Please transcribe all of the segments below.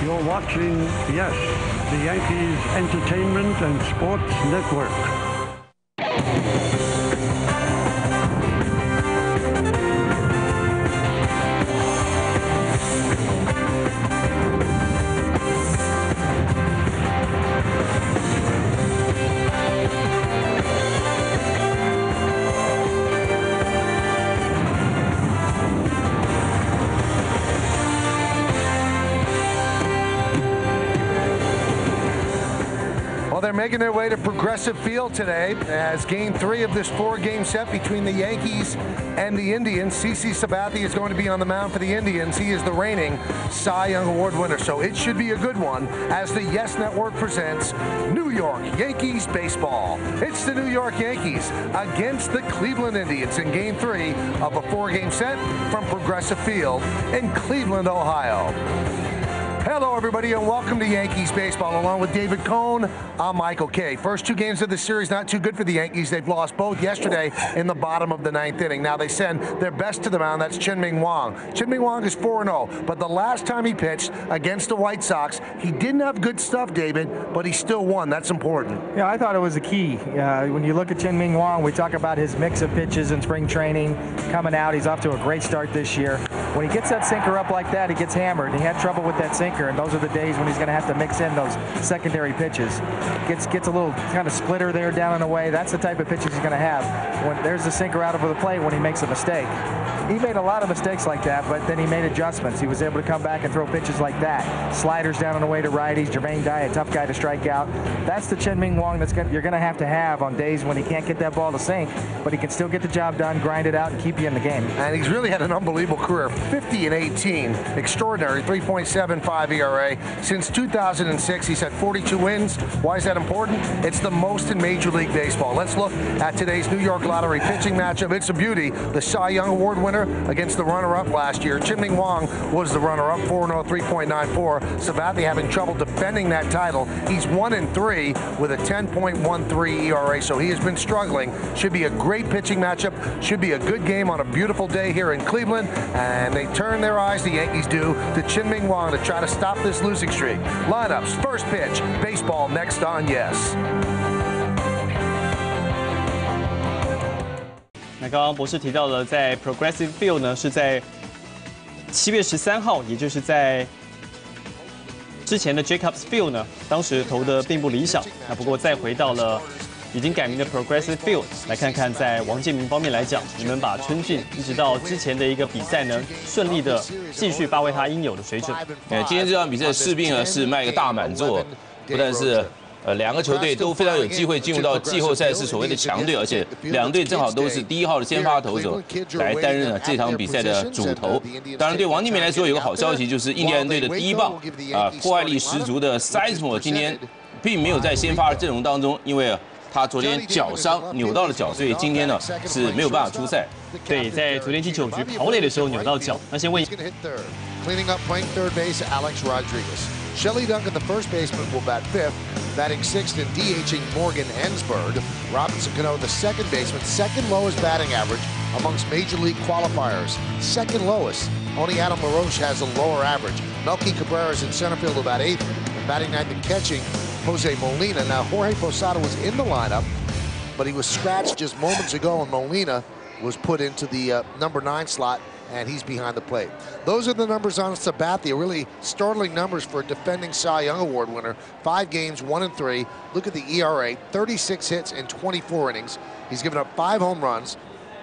You're watching, yes, the Yankees Entertainment and Sports Network. Well, they're making their way to Progressive Field today as Game 3 of this 4-game set between the Yankees and the Indians. CC Sabathia is going to be on the mound for the Indians. He is the reigning Cy Young Award winner, so it should be a good one as the Yes Network presents New York Yankees baseball. It's the New York Yankees against the Cleveland Indians in Game 3 of a 4-game set from Progressive Field in Cleveland, Ohio. Hello, everybody, and welcome to Yankees baseball. Along with David Cohn, I'm Michael Kay. First 2 games of the series not too good for the Yankees. They've lost both yesterday in the bottom of the 9th inning. Now they send their best to the mound. That's Chien-Ming Wang. Chien-Ming Wang is 4-0, but the last time he pitched against the White Sox, he didn't have good stuff, David, but he still won. That's important. Yeah, I thought it was a key. When you look at Chien-Ming Wang, we talk about his mix of pitches in spring training coming out. He's off to a great start this year. When he gets that sinker up like that, he gets hammered. He had trouble with that sinker, and those are the days when he's going to have to mix in those secondary pitches. Gets a little kind of splitter there down and away. That's the type of pitches he's going to have when there's the sinker out over the plate when he makes a mistake. He made a lot of mistakes like that, but then he made adjustments. He was able to come back and throw pitches like that. Sliders down and away to righties. Jermaine Dye, a tough guy to strike out. That's the Chien-Ming Wang you're going to have on days when he can't get that ball to sink, but he can still get the job done, grind it out, and keep you in the game. And he's really had an unbelievable career. 50-18, extraordinary 3.75 ERA. Since 2006, he's had 42 wins. Why is that important? It's the most in Major League Baseball. Let's look at today's New York Lottery pitching matchup. It's a beauty. The Cy Young Award winner against the runner-up last year. Chien-Ming Wang was the runner-up, 4-0, 3.94. Sabathia having trouble defending that title. He's 1-3 with a 10.13 ERA, so he has been struggling. Should be a great pitching matchup. Should be a good game on a beautiful day here in Cleveland. And they turn their eyes, the Yankees do, to Chien-Ming Wang to try to stop this losing streak. Lineups, first pitch, baseball next on Yes. 那刚刚博士提到了，在 Progressive Field 呢是在7月13号，也就是在之前的 Jacobs Field 呢，当时投的并不理想。那不过再回到了已经改名的 Progressive Field， 来看看在王建民方面来讲，你们把春训一直到之前的一个比赛呢，顺利的继续发挥他应有的水准。今天这场比赛势必呢是卖个大满座，不但是2个球队都非常有机会进入到季后赛，是所谓的强队，而且2队正好都是第1号的先发投手来担任这场比赛的主投。当然，对王建民来说有个好消息，就是印第安队的第1棒破坏力十足的 Sizemore 今天并没有在先发的阵容当中，因为他昨天脚伤扭到了脚，所以今天呢是没有办法出赛。对，在昨天第9局跑垒的时候扭到脚。那先问。 Cleaning up, playing third base, Alex Rodriguez. Shelley Duncan, the first baseman, will bat 5th, batting 6th and DHing Morgan Ensberg. Robinson Cano, the second baseman, second lowest batting average amongst major league qualifiers. Second lowest. Only Adam LaRoche has a lower average. Melky Cabrera is in center field about 8th, and batting 9th and catching Jose Molina. Now, Jorge Posada was in the lineup, but he was scratched just moments ago, and Molina was put into the number 9 slot, and he's behind the plate. Those are the numbers on Sabathia. Really startling numbers for a defending Cy Young Award winner. 5 games, 1-3. Look at the ERA, 36 hits in 24 innings. He's given up 5 home runs,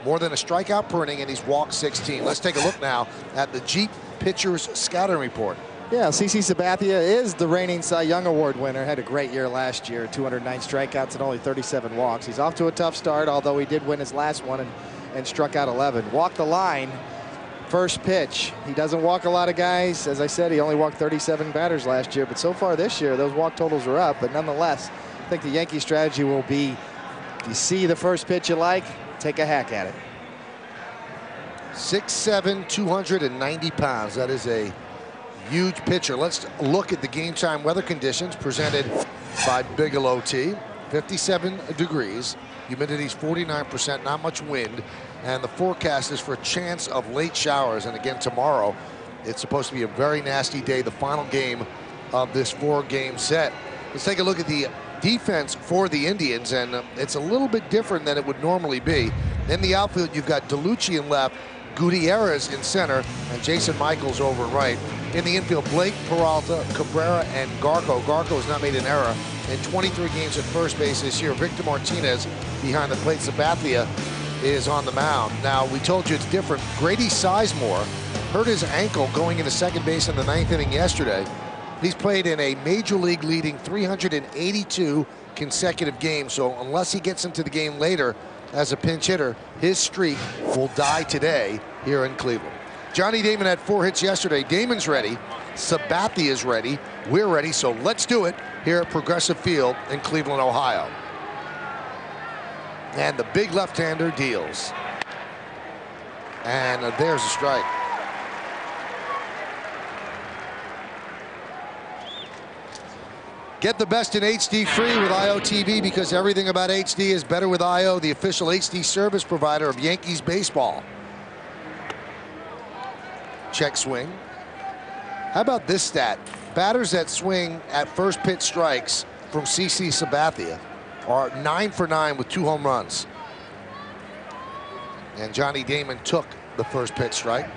more than a strikeout per inning, and he's walked 16. Let's take a look now at the Jeep Pitchers Scouting Report. Yeah, CC Sabathia is the reigning Cy Young Award winner. Had a great year last year, 209 strikeouts and only 37 walks. He's off to a tough start, although he did win his last one and struck out 11. Walked the line. First pitch. He doesn't walk a lot of guys. As I said, he only walked 37 batters last year, but so far this year, those walk totals are up. But nonetheless, I think the Yankee strategy will be, you see the first pitch you like, take a hack at it. 6'7", 290 pounds. That is a huge pitcher. Let's look at the game time weather conditions presented by Bigelow Tea. 57 degrees. Humidity's 49%, not much wind. And the forecast is for a chance of late showers. And again, tomorrow, it's supposed to be a very nasty day. The final game of this 4-game set. Let's take a look at the defense for the Indians, and it's a little bit different than it would normally be. In the outfield, you've got DeLucci in left, Gutierrez in center, and Jason Michaels over right. In the infield, Blake, Peralta, Cabrera, and Garco. Garco has not made an error in 23 games at first base this year. Victor Martinez behind the plate. Sabathia is on the mound. Now, we told you it's different. Grady Sizemore hurt his ankle going into second base in the 9th inning yesterday. He's played in a major league leading 382 consecutive games, so unless he gets into the game later as a pinch hitter, his streak will die today here in Cleveland. Johnny Damon had 4 hits yesterday. Damon's ready. Sabathia is ready. We're ready, so let's do it here at Progressive Field in Cleveland, Ohio. And the big left-hander deals. And there's a strike. Get the best in HD free with IO TV, because everything about HD is better with IO, the official HD service provider of Yankees baseball. Check swing. How about this stat? Batters that swing at first pitch strikes from CC Sabathia are 9 for 9 with 2 home runs. And Johnny Damon took the first pitch strike.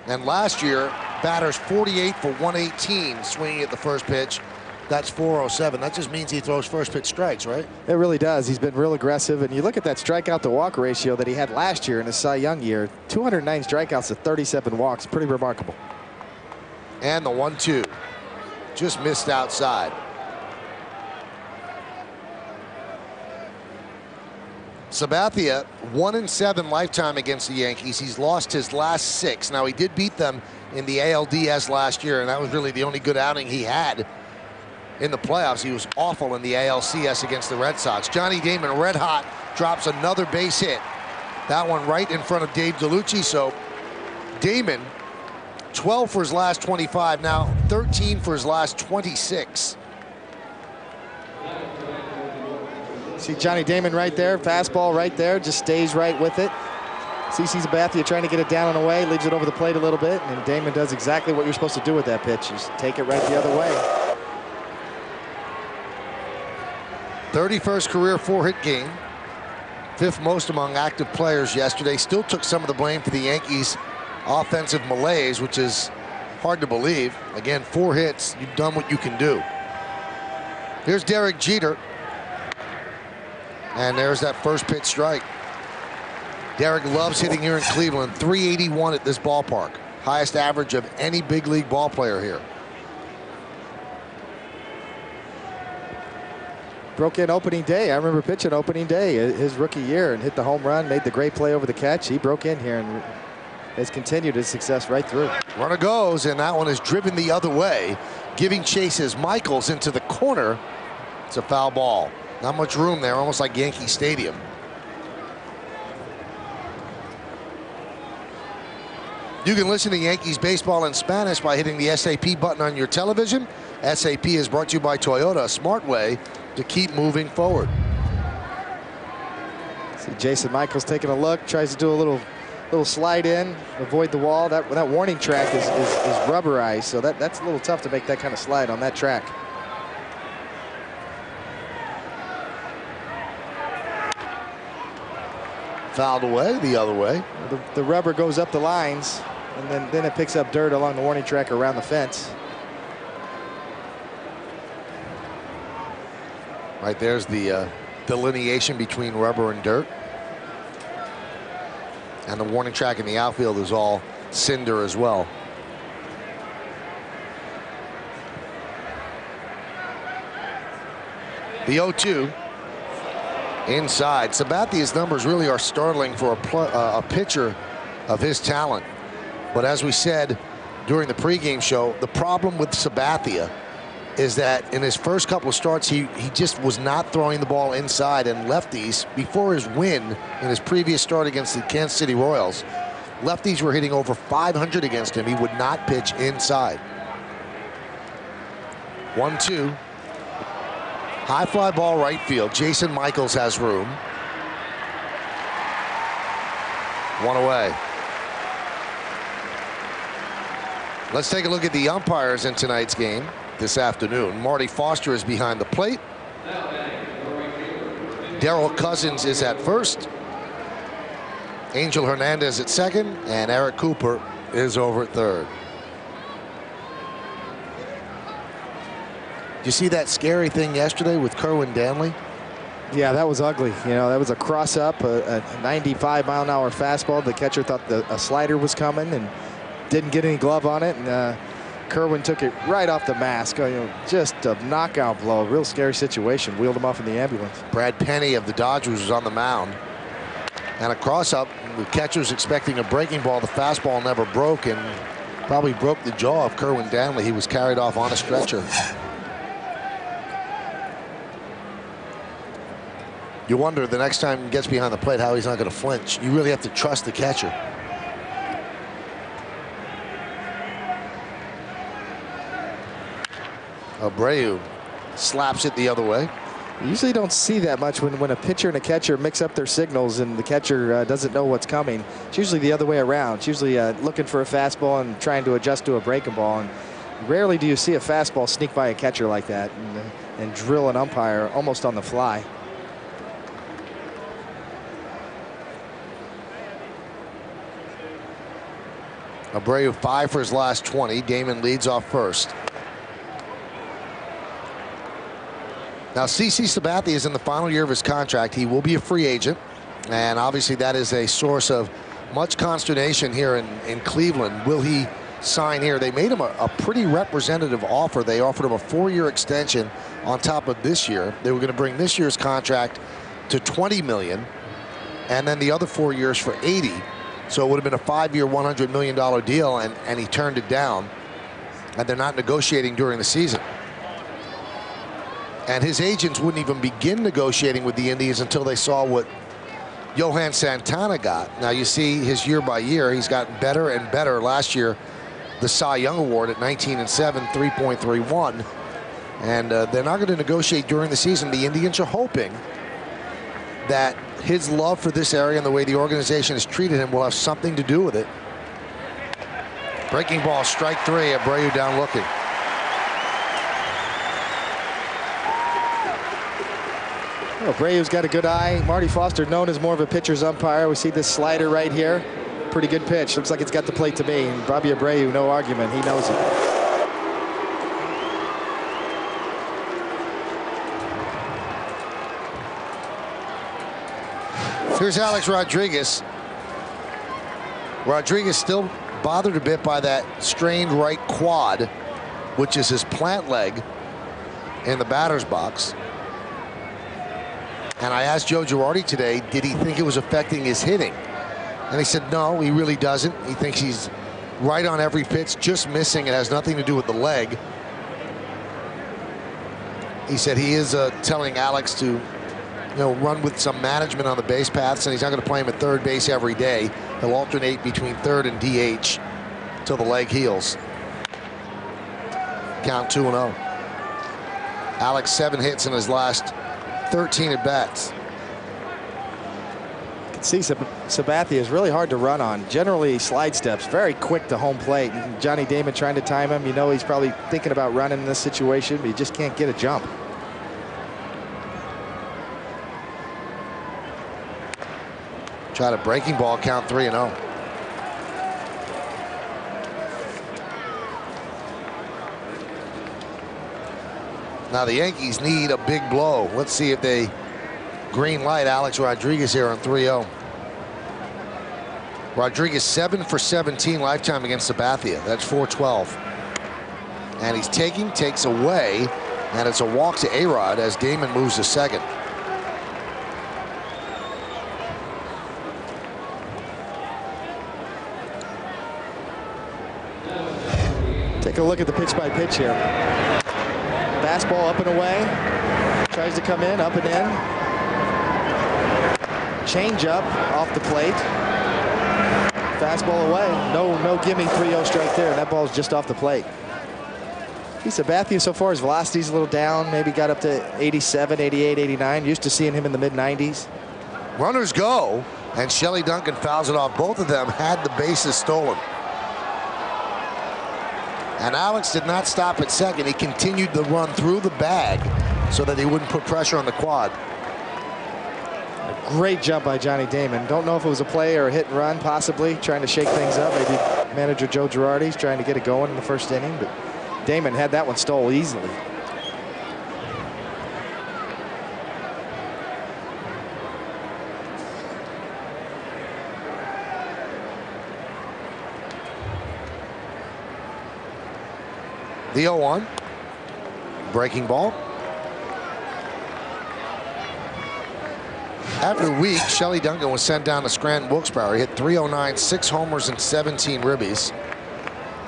And last year, batters 48 for 118 swinging at the first pitch. That's 407. That just means he throws first pitch strikes, right? It really does. He's been real aggressive. And you look at that strikeout to walk ratio that he had last year in his Cy Young year, 209 strikeouts to 37 walks. Pretty remarkable. And the 1-2 just missed outside. Sabathia 1-7 lifetime against the Yankees. He's lost his last 6. Now, he did beat them in the ALDS last year, and that was really the only good outing he had in the playoffs. He was awful in the ALCS against the Red Sox. Johnny Damon, red hot, drops another base hit. That one right in front of Dave DeLucci. So Damon, 12 for his last 25, now 13 for his last 26. See Johnny Damon right there, fastball right there, just stays right with it. CC Sabathia trying to get it down and away, leaves it over the plate a little bit, and Damon does exactly what you're supposed to do with that pitch. Just take it right the other way. 31st career 4-hit game. 5th most among active players yesterday. Still took some of the blame for the Yankees' offensive malaise, which is hard to believe. Again, 4 hits, you've done what you can do. Here's Derek Jeter. And there's that first pitch strike. Derek loves hitting here in Cleveland. 381 at this ballpark. Highest average of any big league ball player here. Broke in opening day. I remember pitching opening day his rookie year and hit the home run, made the great play over the catch. He broke in here and has continued his success right through. Runner goes, and that one is driven the other way, giving chase as Michaels into the corner. It's a foul ball. Not much room there, almost like Yankee Stadium. You can listen to Yankees baseball in Spanish by hitting the SAP button on your television. SAP is brought to you by Toyota, a smart way to keep moving forward. See Jason Michaels taking a look, tries to do a little slide in, avoid the wall. That warning track is rubberized, so that's a little tough to make that kind of slide on that track. Fouled away the other way. The rubber goes up the lines, and then it picks up dirt along the warning track around the fence. Right there's the delineation between rubber and dirt. And the warning track in the outfield is all cinder as well. The 0-2. Inside. Sabathia's numbers really are startling for a pitcher of his talent. But as we said during the pregame show, the problem with Sabathia is that in his first couple of starts, he just was not throwing the ball inside, and lefties, before his win in his previous start against the Kansas City Royals, lefties were hitting over 500 against him. He would not pitch inside. 1-2. High fly ball right field. Jason Michaels has room. 1 away. Let's take a look at the umpires in tonight's game this afternoon. Marty Foster is behind the plate. Darrell Cousins is at first. Angel Hernandez at second, and Eric Cooper is over at third. Did you see that scary thing yesterday with Kerwin Danley? Yeah, that was ugly. You know, that was a cross-up, a 95-mile-an-hour fastball. The catcher thought a slider was coming and didn't get any glove on it. And Kerwin took it right off the mask. You know, just a knockout blow. Real scary situation. Wheeled him off in the ambulance. Brad Penny of the Dodgers was on the mound. And a cross-up. The catcher was expecting a breaking ball. The fastball never broke, and probably broke the jaw of Kerwin Danley. He was carried off on a stretcher. You wonder the next time he gets behind the plate how he's not going to flinch. You really have to trust the catcher. Abreu slaps it the other way. You usually don't see that much when a pitcher and a catcher mix up their signals and the catcher doesn't know what's coming. It's usually the other way around. It's usually looking for a fastball and trying to adjust to a breaking ball. And rarely do you see a fastball sneak by a catcher like that and drill an umpire almost on the fly. Abreu 5 for his last 20. Damon leads off first. Now, CC Sabathia is in the final year of his contract. He will be a free agent, and obviously that is a source of much consternation here in Cleveland. Will he sign here? They made him a pretty representative offer. They offered him a 4-year extension on top of this year. They were going to bring this year's contract to $20 million, and then the other 4 years for $80. So it would have been a 5-year, $100 million deal, and he turned it down, and they're not negotiating during the season. And his agents wouldn't even begin negotiating with the Indians until they saw what Johan Santana got. Now you see his year by year, he's gotten better and better. Last year, the Cy Young Award at 19-7, 3.31. And they're not going to negotiate during the season. The Indians are hoping that his love for this area and the way the organization has treated him will have something to do with it. Breaking ball, strike 3, Abreu down looking. Abreu's got a good eye. Marty Foster, known as more of a pitcher's umpire. We see this slider right here. Pretty good pitch. Looks like it's got the plate to me. And Bobby Abreu, no argument. He knows it. Here's Alex Rodriguez. Rodriguez still bothered a bit by that strained right quad, which is his plant leg in the batter's box. And I asked Joe Girardi today, did he think it was affecting his hitting? And he said, no, he really doesn't. He thinks he's right on every pitch, just missing. It has nothing to do with the leg. He said he is telling Alex to, run with some management on the base paths, and he's not going to play him at third base every day. He'll alternate between third and DH till the leg heals. Count 2-0. Alex 7 hits in his last 13 at bats. You can see Sabathia is really hard to run on. Generally slide steps, very quick to home plate. And Johnny Damon trying to time him. He's probably thinking about running in this situation, but he just can't get a jump. Tried a breaking ball, count 3-0. Now the Yankees need a big blow. Let's see if they green light Alex Rodriguez here on 3-0. Rodriguez 7 for 17 lifetime against Sabathia. That's 412. And he's takes away, and it's a walk to A-Rod as Damon moves to second. Take a look at the pitch by pitch here. Fastball up and away. Tries to come in, up and in. Change up off the plate. Fastball away. No gimme 3-0 strike there. That ball's just off the plate. Sabathia so far, his velocity's a little down. Maybe got up to 87, 88, 89. Used to seeing him in the mid-90s. Runners go, and Shelley Duncan fouls it off. Both of them had the bases stolen. And Alex did not stop at second. He continued the run through the bag so that he wouldn't put pressure on the quad. A great jump by Johnny Damon. Don't know if it was a play or a hit and run, possibly trying to shake things up. Maybe manager Joe Girardi's trying to get it going in the first inning, but Damon had that one stole easily. The 0-1. Breaking ball. After a week, Shelley Duncan was sent down to Scranton Wilkes-Barre. He hit .309, 6 homers and 17 ribbies.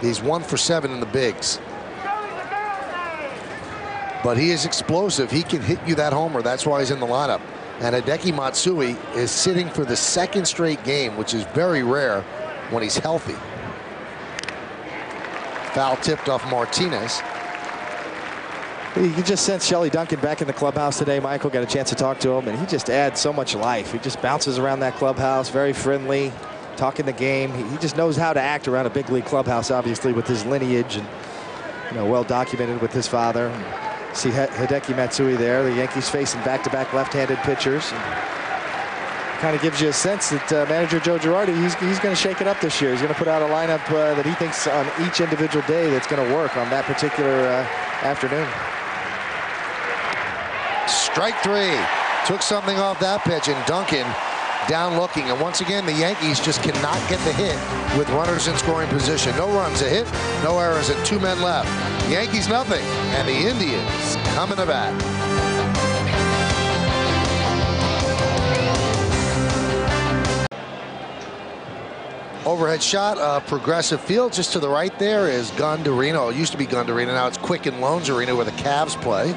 He's 1 for 7 in the bigs. But he is explosive. He can hit you that homer. That's why he's in the lineup. And Hideki Matsui is sitting for the 2nd straight game, which is very rare when he's healthy. Foul tipped off Martinez. You can just sense Shelley Duncan back in the clubhouse today. Michael got a chance to talk to him, and he just adds so much life. He just bounces around that clubhouse, very friendly, talking the game. He just knows how to act around a big league clubhouse, obviously, with his lineage and, you know, well documented with his father. See Hideki Matsui there. The Yankees facing back-to-back left-handed pitchers. Kind of gives you a sense that manager Joe Girardi, he's going to shake it up this year. He's going to put out a lineup that he thinks on each individual day that's going to work on that particular afternoon. Strike 3. Took something off that pitch, and Duncan down looking. And once again, the Yankees just cannot get the hit with runners in scoring position. No runs, a hit, no errors, and 2 men left. Yankees nothing, and the Indians coming to bat. Overhead shot of Progressive Field. Just to the right there is Gund Arena. It used to be Gund Arena. Now it's Quicken Loans Arena where the Cavs play.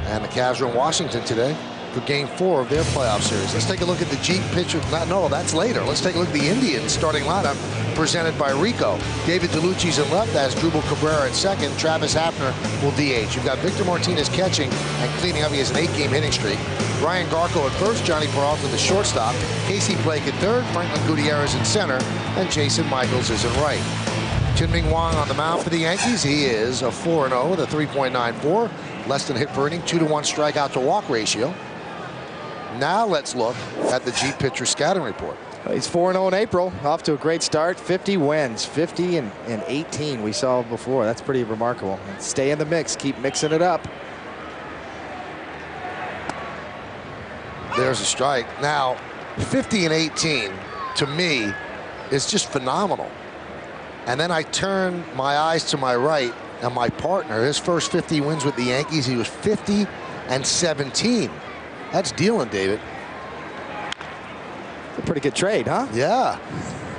And the Cavs are in Washington today for Game 4 of their playoff series. Let's take a look at the Jeep pitcher. No, that's later. Let's take a look at the Indians starting lineup presented by Rico. David DeLucci's in left. That's Drupal Cabrera at second. Travis Hafner will DH. You've got Victor Martinez catching and cleaning up. He has an 8-game hitting streak. Ryan Garco at first. Johnny Peralta the shortstop. Casey Blake at third. Franklin Gutierrez in center. And Jason Michaels is in right. Chien-Ming Wang on the mound for the Yankees. He is a 4-0 with a 3.94. Less than hit per inning. 2-to-1 strikeout to walk ratio. Now let's look at the Jeep pitcher scouting report. He's 4-0 in April, off to a great start. 50 wins, 50 and 18 we saw before. That's pretty remarkable. Stay in the mix, keep mixing it up. There's a strike. Now, 50 and 18 to me is just phenomenal. And then I turn my eyes to my right, and my partner, his first 50 wins with the Yankees, he was 50 and 17. That's dealing, David. A pretty good trade, huh? Yeah.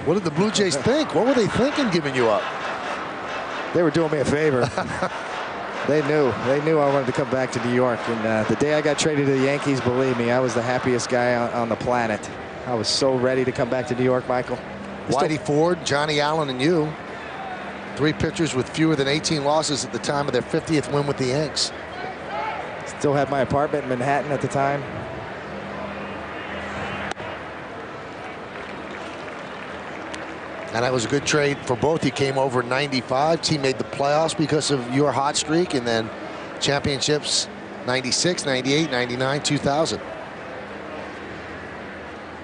What did the Blue Jays think? What were they thinking giving you up? They were doing me a favor. They knew I wanted to come back to New York. And the day I got traded to the Yankees, believe me, I was the happiest guy on the planet. I was so ready to come back to New York, Michael. Whitey Ford, Johnny Allen, and you. 3 pitchers with fewer than 18 losses at the time of their 50th win with the Yanks. Still had my apartment in Manhattan at the time. And that was a good trade for both. You came over in '95. Team made the playoffs because of your hot streak, and then championships 96, 98, 99, 2000.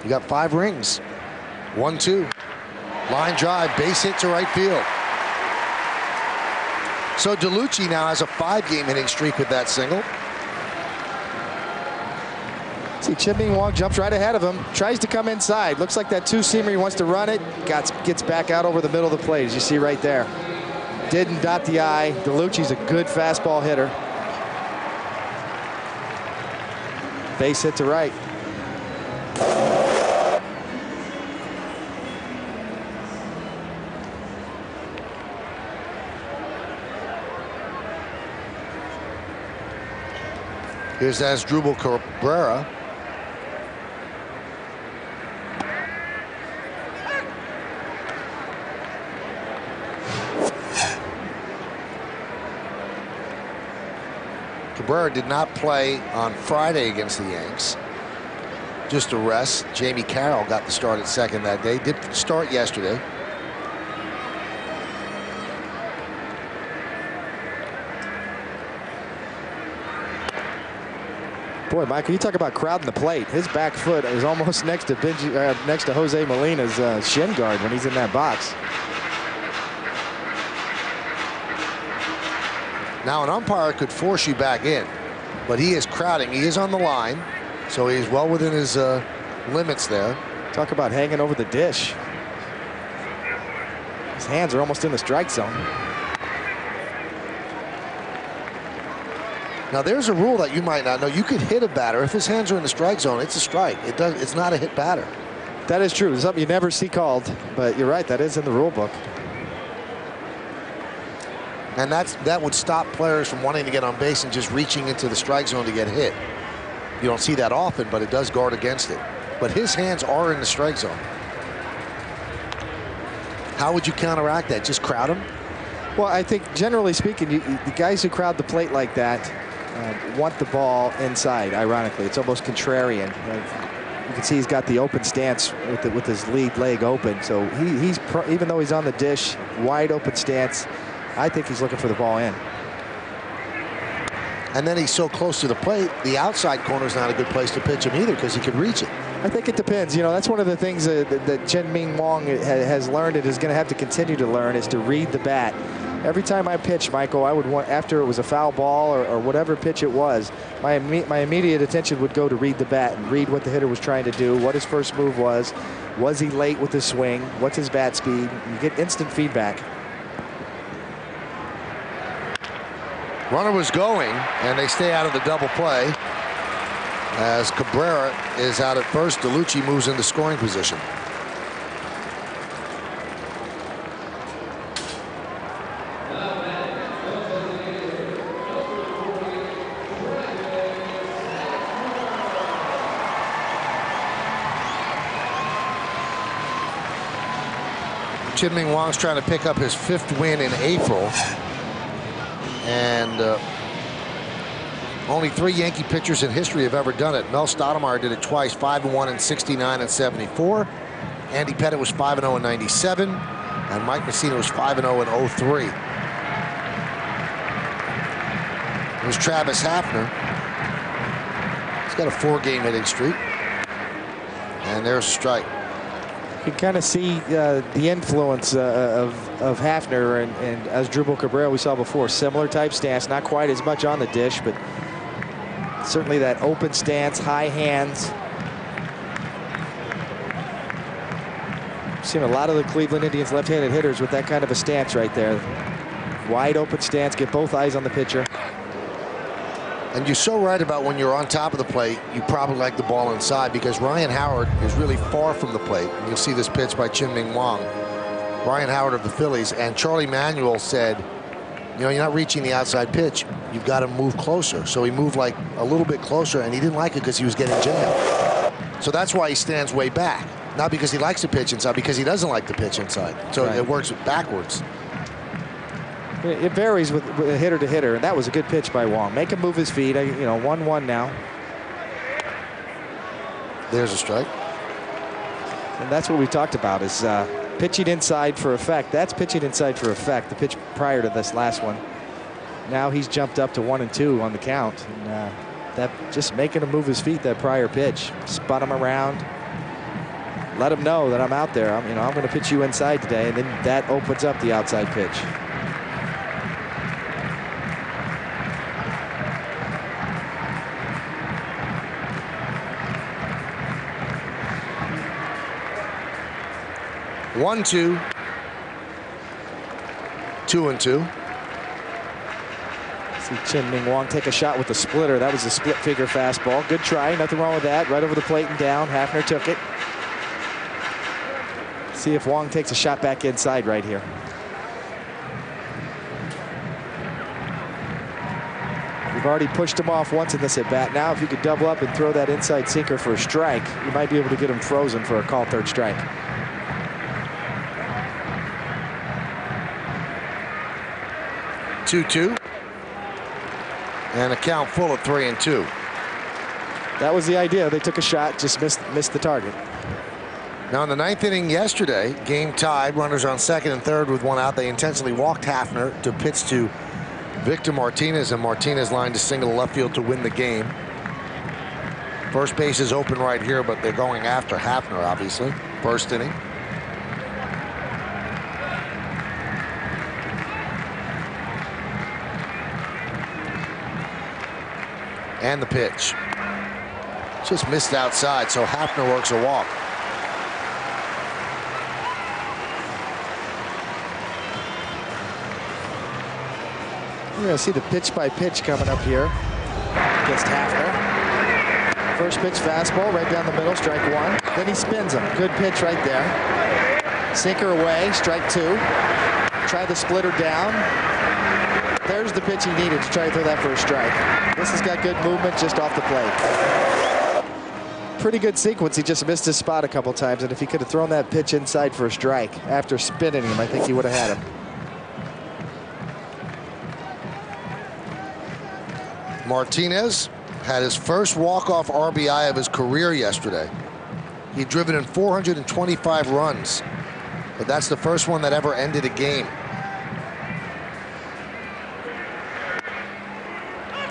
You got 5 rings. 1-2. Line drive, base hit to right field. So DeLucci now has a 5-game hitting streak with that single. See, Chien-Ming Wang jumps right ahead of him, tries to come inside. Looks like that 2-seamer, he wants to run it, gets back out over the middle of the plate, as you see right there. Didn't dot the I. DeLucci's a good fastball hitter. Base hit to right. Here's Asdrubal Cabrera. Cabrera did not play on Friday against the Yanks. Just a rest. Jamie Carroll got the start at second that day. Did start yesterday. Boy, Michael, you talk about crowding the plate. His back foot is almost next to Jose Molina's shin guard when he's in that box. Now, an umpire could force you back in, but he is crowding. He is on the line, so he's well within his limits there. Talk about hanging over the dish. His hands are almost in the strike zone. Now, there's a rule that you might not know. You could hit a batter. If his hands are in the strike zone, it's a strike. It's not a hit batter. That is true. It's something you never see called, but you're right. That is in the rule book. And that would stop players from wanting to get on base and just reaching into the strike zone to get hit. You don't see that often, but it does guard against it. But his hands are in the strike zone. How would you counteract that? Just crowd him? Well, I think generally speaking, the guys who crowd the plate like that want the ball inside. Ironically, it's almost contrarian. You can see he's got the open stance with his lead leg open. So he's even though he's on the dish, wide open stance. I think he's looking for the ball in. And then he's so close to the plate, the outside corner is not a good place to pitch him either because he could reach it. I think it depends. You know, that's one of the things that Chien-Ming Wang has learned and is going to have to continue to learn is to read the bat. Every time I pitched, Michael, I would want, after it was a foul ball or whatever pitch it was, my immediate attention would go to read the bat and read what the hitter was trying to do, what his first move was he late with his swing, what's his bat speed. You get instant feedback. Runner was going, and they stay out of the double play. As Cabrera is out at first, DeLucci moves into scoring position. Chien-Ming Wang's trying to pick up his 5th win in April. And only 3 Yankee pitchers in history have ever done it. Mel Stottlemyre did it twice, 5-1 in '69 and '74. Andy Pettitte was 5-0 in '97, and Mike Mussina was 5-0 in '03. There's Travis Hafner. He's got a 4-game hitting streak, and there's a strike. You can kind of see the influence of Hafner and Asdrubal Cabrera we saw before. Similar type stance, not quite as much on the dish, but certainly that open stance, high hands. I've seen a lot of the Cleveland Indians left-handed hitters with that kind of a stance right there. Wide open stance, get both eyes on the pitcher. And you're so right about when you're on top of the plate, you probably like the ball inside because Ryan Howard is really far from the plate. And you'll see this pitch by Chien-Ming Wang. Ryan Howard of the Phillies. And Charlie Manuel said, you know, you're not reaching the outside pitch. You've got to move closer. So he moved like a little bit closer, and he didn't like it because he was getting jammed. So that's why he stands way back. Not because he likes to pitch inside, because he doesn't like to pitch inside. So it works backwards. It varies with hitter to hitter, and that was a good pitch by Wang. Make him move his feet. You know, 1-1 now. There's a strike. And that's what we talked about is pitching inside for effect. That's pitching inside for effect. The pitch prior to this last one. Now he's jumped up to 1-2 on the count. And that just making him move his feet. That prior pitch, spun him around. Let him know that I'm out there. I'm going to pitch you inside today, and then that opens up the outside pitch. One, 2, 2-2. See Chien-Ming Wang take a shot with the splitter. That was a split figure fastball. Good try, nothing wrong with that. Right over the plate and down. Hafner took it. See if Wang takes a shot back inside right here. We've already pushed him off once in this at bat. Now if you could double up and throw that inside sinker for a strike, you might be able to get him frozen for a call third strike. Two, and a count full of 3-2. That was the idea. They took a shot, just missed the target. Now in the 9th inning yesterday, game tied, runners on 2nd and 3rd with 1 out. They intentionally walked Hafner to pitch to Victor Martinez, and Martinez lined a single to left field to win the game. First base is open right here, but they're going after Hafner, obviously. First inning. And the pitch. Just missed outside, so Hafner works a walk. We're going to see the pitch by pitch coming up here against Hafner. First pitch fastball right down the middle, strike one. Then he spins him. Good pitch right there. Sinker away, strike two. Try the splitter down. There's the pitch he needed to try to throw that for a strike. This has got good movement just off the plate. Pretty good sequence. He just missed his spot a couple times, and if he could have thrown that pitch inside for a strike after spinning him, I think he would have had him. Martinez had his first walk-off RBI of his career yesterday. He'd driven in 425 runs, but that's the first one that ever ended a game.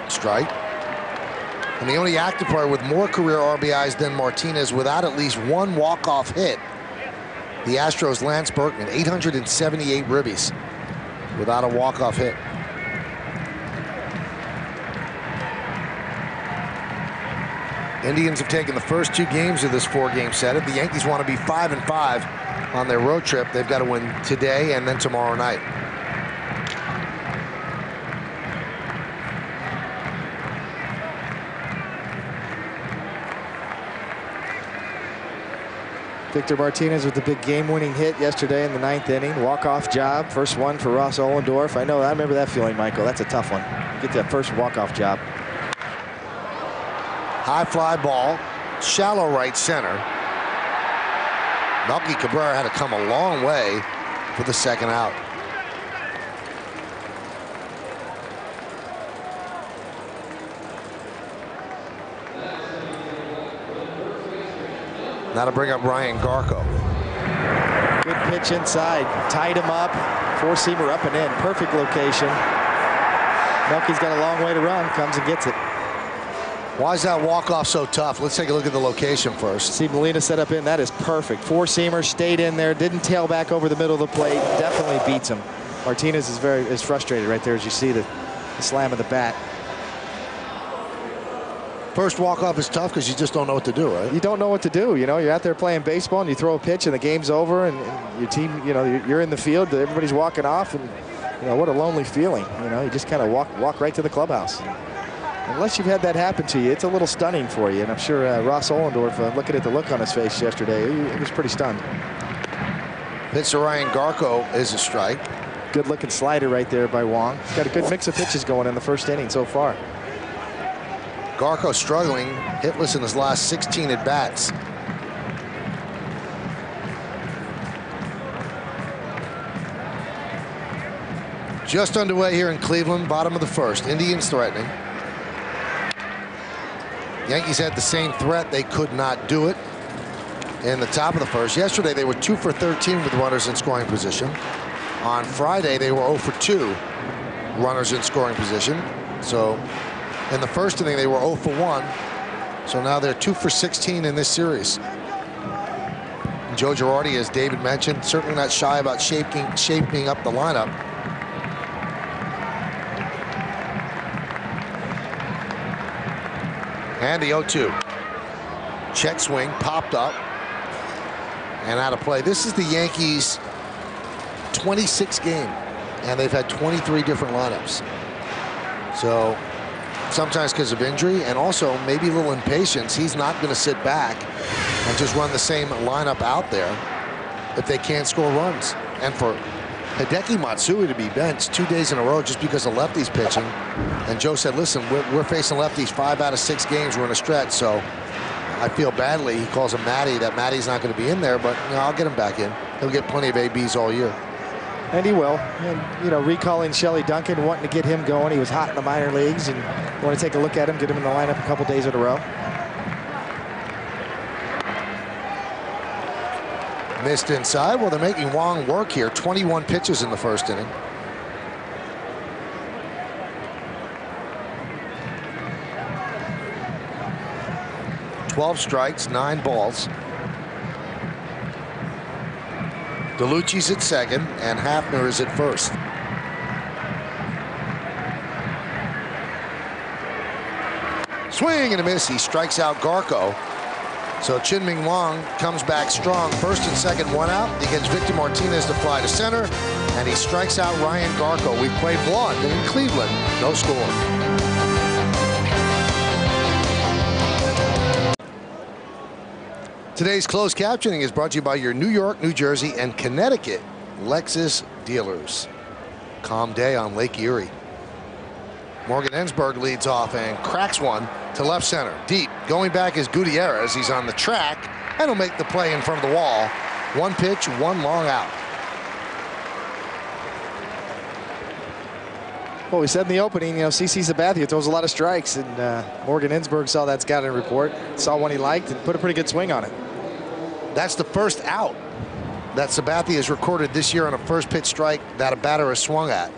Strike. And the only active player with more career RBIs than Martinez without at least one walk-off hit, the Astros' Lance Berkman, 878 ribbies without a walk-off hit. Indians have taken the first two games of this four-game set. If the Yankees want to be 5-5 on their road trip, they've got to win today and then tomorrow night. Victor Martinez with the big game-winning hit yesterday in the 9th inning. Walk-off job, first one for Ross Ohlendorf. I remember that feeling, Michael. That's a tough one. Get that first walk-off job. High fly ball, shallow right center. Melky Cabrera had to come a long way for the second out. Now to bring up Ryan Garco. Good pitch inside, tied him up, four-seamer up and in, perfect location. Melky's got a long way to run, comes and gets it. Why is that walk-off so tough? Let's take a look at the location first. See Molina set up in. That is perfect. Four-seamer, stayed in there, didn't tail back over the middle of the plate. Definitely beats him. Martinez is frustrated right there as you see the slam of the bat. First walk-off is tough because you just don't know what to do, right? You don't know what to do. You know, you're out there playing baseball and you throw a pitch and the game's over and your team, you know, you're in the field, everybody's walking off, and you know, what a lonely feeling. You know, you just kind of walk right to the clubhouse. Unless you've had that happen to you, it's a little stunning for you. And I'm sure Ross Ohlendorf, looking at the look on his face yesterday, he was pretty stunned. Pitch to Ryan Garco is a strike. Good looking slider right there by Wang. He's got a good mix of pitches going in the first inning so far. Garco struggling, hitless in his last 16 at-bats. Just underway here in Cleveland, bottom of the first. Indians threatening. Yankees had the same threat. They could not do it in the top of the first. Yesterday, they were 2 for 13 with runners in scoring position. On Friday, they were 0 for 2 runners in scoring position. So in the first inning, they were 0 for 1. So now they're 2 for 16 in this series. And Joe Girardi, as David mentioned, certainly not shy about shaping up the lineup. And the 0-2. Check swing, popped up, and out of play. This is the Yankees' 26th game, and they've had 23 different lineups. So sometimes because of injury and also maybe a little impatience, he's not going to sit back and just run the same lineup out there if they can't score runs. And for Hideki Matsui to be benched 2 days in a row just because of lefties pitching, and Joe said, listen, we're facing lefties 5 out of 6 games. We're in a stretch, so I feel badly. He calls him Matty, that Matty's not going to be in there, but you know, I'll get him back in. He'll get plenty of ABs all year. And he will. And, you know, recalling Shelley Duncan, wanting to get him going. He was hot in the minor leagues, and you want to take a look at him, get him in the lineup a couple days in a row. Missed inside. Well, they're making Wang work here. 21 pitches in the first inning. 12 strikes, 9 balls. DeLucci's at second, and Hafner is at first. Swing and a miss. He strikes out Garco. So Chien-Ming Wang comes back strong. First and second, 1 out. He gets Victor Martinez to fly to center, and he strikes out Ryan Garco. We played one in Cleveland. No score. Today's closed captioning is brought to you by your New York, New Jersey, and Connecticut Lexus dealers. Calm day on Lake Erie. Morgan Ensberg leads off and cracks one to left center. Deep. Going back is Gutierrez. He's on the track, and he'll make the play in front of the wall. 1 pitch, 1 long out. Well, we said in the opening, you know, CC Sabathia throws a lot of strikes, and Morgan Ensberg saw that scouting report, saw one he liked, and put a pretty good swing on it. That's the first out that Sabathia has recorded this year on a first pitch strike that a batter has swung at.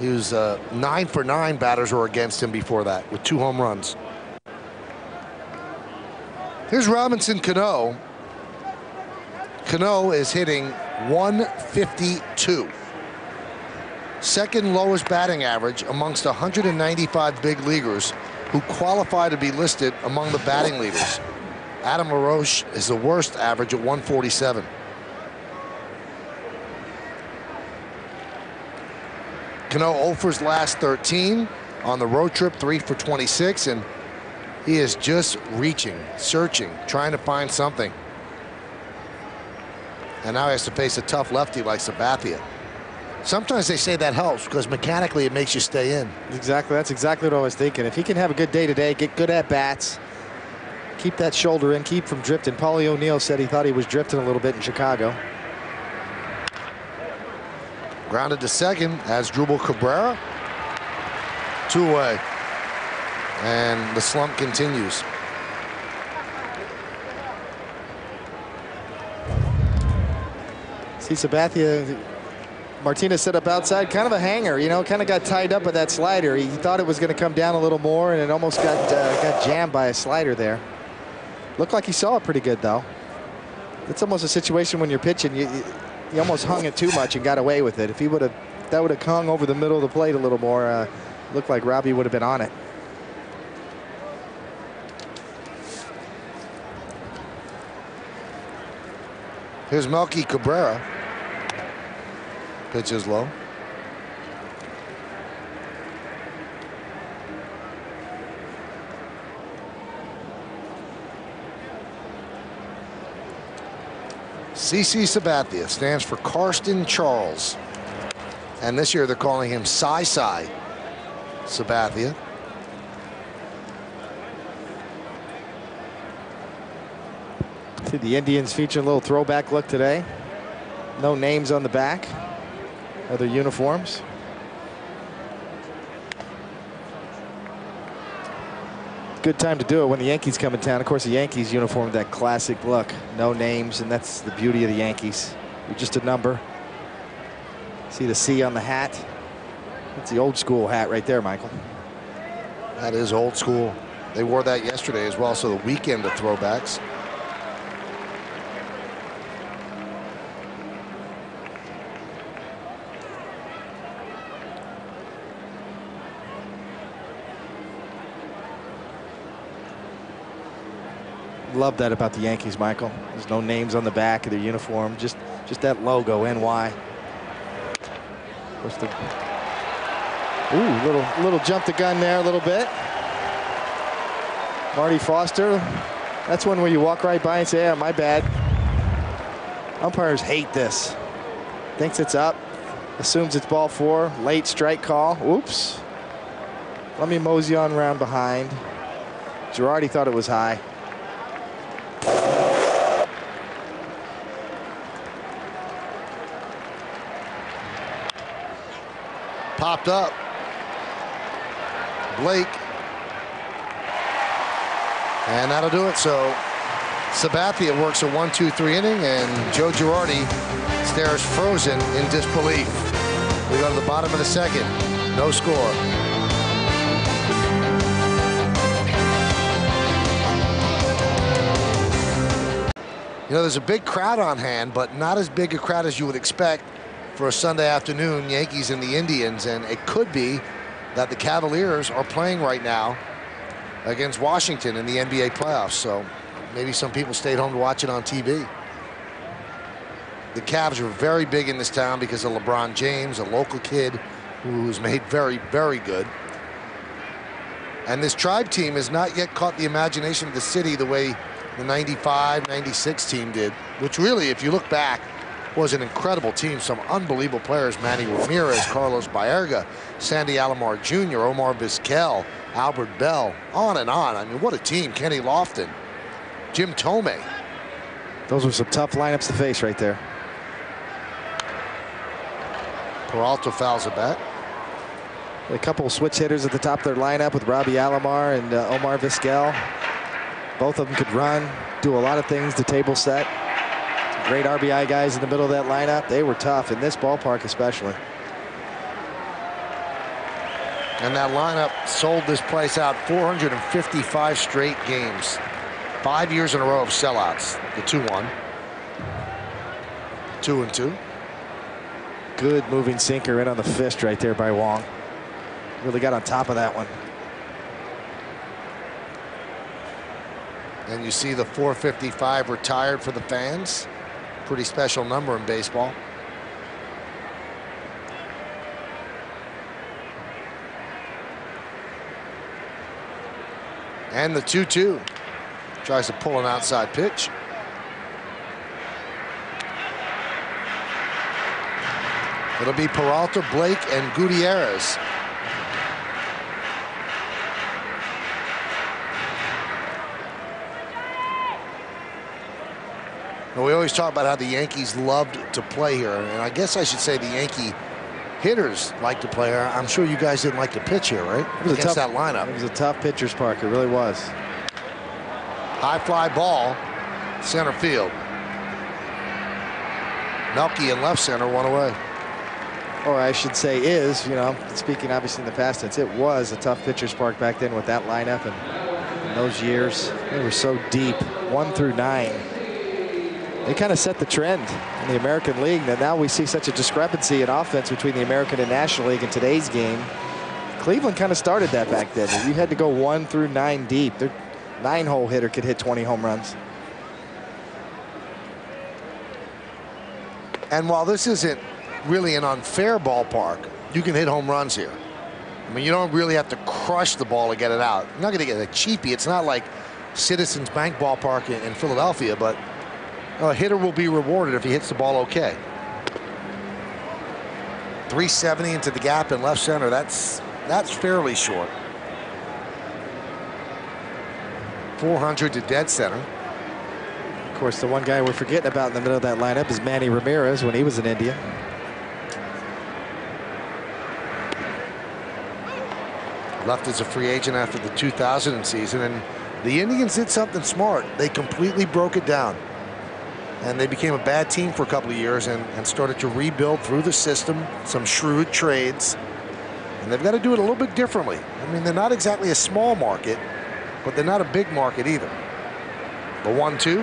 He was 9 for 9 batters were against him before that with 2 home runs. Here's Robinson Cano. Cano is hitting 152. Second lowest batting average amongst 195 big leaguers who qualify to be listed among the batting leaders. Adam LaRoche is the worst average at 147. Cano 0 for his last 13 on the road trip, 3 for 26, and he is just reaching, searching, trying to find something. And now he has to face a tough lefty like Sabathia. Sometimes they say that helps because mechanically it makes you stay in. Exactly, that's exactly what I was thinking. If he can have a good day today, get good at bats, keep that shoulder in, keep from drifting. Paulie O'Neill said he thought he was drifting a little bit in Chicago. Grounded to second as Drupal Cabrera. 2 away. And the slump continues. See Sabathia, Martinez set up outside, kind of a hanger, you know, kind of got tied up with that slider. He thought it was going to come down a little more, and it almost got jammed by a slider there. Looked like he saw it pretty good, though. It's almost a situation when you're pitching, you almost hung it too much and got away with it. If he would have, that would have hung over the middle of the plate a little more, looked like Robbie would have been on it. Here's Melky Cabrera. Pitch is low. CC Sabathia stands for Karsten Charles. And this year they're calling him Sai Sabathia. See the Indians featuring a little throwback look today. No names on the back of their uniforms. Good time to do it when the Yankees come in town. Of course, the Yankees uniform, that classic look. No names, and that's the beauty of the Yankees. You're just a number. See the C on the hat? That's the old school hat right there, Michael. That is old school. They wore that yesterday as well, so the weekend of throwbacks. Love that about the Yankees, Michael. There's no names on the back of their uniform, just that logo, NY. Ooh, little jump the gun there a little bit. Marty Foster, that's one where you walk right by and say, yeah, my bad. Umpires hate this. Thinks it's up, assumes it's ball 4, late strike call. Oops. Let me mosey on around behind. Girardi thought it was high. Popped up. Blake. And that'll do it. So Sabathia works a 1-2-3 inning, and Joe Girardi stares frozen in disbelief. We go to the bottom of the second. No score. You know, there's a big crowd on hand, but not as big a crowd as you would expect for a Sunday afternoon, Yankees and the Indians. And it could be that the Cavaliers are playing right now against Washington in the NBA playoffs. So maybe some people stayed home to watch it on TV. The Cavs are very big in this town because of LeBron James, a local kid who's made very, very good. And this Tribe team has not yet caught the imagination of the city the way the 95, 96 team did, which really, if you look back, was an incredible team. Some unbelievable players: Manny Ramirez, Carlos Baerga, Sandy Alomar Jr., Omar Vizquel, Albert Bell, on and on. I mean, what a team. Kenny Lofton, Jim Tomei. Those were some tough lineups to face right there. Peralta fouls a bat. A couple of switch hitters at the top of their lineup with Robbie Alomar and Omar Vizquel. Both of them could run, do a lot of things, the table set. Some great RBI guys in the middle of that lineup. They were tough in this ballpark especially. And that lineup sold this place out 455 straight games. 5 years in a row of sellouts. The 2-1. 2-2. Good moving sinker in on the fist right there by Wang. Really got on top of that one. And you see the 455 retired for the fans. Pretty special number in baseball. And the 2-2. Tries to pull an outside pitch. It'll be Peralta, Blake, and Gutierrez. And we always talk about how the Yankees loved to play here, and I guess I should say the Yankee hitters like to play here. I'm sure you guys didn't like to pitch here, right? It was Against a tough, that lineup. It was a tough pitcher's park. It really was. High fly ball, center field. Melky in left center, one away. Or I should say is, you know, speaking obviously in the past tense, it was a tough pitcher's park back then with that lineup, and in those years they were so deep, 1 through 9. They kind of set the trend in the American League. And now we see such a discrepancy in offense between the American and National League in today's game. Cleveland kind of started that back then. You had to go 1 through 9 deep. Their 9-hole hitter could hit 20 home runs. And while this isn't really an unfair ballpark, you can hit home runs here. I mean, you don't really have to crush the ball to get it out. You're not going to get a cheapie. It's not like Citizens Bank Ballpark in Philadelphia, but a hitter will be rewarded if he hits the ball okay. 370 into the gap in left center. That's fairly short. 400 to dead center. Of course, the one guy we're forgetting about in the middle of that lineup is Manny Ramirez when he was in India. Left as a free agent after the 2000 season, and the Indians did something smart. They completely broke it down. And they became a bad team for a couple of years and started to rebuild through the system, some shrewd trades. And they've got to do it a little bit differently. I mean, they're not exactly a small market, but they're not a big market either. The 1-2.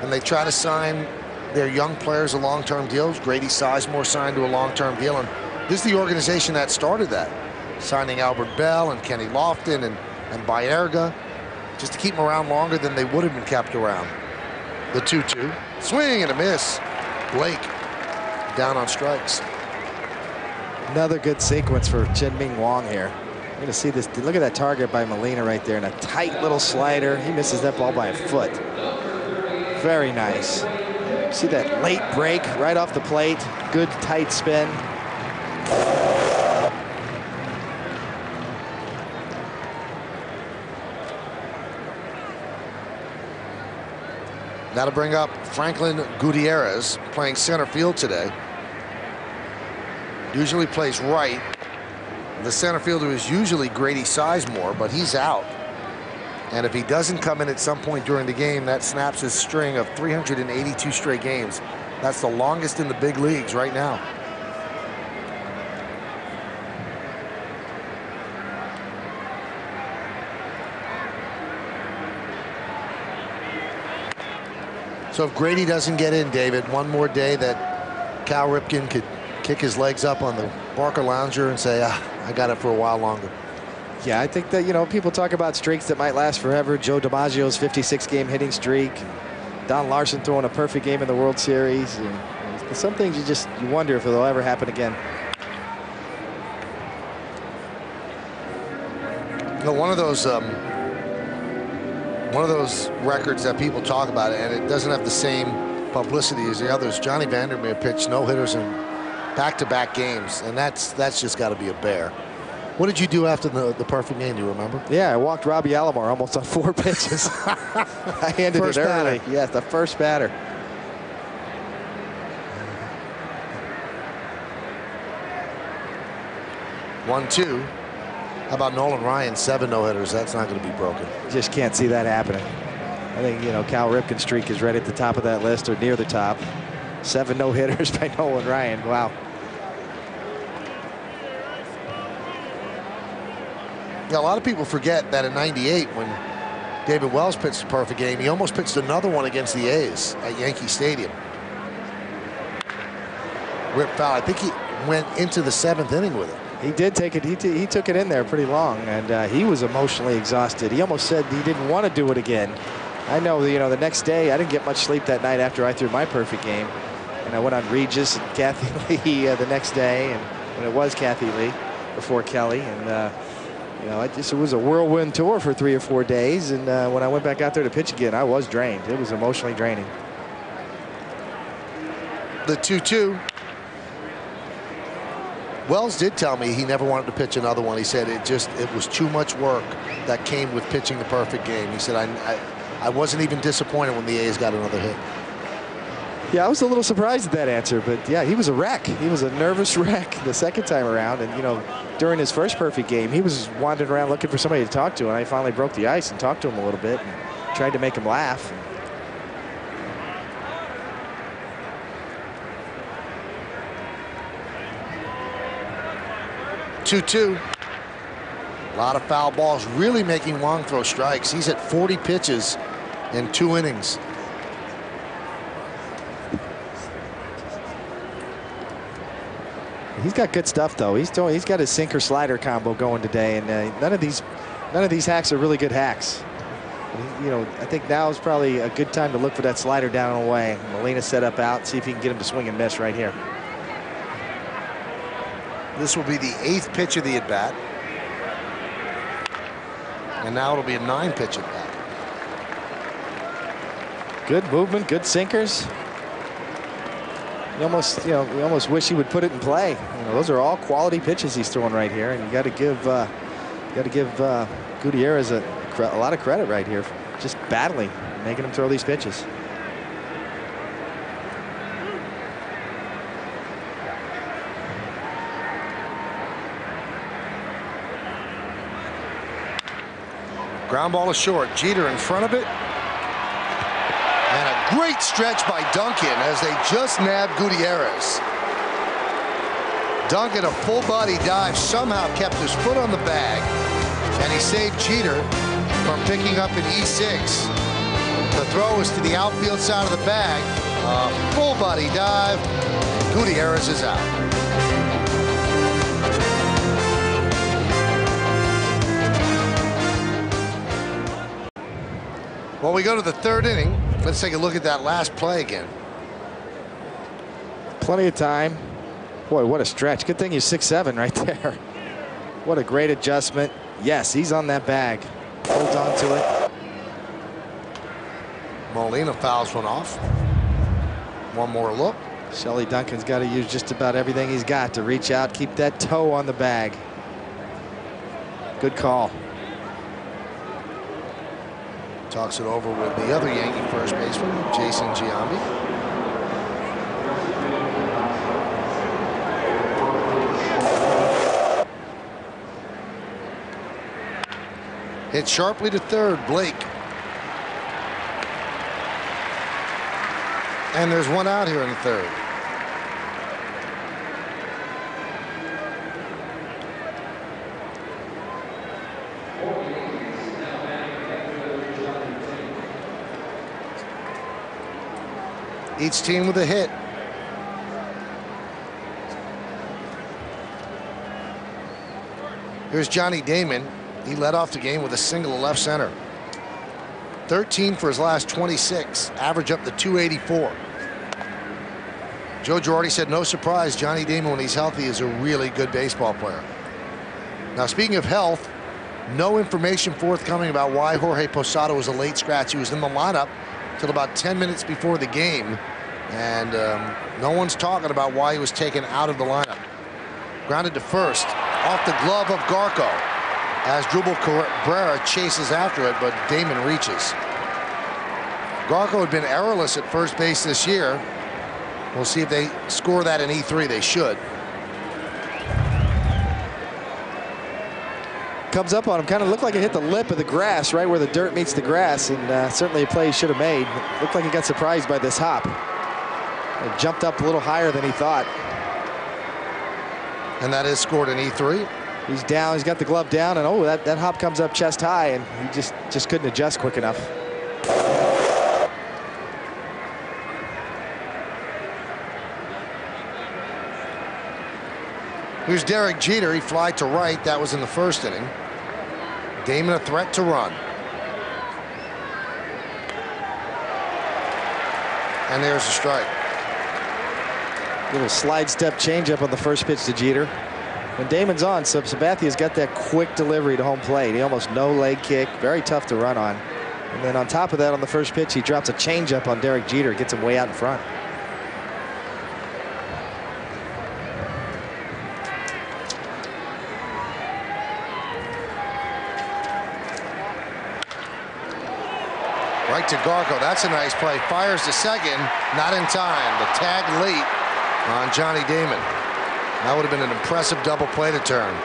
And they try to sign their young players to long-term deals. Grady Sizemore signed to a long-term deal. And this is the organization that started that, signing Albert Bell and Kenny Lofton and Baerga, just to keep them around longer than they would have been kept around. The 2-2. Swing and a miss. Blake down on strikes. Another good sequence for Chien-Ming Wang here. You're going to see this. Look at that target by Molina right there, and a tight little slider. He misses that ball by a foot. Very nice. See that late break right off the plate. Good tight spin. Now to bring up Franklin Gutierrez, playing center field today. Usually plays right. The center fielder is usually Grady Sizemore, but he's out. And if he doesn't come in at some point during the game, that snaps his string of 382 straight games. That's the longest in the big leagues right now. So if Grady doesn't get in, David, one more day that Cal Ripken could kick his legs up on the Barker Lounger and say, I got it for a while longer. Yeah, I think that, you know, people talk about streaks that might last forever. Joe DiMaggio's 56-game hitting streak. Don Larson throwing a perfect game in the World Series. And some things you wonder if it'll ever happen again. You know, one of those records that people talk about, and it doesn't have the same publicity as the others. Johnny Vandermeer pitched no-hitters in back-to-back games, and that's just got to be a bear. What did you do after the perfect game? Do you remember? Yeah, I walked Robbie Alomar almost on 4 pitches. I handed it early. Yes, the first batter. One, two. How about Nolan Ryan? 7 no-hitters. That's not going to be broken. Just can't see that happening. I think, you know, Cal Ripken's streak is right at the top of that list or near the top. 7 no-hitters by Nolan Ryan. Wow. Yeah, a lot of people forget that in '98, when David Wells pitched a perfect game, he almost pitched another one against the A's at Yankee Stadium. Rip foul. I think he went into the 7th inning with it. He did take it. He took it in there pretty long, and he was emotionally exhausted. He almost said he didn't want to do it again. I know, you know, the next day I didn't get much sleep that night after I threw my perfect game, and I went on Regis and Kathy Lee the next day, and when it was Kathy Lee before Kelly, and you know, it was a whirlwind tour for 3 or 4 days, and when I went back out there to pitch again, I was drained. It was emotionally draining. The 2-2. Wells did tell me he never wanted to pitch another one. He said it was too much work that came with pitching the perfect game. He said I wasn't even disappointed when the A's got another hit. Yeah, I was a little surprised at that answer, but yeah, he was a wreck. He was a nervous wreck the second time around, and you know, during his first perfect game, he was wandering around looking for somebody to talk to, and I finally broke the ice and talked to him a little bit and tried to make him laugh. 2-2. A lot of foul balls, really making Wang throw strikes. He's at 40 pitches in 2 innings. He's got good stuff, though. He's got his sinker slider combo going today, and none of these hacks are really good hacks. You know, I think now is probably a good time to look for that slider down and away. Molina set up out, see if he can get him to swing and miss right here. This will be the 8th pitch of the at-bat. And now it'll be a 9-pitch at-bat. Good movement, good sinkers. You almost wish he would put it in play. You know, those are all quality pitches he's throwing right here, and you got to give Gutierrez a lot of credit right here, for just battling, making him throw these pitches. Ground ball is short. Jeter in front of it. And a great stretch by Duncan as they just nabbed Gutierrez. Duncan, a full body dive, somehow kept his foot on the bag, and he saved Jeter from picking up an E6. The throw is to the outfield side of the bag. A full body dive. Gutierrez is out. Well, we go to the 3rd inning. Let's take a look at that last play again. Plenty of time. Boy, what a stretch. Good thing he's 6'7" right there. What a great adjustment. Yes, he's on that bag. Holds on to it. Molina fouls one off. One more look. Shelly Duncan's got to use just about everything he's got to reach out, keep that toe on the bag. Good call. Talks it over with the other Yankee first baseman, Jason Giambi. Hit sharply to 3rd, Blake. And there's one out here in the 3rd. Each team with a hit. Here's Johnny Damon. He led off the game with a single to left center. 13 for his last 26, average up to 284. Joe Girardi said no surprise, Johnny Damon, when he's healthy, is a really good baseball player. Now, speaking of health, no information forthcoming about why Jorge Posada was a late scratch. He was in the lineup till about 10 minutes before the game, and no one's talking about why he was taken out of the lineup. Grounded to first, off the glove of Garco, as Drupal Cabrera chases after it, but Damon reaches. Garco had been errorless at first base this year. We'll see if they score that in E3. They should. Comes up on him, kind of looked like it hit the lip of the grass, right where the dirt meets the grass, and certainly a play he should have made. Looked like he got surprised by this hop. It jumped up a little higher than he thought. And that is scored in E3. He's down, he's got the glove down, and oh, that hop comes up chest high, and he just couldn't adjust quick enough. Here's Derek Jeter. He flied to right. That was in the first inning. Damon a threat to run. And there's a strike. Little slide step changeup on the first pitch to Jeter. When Damon's on, Sabathia's got that quick delivery to home plate. He almost no leg kick, very tough to run on. And then on top of that, on the first pitch, he drops a changeup on Derek Jeter, gets him way out in front. Right to Garco. That's a nice play. Fires to second. Not in time. The tag late on Johnny Damon. That would have been an impressive double play to turn.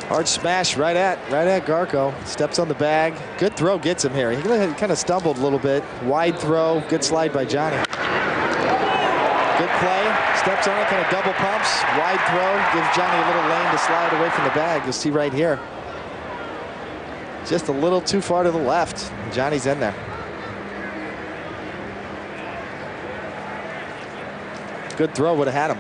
Hard smash right at Garco. Steps on the bag. Good throw gets him here. He kind of stumbled a little bit. Wide throw. Good slide by Johnny. Good play. Steps on it, kind of double pumps. Wide throw. Gives Johnny a little lane to slide away from the bag. You'll see right here. Just a little too far to the left. Johnny's in there. Good throw would have had him.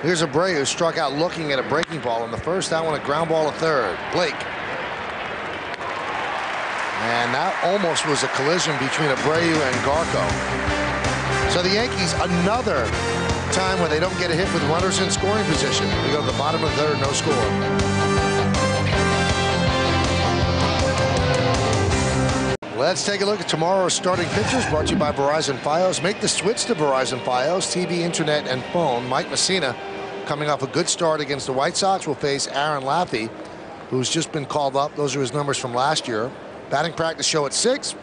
Here's Abreu, who struck out looking at a breaking ball in the first. That one a ground ball to third. Blake. And that almost was a collision between Abreu and Garco. So the Yankees, another time where they don't get a hit with runners in scoring position. We go to the bottom of the third, no score. Let's take a look at tomorrow's starting pitchers, brought to you by Verizon Fios. Make the switch to Verizon Fios, TV, internet, and phone. Mike Messina, coming off a good start against the White Sox, will face Aaron Lathey, who's just been called up. Those are his numbers from last year. Batting practice show at 6.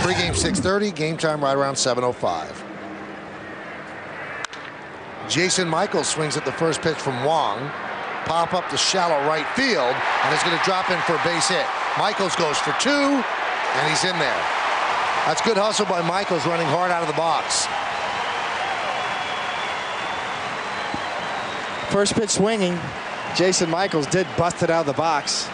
Pre-game 6:30. Game time right around 7:05. Jason Michaels swings at the first pitch from Wang. Pop up to shallow right field, and is going to drop in for a base hit. Michaels goes for 2, and he's in there. That's good hustle by Michaels, running hard out of the box. First pitch swinging. Jason Michaels did bust it out of the box.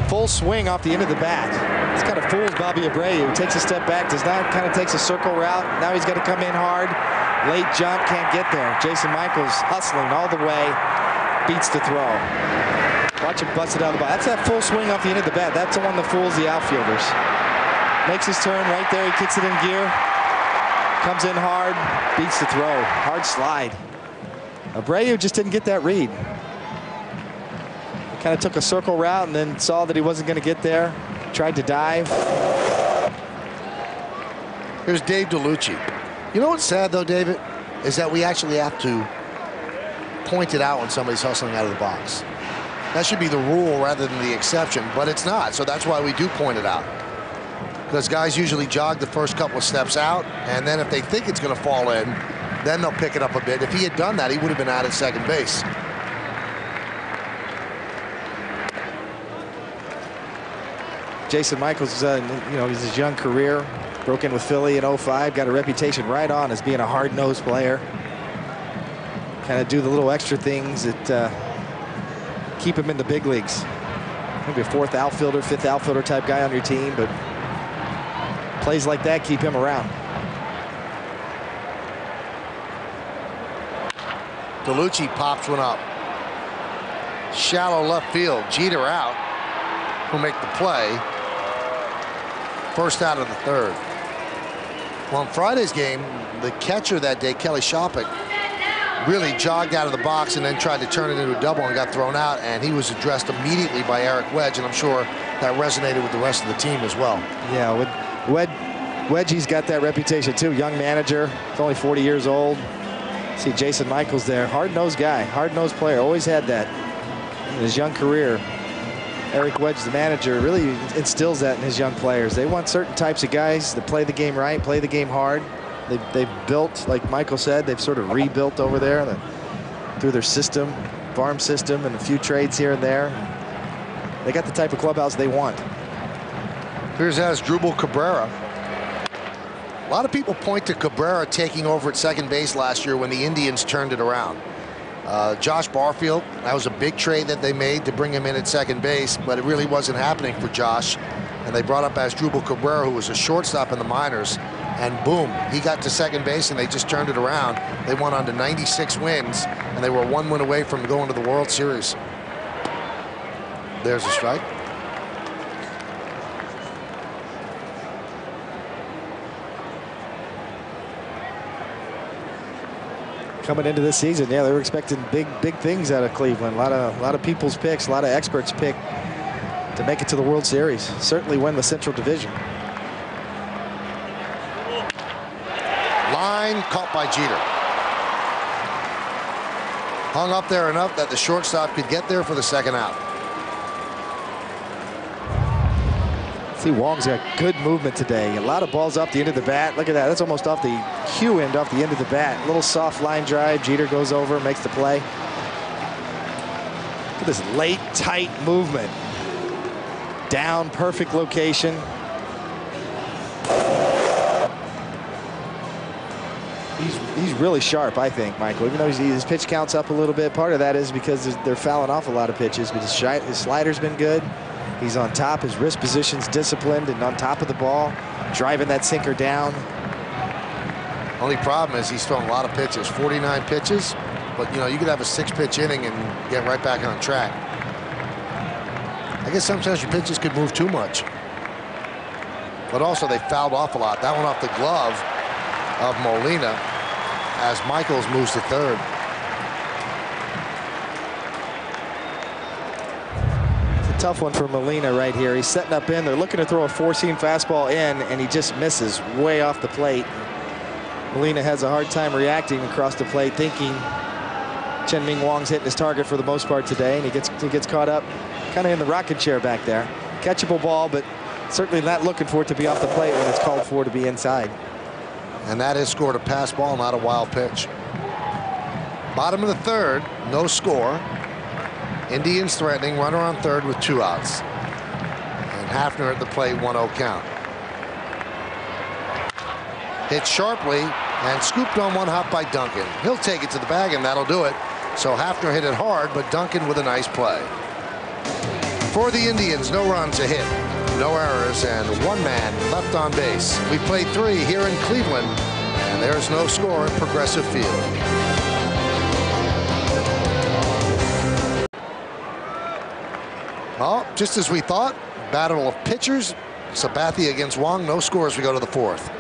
Full swing off the end of the bat. This kind of fools Bobby Abreu. Takes a step back, does not, kind of takes a circle route. Now he's got to come in hard. Late jump, can't get there. Jason Michaels hustling all the way. Beats the throw. Watch him bust it out of the box. That's that full swing off the end of the bat. That's the one that fools the outfielders. Makes his turn right there. He kicks it in gear. Comes in hard. Beats the throw. Hard slide. Abreu just didn't get that read. Kind of took a circle route and then saw that he wasn't going to get there. Tried to dive. Here's Dave DeLucci. You know what's sad, though, David, is that we actually have to point it out when somebody's hustling out of the box. That should be the rule rather than the exception, but it's not. So that's why we do point it out. Because guys usually jog the first couple of steps out, and then if they think it's going to fall in, then they'll pick it up a bit. If he had done that, he would have been out at second base. Jason Michaels, you know, he's his young career. Broke in with Philly in 05, got a reputation right on as being a hard-nosed player. Kind of do the little extra things that keep him in the big leagues. Maybe a fourth outfielder, fifth outfielder type guy on your team, but plays like that keep him around. DeLucci pops one up. Shallow left field. Jeter out. Will make the play. First out of the third. Well, in Friday's game, the catcher that day, Kelly Shopik, really jogged out of the box and then tried to turn it into a double and got thrown out, and he was addressed immediately by Eric Wedge, and I'm sure that resonated with the rest of the team as well. Yeah, with Wedgie's got that reputation too. Young manager, he's only 40 years old. See Jason Michaels there, hard-nosed guy, hard-nosed player, always had that in his young career. Eric Wedge, the manager, really instills that in his young players. They want certain types of guys that play the game right, play the game hard. They've built, like Michael said, they've sort of rebuilt over there through their system, farm system, and a few trades here and there. They got the type of clubhouse they want. Here's Asdrubal Cabrera. A lot of people point to Cabrera taking over at second base last year when the Indians turned it around. Josh Barfield, that was a big trade that they made to bring him in at second base, but it really wasn't happening for Josh. And they brought up Asdrubal Cabrera, who was a shortstop in the minors, and boom, he got to second base and they just turned it around. They went on to 96 wins, and they were 1 win away from going to the World Series. There's a strike. Coming into this season, yeah, they were expecting big things out of Cleveland. A lot of people's picks, a lot of experts pick to make it to the World Series. Certainly win the Central Division. Line caught by Jeter. Hung up there enough that the shortstop could get there for the second out. See, Wong's got good movement today. A lot of balls off the end of the bat. Look at that. That's almost off the cue end, off the end of the bat. A little soft line drive. Jeter goes over, makes the play. Look at this late, tight movement. Down, perfect location. He's really sharp, I think, Michael. Even though his pitch count's up a little bit, part of that is because they're fouling off a lot of pitches, but his slider's been good. He's on top. His wrist position's disciplined and on top of the ball, driving that sinker down. Only problem is he's thrown a lot of pitches, 49 pitches, but you know, you could have a 6-pitch inning and get right back on track. I guess sometimes your pitches could move too much, but also they fouled off a lot. That one off the glove of Molina as Michaels moves to third. Tough one for Molina right here. He's setting up in. They're looking to throw a four-seam fastball in, and he just misses way off the plate. Molina has a hard time reacting across the plate, thinking Chien-Ming Wang's hitting his target for the most part today, and he gets caught up kind of in the rocket chair back there. Catchable ball, but certainly not looking for it to be off the plate when it's called for to be inside. And that has scored a pass ball, not a wild pitch. Bottom of the third, no score. Indians threatening, runner on third with 2 outs. And Hafner at the plate, 1-0 count. Hit sharply and scooped on one hop by Duncan. He'll take it to the bag and that'll do it. So Hafner hit it hard, but Duncan with a nice play. For the Indians, no runs, a hit, no errors, and 1 man left on base. We played 3 here in Cleveland, and there's no score at Progressive Field. Oh, just as we thought, battle of pitchers. Sabathia against Wang, no score as we go to the 4th.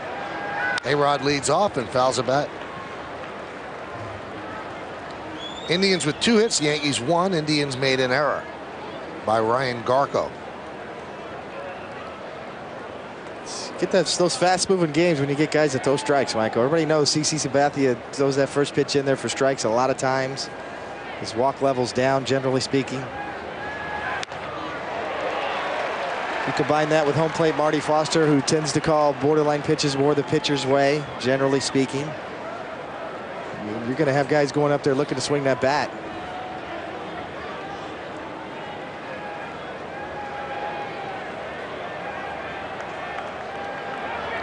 A-Rod leads off and fouls a bat. Indians with 2 hits, Yankees 1. Indians made an error by Ryan Garco. Get those fast-moving games when you get guys that throw strikes, Michael. Everybody knows CC Sabathia throws that first pitch in there for strikes a lot of times. His walk level's down, generally speaking. You combine that with home plate Marty Foster, who tends to call borderline pitches more the pitcher's way, generally speaking. You're going to have guys going up there looking to swing that bat.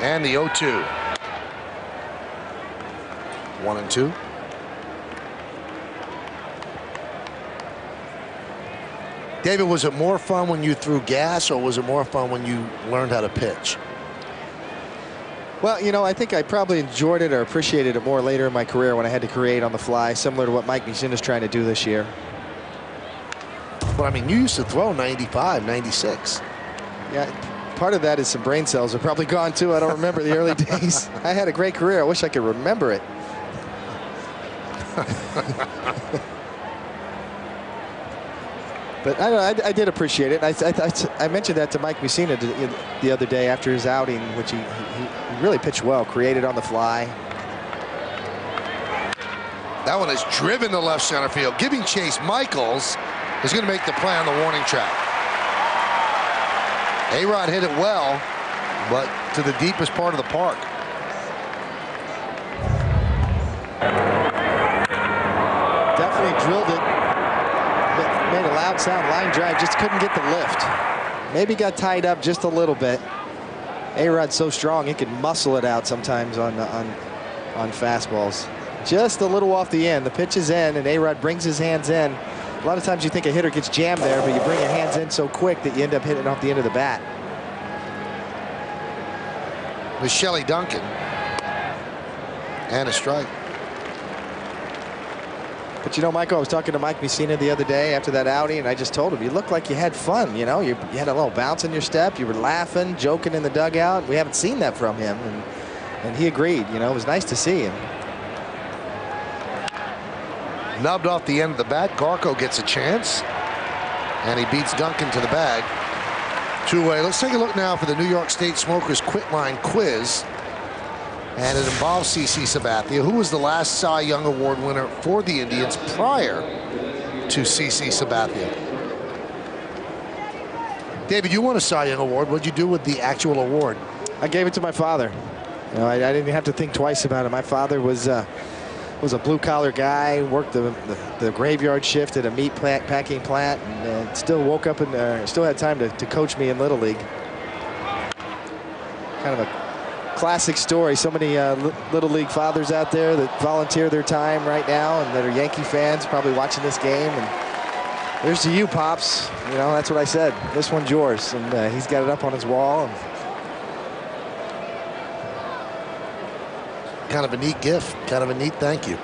And the 0-2. 1-2. David, was it more fun when you threw gas, or was it more fun when you learned how to pitch? Well, you know, I think I probably enjoyed it or appreciated it more later in my career when I had to create on the fly, similar to what Mike Mussina is trying to do this year. But I mean, you used to throw 95, 96. Yeah, part of that is some brain cells are probably gone too. I don't remember the early days. I had a great career. I wish I could remember it. But I did appreciate it. I mentioned that to Mike Mussina the other day after his outing, which he really pitched well, created on the fly. That one is driven to left center field. Giving chase, Michaels is going to make the play on the warning track. A-Rod hit it well, but to the deepest part of the park. Definitely drilled it. Made a loud sound, line drive, just couldn't get the lift. Maybe got tied up just a little bit. A-Rod's so strong, he can muscle it out sometimes on fastballs. Just a little off the end. The pitch is in, and A-Rod brings his hands in. A lot of times you think a hitter gets jammed there, but you bring your hands in so quick that you end up hitting off the end of the bat. With Shelley Duncan. And a strike. But you know, Michael, I was talking to Mike Mussina the other day after that outing, and I just told him, you looked like you had fun. You know, you had a little bounce in your step. You were laughing, joking in the dugout. We haven't seen that from him, and he agreed. You know, it was nice to see him. Nubbed off the end of the bat. Garco gets a chance, and he beats Duncan to the bag. Two-way. Let's take a look now for the New York State Smokers Quit Line Quiz. And it involves CC Sabathia, who was the last Cy Young Award winner for the Indians prior to CC Sabathia. David, you won a Cy Young Award. What'd you do with the actual award? I gave it to my father. You know, I didn't have to think twice about it. My father was a blue-collar guy, worked the graveyard shift at a meat packing plant, and still woke up and still had time to coach me in Little League. Kind of a classic story. So many Little League fathers out there that volunteer their time right now and that are Yankee fans probably watching this game. And there's to you, Pops. You know, that's what I said. This one's yours. And he's got it up on his wall. And kind of a neat gift. Kind of a neat thank you.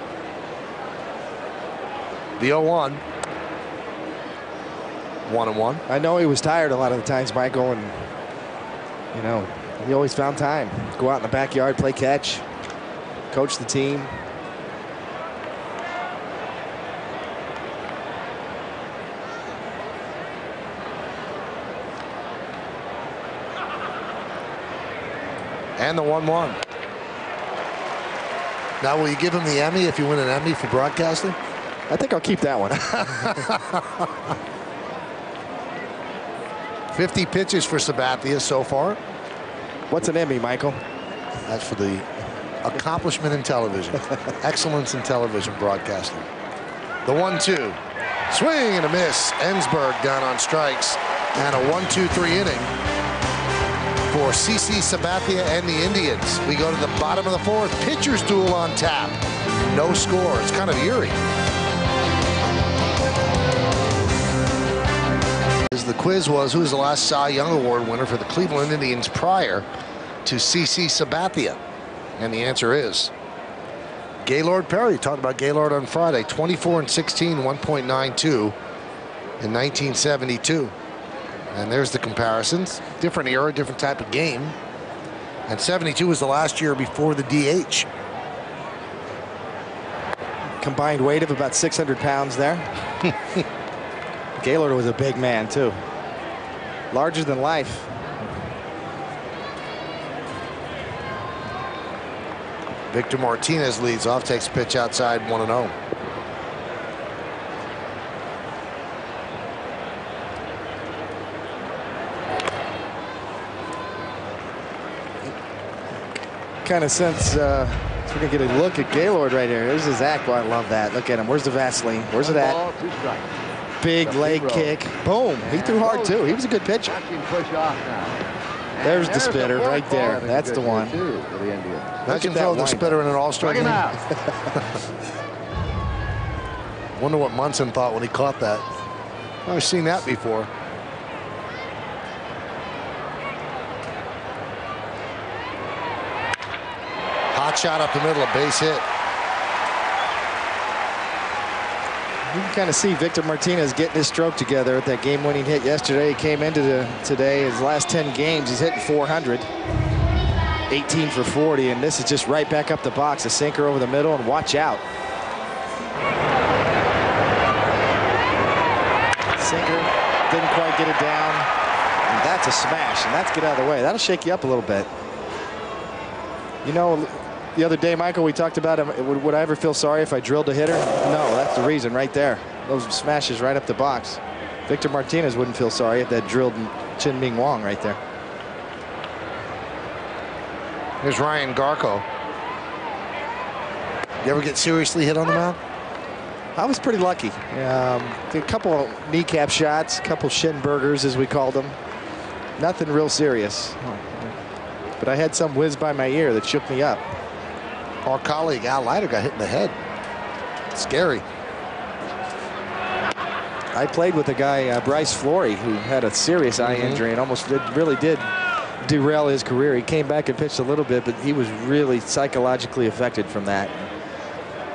The 0-1. 1-1. I know he was tired a lot of the times, Michael, and you know, he always found time. Go out in the backyard, play catch, coach the team. And the 1-1. Now, will you give him the Emmy if you win an Emmy for broadcasting? I think I'll keep that one. 50 pitches for Sabathia so far. What's an Emmy, Michael? That's for the accomplishment in television. Excellence in television broadcasting. The 1-2. Swing and a miss. Ensberg down on strikes. And a 1-2-3 inning for CC Sabathia and the Indians. We go to the bottom of the fourth. Pitcher's duel on tap. No score. It's kind of eerie. The quiz was, who was the last Cy Young Award winner for the Cleveland Indians prior to CC Sabathia? And the answer is Gaylord Perry. Talked about Gaylord on Friday. 24-16, 1.92 in 1972. And there's the comparisons. Different era, different type of game. And 72 was the last year before the DH. Combined weight of about 600 pounds there. Gaylord was a big man, too. Larger than life. Victor Martinez leads off, takes a pitch outside, 1-0. Kind of sense we're going to get a look at Gaylord right here. There's his act. Well, I love that. Look at him. Where's the Vaseline? Where's it at? Big leg kick. Boom. He threw hard, too. He was a good pitcher. There's the spitter right there. That's the one. I can throw the spitter in an all-star game. Wonder what Munson thought when he caught that. I've seen that before. Hot shot up the middle, a base hit. You can kind of see Victor Martinez getting his stroke together with that game-winning hit yesterday. He came into today, his last 10 games, he's hitting 400. 18 for 40, and this is just right back up the box. A sinker over the middle, and watch out. Sinker, didn't quite get it down. And that's a smash, and that's get out of the way. That'll shake you up a little bit. You know, the other day, Michael, we talked about would I ever feel sorry if I drilled a hitter? No, that's the reason right there. Those smashes right up the box. Victor Martinez wouldn't feel sorry if that drilled Chien-Ming Wang right there. Here's Ryan Garko. You ever get seriously hit on the mound? I was pretty lucky. A couple of kneecap shots, a couple shin burgers, as we called them. Nothing real serious. But I had some whiz by my ear that shook me up. Our colleague Al Leiter got hit in the head. Scary. I played with a guy, Bryce Flory, who had a serious eye injury and almost really did derail his career. He came back and pitched a little bit, but he was really psychologically affected from that.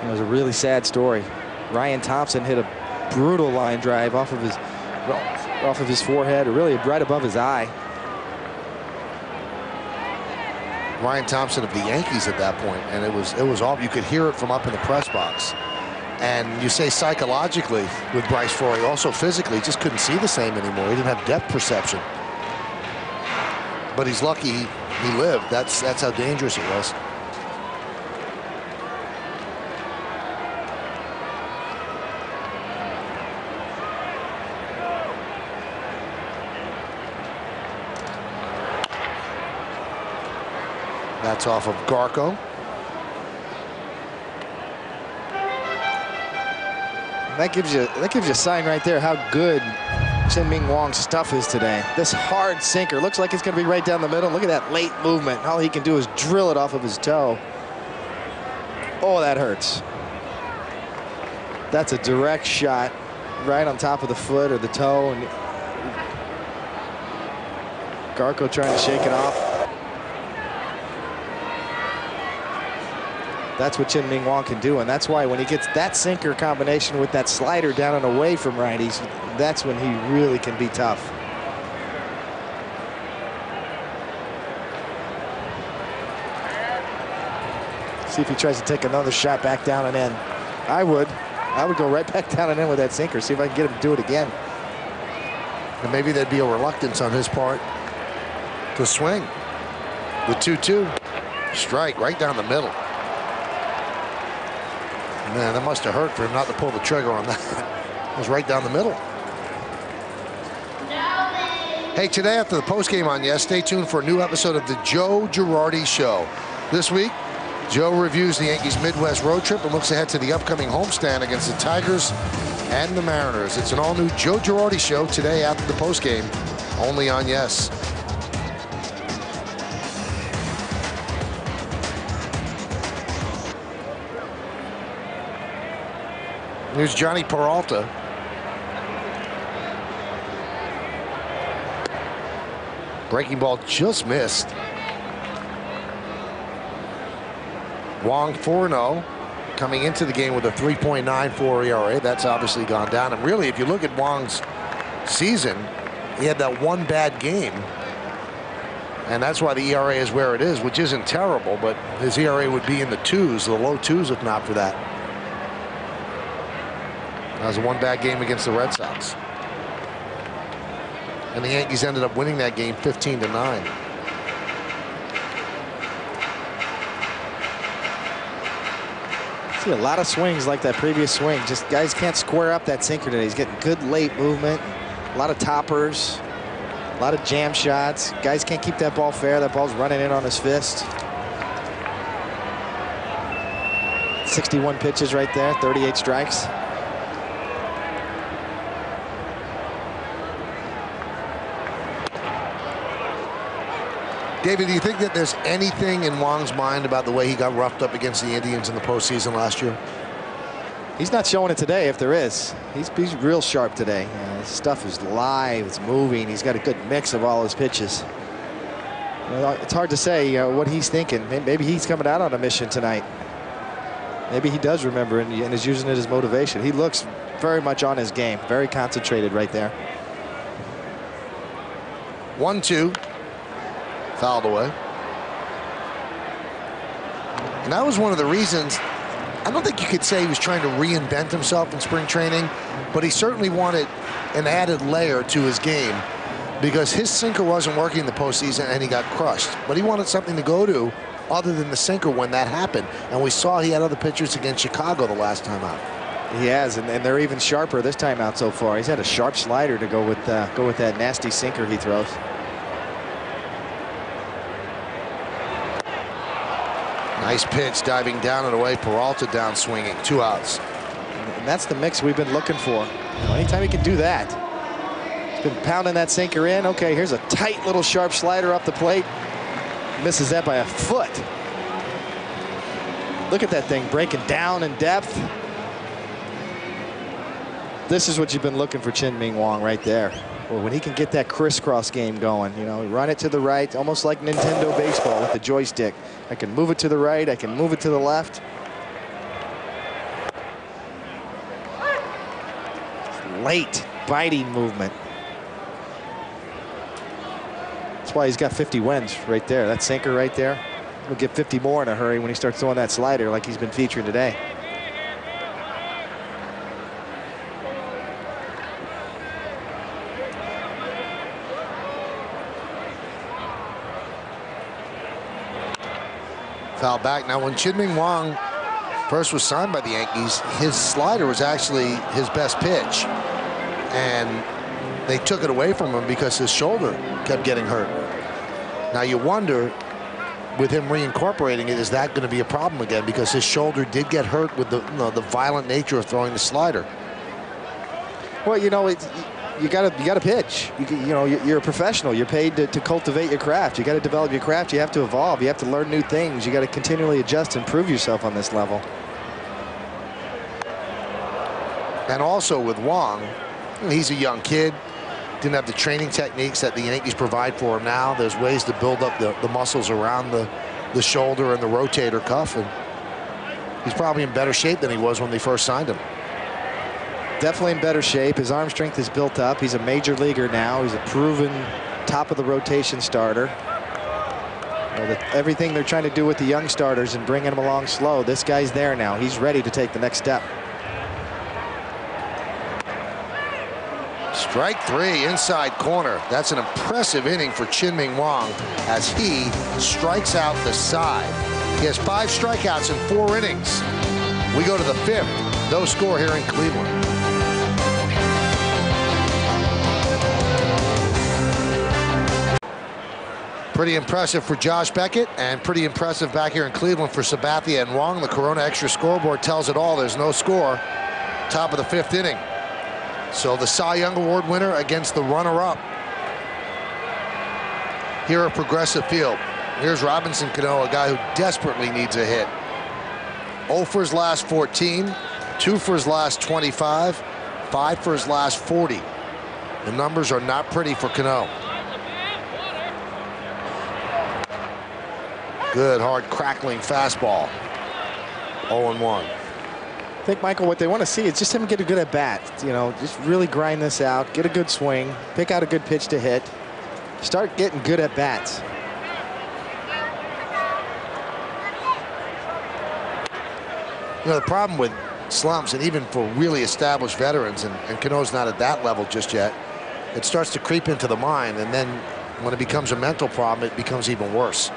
It was a really sad story. Ryan Thompson hit a brutal line drive off of his forehead, or really right above his eye. Ryan Thompson of the Yankees at that point, and it was all, you could hear it from up in the press box. And you say psychologically with Bryce Flory, also physically, just couldn't see the same anymore. He didn't have depth perception. But he's lucky he lived. That's how dangerous it was. That's off of Garko. That gives you a sign right there how good Chien-Ming Wang's stuff is today. This hard sinker looks like it's going to be right down the middle. Look at that late movement. All he can do is drill it off of his toe. Oh, that hurts. That's a direct shot right on top of the foot or the toe. And Garko trying to shake it off. That's what Chien-Ming Wang can do, and that's why when he gets that sinker combination with that slider down and away from righties, that's when he really can be tough. See if he tries to take another shot back down and in. I would go right back down and in with that sinker, see if I can get him to do it again. And maybe there'd be a reluctance on his part to swing. The 2-2 strike right down the middle. Man, that must have hurt for him not to pull the trigger on that. It was right down the middle. Hey, today after the postgame on Yes, stay tuned for a new episode of the Joe Girardi Show. This week, Joe reviews the Yankees' Midwest road trip and looks ahead to the upcoming homestand against the Tigers and the Mariners. It's an all-new Joe Girardi Show today after the postgame, only on Yes. Here's Johnny Peralta. Breaking ball just missed. Wang 4-0, coming into the game with a 3.94 ERA. That's obviously gone down. And really, if you look at Wang's season, he had that one bad game. And that's why the ERA is where it is, which isn't terrible, but his ERA would be in the twos, the low twos, if not for that. That was a one bad game against the Red Sox. And the Yankees ended up winning that game 15-9. See a lot of swings like that previous swing. Just guys can't square up that sinker today. He's getting good late movement, a lot of toppers, a lot of jam shots. Guys can't keep that ball fair. That ball's running in on his fist. 61 pitches right there, 38 strikes. David, do you think that there's anything in Wang's mind about the way he got roughed up against the Indians in the postseason last year? He's not showing it today, if there is. He's real sharp today. His stuff is live, it's moving. He's got a good mix of all his pitches. It's hard to say what he's thinking. Maybe he's coming out on a mission tonight. Maybe he does remember and is using it as motivation. He looks very much on his game, very concentrated right there. 1-2. Fouled away. And that was one of the reasons. I don't think you could say he was trying to reinvent himself in spring training, but he certainly wanted an added layer to his game because his sinker wasn't working in the postseason and he got crushed. But he wanted something to go to other than the sinker when that happened. And we saw he had other pitchers against Chicago the last time out. He has, and they're even sharper this time out so far. He's had a sharp slider to go with that nasty sinker he throws. Nice pitch, diving down and away. Peralta down swinging, 2 outs. And that's the mix we've been looking for. Anytime he can do that. He's been pounding that sinker in. Okay, here's a tight little sharp slider up the plate. Misses that by a foot. Look at that thing breaking down in depth. This is what you've been looking for Chien-Ming Wang right there. Well, when he can get that crisscross game going, run it to the right, almost like Nintendo baseball with the joystick. I can move it to the right, I can move it to the left. Late, biting movement. That's why he's got 50 wins right there. That sinker right there. He'll get 50 more in a hurry when he starts throwing that slider like he's been featuring today. Foul back. Now, when Chien-Ming Wang first was signed by the Yankees, his slider was actually his best pitch. And they took it away from him because his shoulder kept getting hurt. Now, you wonder, with him reincorporating it, is that going to be a problem again? Because his shoulder did get hurt with the violent nature of throwing the slider. Well, you gotta pitch. You're a professional. You're paid to cultivate your craft. You got to develop your craft. You have to evolve. You have to learn new things. You got to continually adjust and prove yourself on this level. And also with Wang, he's a young kid. Didn't have the training techniques that the Yankees provide for him now. There's ways to build up the muscles around the shoulder and the rotator cuff. And he's probably in better shape than he was when they first signed him. Definitely in better shape. His arm strength is built up. He's a major leaguer now. He's a proven top of the rotation starter. Everything they're trying to do with the young starters and bringing them along slow, this guy's there now. He's ready to take the next step. Strike 3, inside corner. That's an impressive inning for Chien-Ming Wang as he strikes out the side. He has 5 strikeouts in 4 innings. We go to the 5th. No score here in Cleveland. Pretty impressive for Josh Beckett and pretty impressive back here in Cleveland for Sabathia and Wang. The Corona Extra scoreboard tells it all. There's no score. Top of the 5th inning. So the Cy Young Award winner against the runner-up here at Progressive Field. Here's Robinson Cano, a guy who desperately needs a hit. 0 for his last 14, 2 for his last 25, 5 for his last 40. The numbers are not pretty for Cano. Good, hard, crackling fastball. 0-1. I think, Michael, what they want to see is just him get a good at-bat. Just really grind this out, get a good swing, pick out a good pitch to hit, start getting good at-bats. The problem with slumps, and even for really established veterans, and Cano's not at that level just yet, it starts to creep into the mind, and then when it becomes a mental problem, it becomes even worse.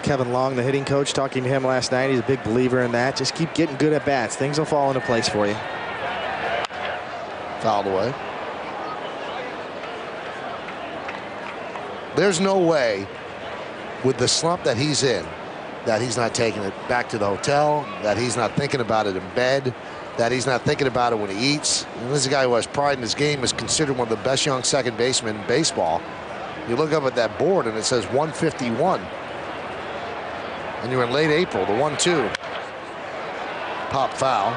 Kevin Long, the hitting coach, talking to him last night. He's a big believer in that. Just keep getting good at bats. Things will fall into place for you. Fouled away. There's no way with the slump that he's in that he's not taking it back to the hotel, that he's not thinking about it in bed, that he's not thinking about it when he eats. And this is a guy who has pride in his game, is considered one of the best young second basemen in baseball. You look up at that board and it says 151. And you're in late April, the 1-2. Pop foul.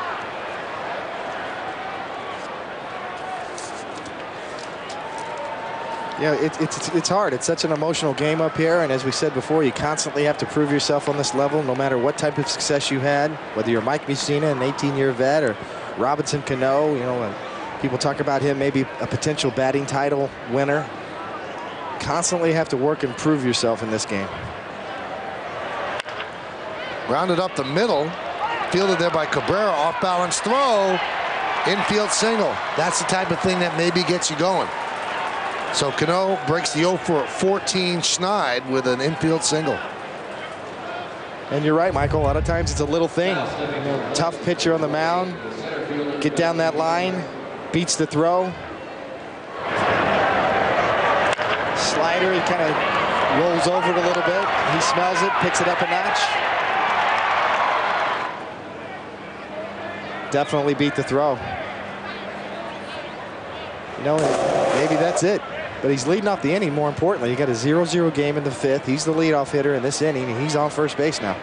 Yeah, it's hard. It's such an emotional game up here, and as we said before, you constantly have to prove yourself on this level, no matter what type of success you had, whether you're Mike Mussina, an 18-year vet, or Robinson Cano. You know, people talk about him maybe a potential batting title winner. Constantly have to work and prove yourself in this game. Grounded up the middle, fielded there by Cabrera, off balance throw, infield single. That's the type of thing that maybe gets you going. So Cano breaks the 0 for 14 Schneid with an infield single. And you're right, Michael. A lot of times it's a little thing. You know, tough pitcher on the mound. Get down that line, beats the throw. Slider, he kind of rolls over it a little bit. He smells it, picks it up a notch. Definitely beat the throw. You know, maybe that's it. But he's leading off the inning, more importantly. He got a 0-0 game in the 5th. He's the leadoff hitter in this inning, and he's on first base now.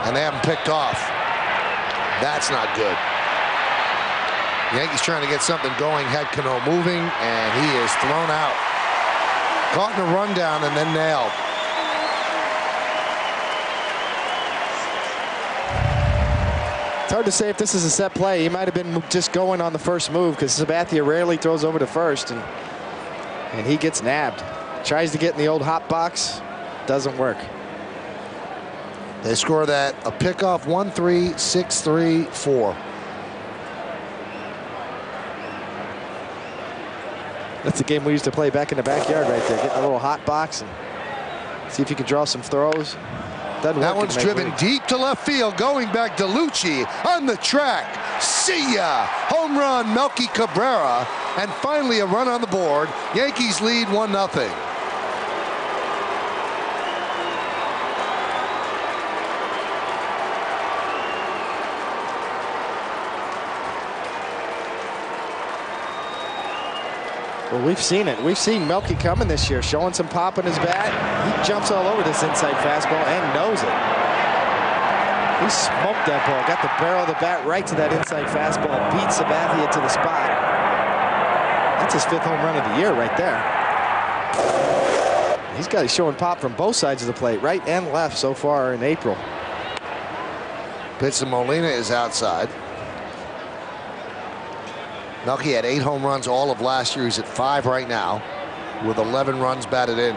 And they haven't picked off. That's not good. Yankees trying to get something going, had Cano moving, and he is thrown out. Caught in a rundown and then nailed. It's hard to say if this is a set play. He might have been just going on the first move, because Sabathia rarely throws over to first, and he gets nabbed. Tries to get in the old hot box, doesn't work. They score that a pickoff 1-3, 6-3, 4. That's the game we used to play back in the backyard right there. Get in a little hot box and see if you can draw some throws. That one's driven deep to left field, going back to Lucci on the track. See ya! Home run, Melky Cabrera, and finally a run on the board. Yankees lead 1-0. Well, we've seen it. We've seen Melky coming this year, showing some pop in his bat. He jumps all over this inside fastball and knows it. He smoked that ball, got the barrel of the bat right to that inside fastball, beat Sabathia to the spot. That's his 5th home run of the year right there. He's showing pop from both sides of the plate, right and left so far in April. Pitch to Molina is outside. Melky had 8 home runs all of last year. He's at 5 right now with 11 runs batted in.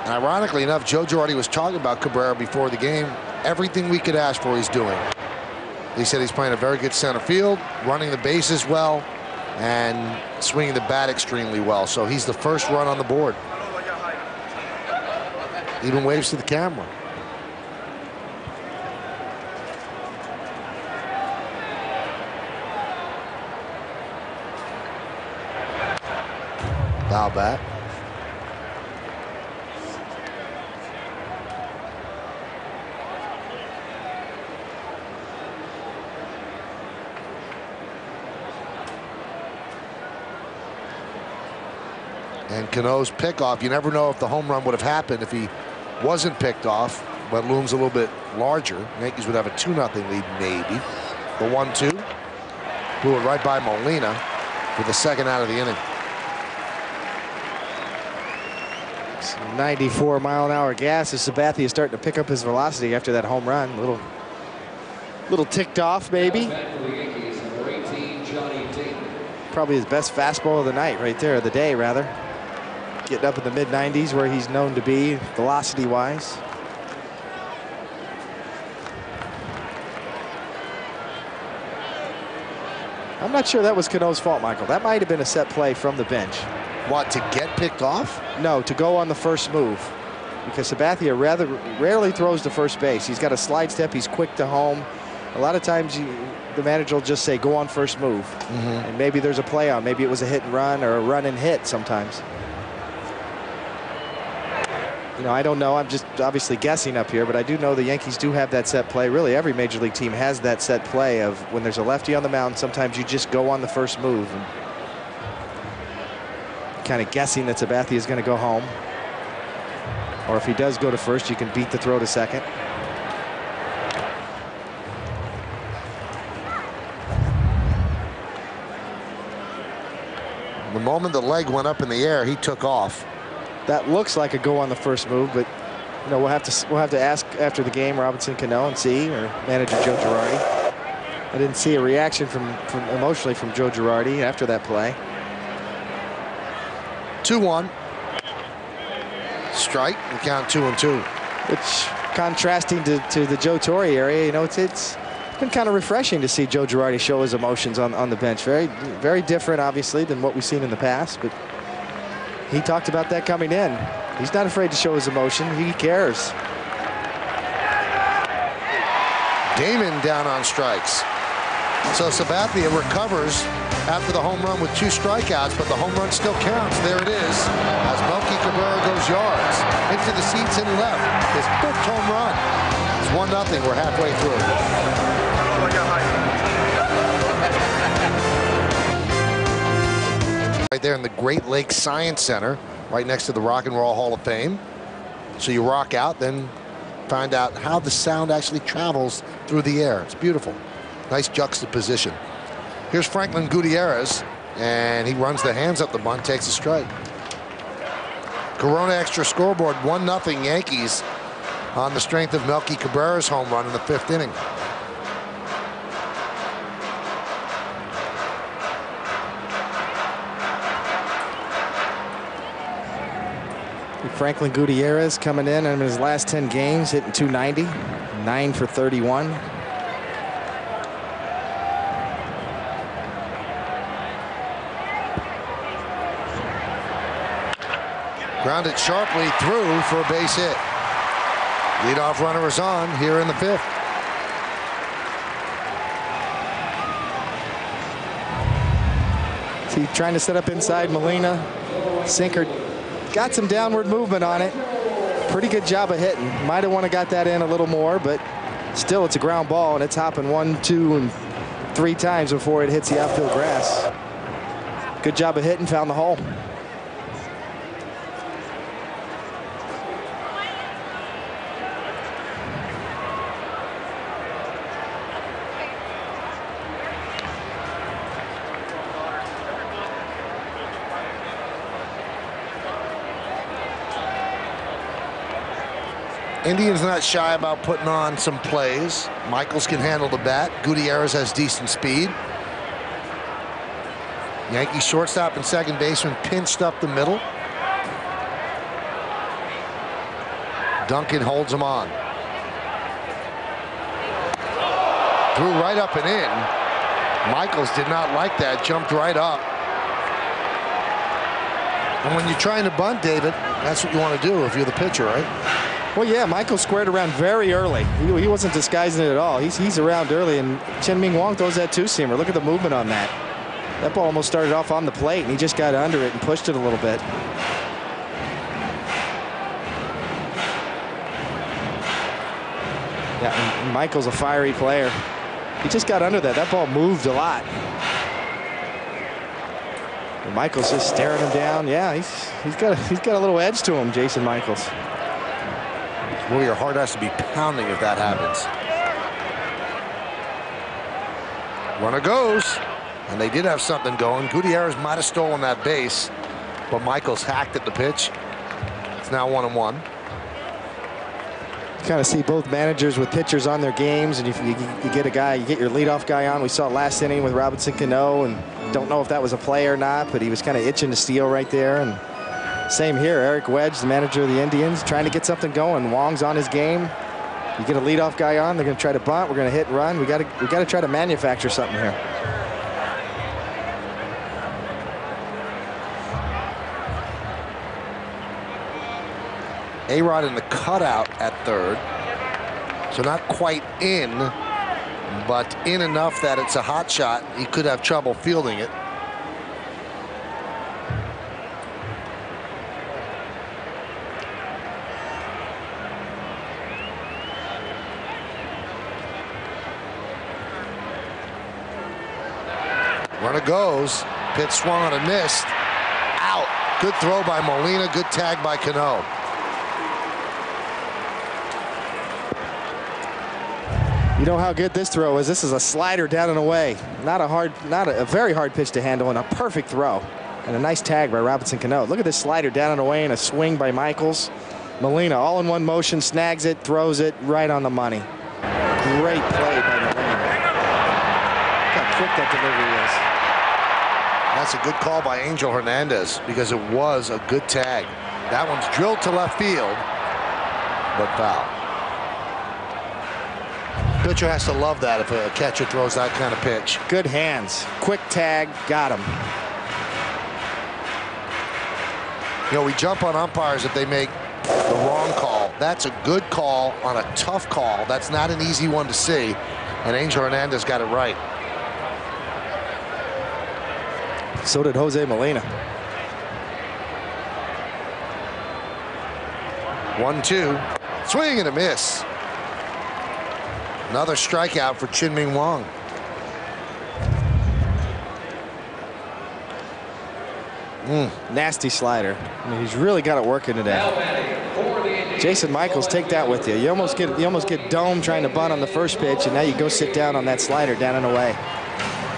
And ironically enough, Joe Girardi was talking about Cabrera before the game. Everything we could ask for, he's doing. He said he's playing a very good center field, running the bases well, and swinging the bat extremely well. So he's the first run on the board. Even waves to the camera. Foul bat. And Cano's pickoff, you never know if the home run would have happened if he wasn't picked off, but looms a little bit larger. Yankees would have a 2-0 lead, maybe. The 1-2. Blew it right by Molina for the second out of the inning. 94-mile-an-hour gas as Sabathia is starting to pick up his velocity after that home run. Little ticked off, maybe. Probably his best fastball of the night right there, of the day, rather. Getting up in the mid-90s where he's known to be, velocity-wise. I'm not sure that was Cano's fault, Michael. That might have been a set play from the bench. What, to get picked off? No, to go on the first move. Because Sabathia rarely throws to first base. He's got a slide step. He's quick to home. A lot of times the manager will just say, go on first move. And maybe there's a play on. Maybe it was a hit and run or a run and hit sometimes. You know, I don't know. I'm just obviously guessing up here, but I do know the Yankees do have that set play. Really, every major league team has that set play of when there's a lefty on the mound, sometimes you just go on the first move. And kind of guessing that Sabathia is going to go home. Or if he does go to first, you can beat the throw to second. The moment the leg went up in the air, he took off. That looks like a go on the first move, but you know, we'll have to ask after the game, Robinson Cano, and see, or manager Joe Girardi. I didn't see a reaction from emotionally from Joe Girardi after that play. 2-1. Strike, and count 2-2. Which, contrasting to the Joe Torre area, you know, it's been kind of refreshing to see Joe Girardi show his emotions on the bench. Very different, obviously, than what we've seen in the past, but he talked about that coming in. He's not afraid to show his emotion. He cares. Damon down on strikes. So Sabathia recovers after the home run with 2 strikeouts, but the home run still counts. There it is, as Melky Cabrera goes yards into the seats and left. His 5th home run. It's 1-0. We're halfway through. Right there in the Great Lakes Science Center, right next to the Rock and Roll Hall of Fame. So you rock out, then find out how the sound actually travels through the air. It's beautiful. Nice juxtaposition. Here's Franklin Gutierrez, and he runs the hands up the bunt, takes a strike. Corona Extra scoreboard, 1-0 Yankees on the strength of Melky Cabrera's home run in the 5th inning. Franklin Gutierrez coming in his last 10 games, hitting .290, 9 for 31. Grounded sharply through for a base hit. Leadoff runner is on here in the 5th. See, trying to set up inside Molina. Sinker got some downward movement on it. Pretty good job of hitting. Might have wanted to got that in a little more, but still it's a ground ball, and it's hopping 1, 2, and 3 times before it hits the outfield grass. Good job of hitting, found the hole. Indians not shy about putting on some plays. Michaels can handle the bat. Gutierrez has decent speed. Yankee shortstop and second baseman pinched up the middle. Duncan holds him on. Threw right up and in. Michaels did not like that, jumped right up. And when you're trying to bunt, David, that's what you want to do if you're the pitcher, right? Well, yeah, Michael squared around very early. He wasn't disguising it at all. He's around early, and Chien-Ming Wang throws that 2-seamer. Look at the movement on that. That ball almost started off on the plate, and he just got under it and pushed it a little bit. Yeah, and Michael's a fiery player. He just got under that. That ball moved a lot. And Michael's just staring him down. Yeah, he's got a little edge to him, Jason Michaels. Well, your heart has to be pounding if that happens. Runner goes, and they did have something going. Gutierrez might have stolen that base, but Michaels hacked at the pitch. It's now 1-1. You kind of see both managers with pitchers on their games, and you get a guy, you get your leadoff guy on. We saw last inning with Robinson Cano, and don't know if that was a play or not, but he was kind of itching to steal right there. And same here, Eric Wedge, the manager of the Indians, trying to get something going. Wong's on his game. You get a leadoff guy on, they're going to try to bunt. We're going to hit and run. We got to try to manufacture something here. A-Rod in the cutout at third. So not quite in, but in enough that it's a hot shot. He could have trouble fielding it. Runner goes. Pitch swung on a miss. Out. Good throw by Molina, good tag by Cano. You know how good this throw is. This is a slider down and away. Not a very hard pitch to handle, and a perfect throw. And a nice tag by Robinson Cano. Look at this slider down and away and a swing by Michaels. Molina all in one motion, snags it, throws it right on the money. Great play by Molina. Look how quick that delivery is. That's a good call by Angel Hernandez because it was a good tag. That one's drilled to left field, but foul. Pitcher has to love that if a catcher throws that kind of pitch. Good hands, quick tag, got him. You know, we jump on umpires if they make the wrong call. That's a good call on a tough call. That's not an easy one to see, and Angel Hernandez got it right. So did Jose Molina. 1-2, swing and a miss. Another strikeout for Chien-Ming Wang. Nasty slider. I mean, he's really got it working today. Jason Michaels, take that with you. You almost get domed trying to bunt on the first pitch, and now you go sit down on that slider down and away.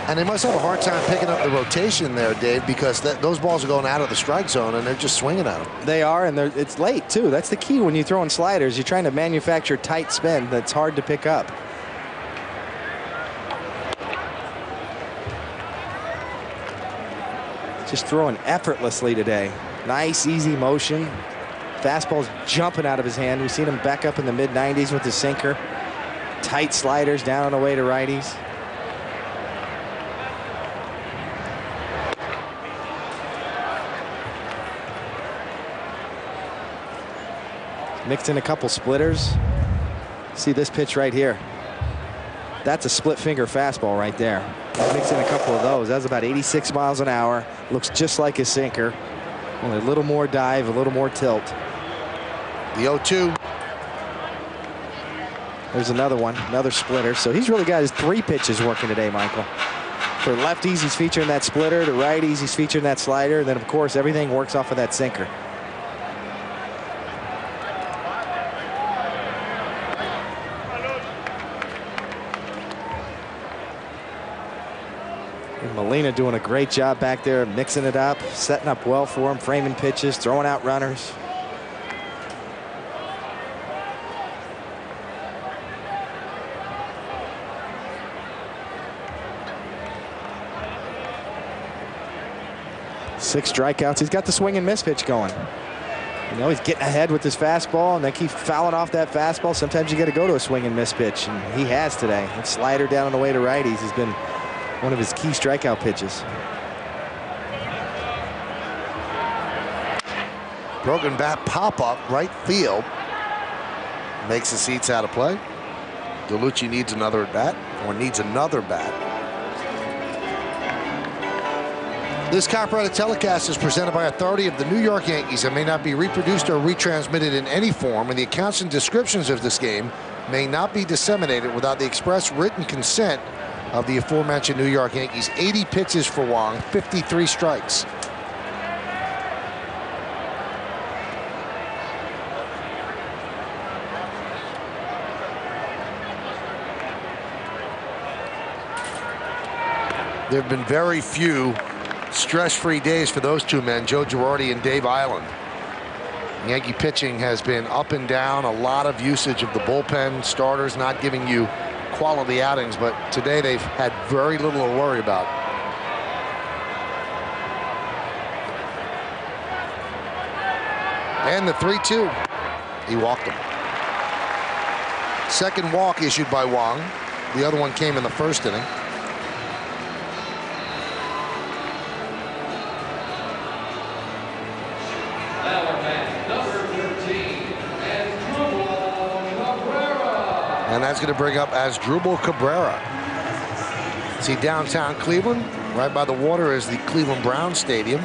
And they must have a hard time picking up the rotation there, Dave, because those balls are going out of the strike zone and they're just swinging at them. They are, and it's late too. That's the key when you're throwing sliders. You're trying to manufacture tight spin that's hard to pick up. Just throwing effortlessly today. Nice, easy motion. Fastball's jumping out of his hand. We've seen him back up in the mid-90s with his sinker. Tight sliders down and away to righties. Mixed in a couple splitters. See this pitch right here. That's a split finger fastball right there. Mixed in a couple of those. That's about 86 miles an hour. Looks just like his sinker. Only a little more dive, a little more tilt. The 0-2. There's another one, another splitter. So he's really got his 3 pitches working today, Michael. For lefties, he's featuring that splitter. To righties, he's featuring that slider. And then, of course, everything works off of that sinker. Molina doing a great job back there, mixing it up, setting up well for him, framing pitches, throwing out runners. Six strikeouts. He's got the swing and miss pitch going. You know, he's getting ahead with his fastball, and they keep fouling off that fastball. Sometimes you got to go to a swing and miss pitch, and he has today. That slider down on the way to righties has been one of his key strikeout pitches. Broken bat pop-up right field. Makes the seats out of play. DeLucci needs another at bat, or needs another bat. This copyrighted telecast is presented by authority of the New York Yankees and may not be reproduced or retransmitted in any form, and the accounts and descriptions of this game may not be disseminated without the express written consent of the aforementioned New York Yankees. 80 pitches for Wang, 53 strikes. There have been very few stress-free days for those two men, Joe Girardi and Dave Island. Yankee pitching has been up and down, a lot of usage of the bullpen, starters not giving you quality outings, but today they've had very little to worry about. And the 3-2. He walked him. Second walk issued by Wang. The other one came in the first inning. And that's going to bring up Asdrubal Cabrera. See, downtown Cleveland, right by the water is the Cleveland Browns Stadium.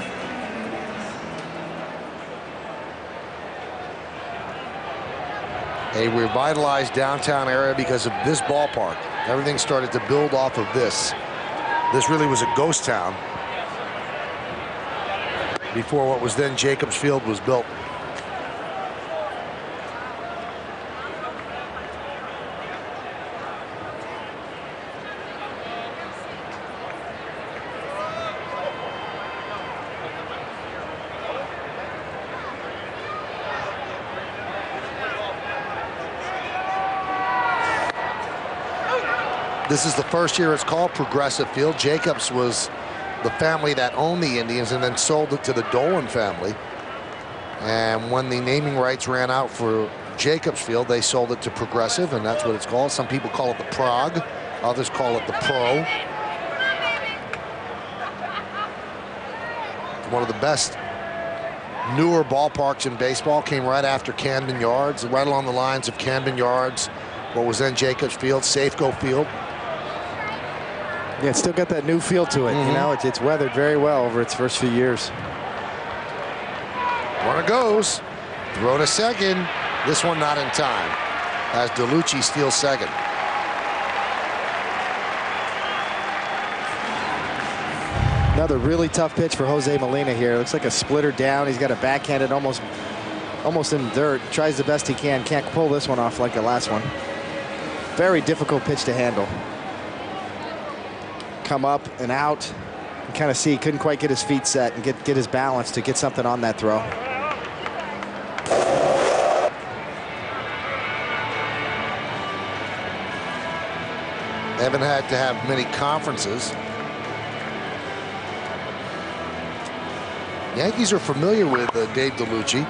A revitalized downtown area because of this ballpark. Everything started to build off of this. This really was a ghost town. before what was then Jacobs Field was built. This is the first year it's called Progressive Field. Jacobs was the family that owned the Indians and then sold it to the Dolan family. And when the naming rights ran out for Jacobs Field, they sold it to Progressive, and that's what it's called. Some people call it the Prog, others call it the Pro. One of the best newer ballparks in baseball, came right after Camden Yards, right along the lines of Camden Yards, what was then Jacobs Field, Safeco Field. Yeah, it's still got that new feel to it. You know, it's weathered very well over its first few years. Runner goes. Throw to second. This one not in time, as DeLucci steals second. Another really tough pitch for Jose Molina here. Looks like a splitter down. He's got a backhanded almost in dirt. Tries the best he can. Can't pull this one off like the last one. Very difficult pitch to handle. Come up and out. You kind of see he couldn't quite get his feet set and get his balance to get something on that throw. Haven't had to have many conferences. Yankees are familiar with Dave DeLucci.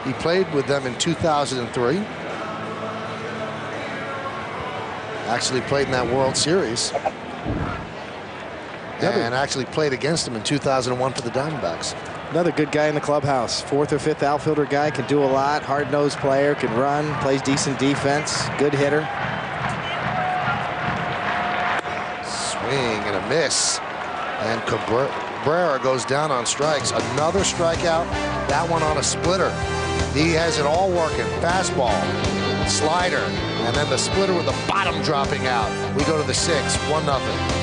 He played with them in 2003. Actually played in that World Series. And actually played against him in 2001 for the Diamondbacks. Another good guy in the clubhouse. Fourth or fifth outfielder guy, can do a lot. Hard-nosed player, can run, plays decent defense, good hitter. Swing and a miss. And Cabrera goes down on strikes. Another strikeout, that one on a splitter. He has it all working. Fastball, slider, and then the splitter with the bottom dropping out. We go to the 6th, 1-0.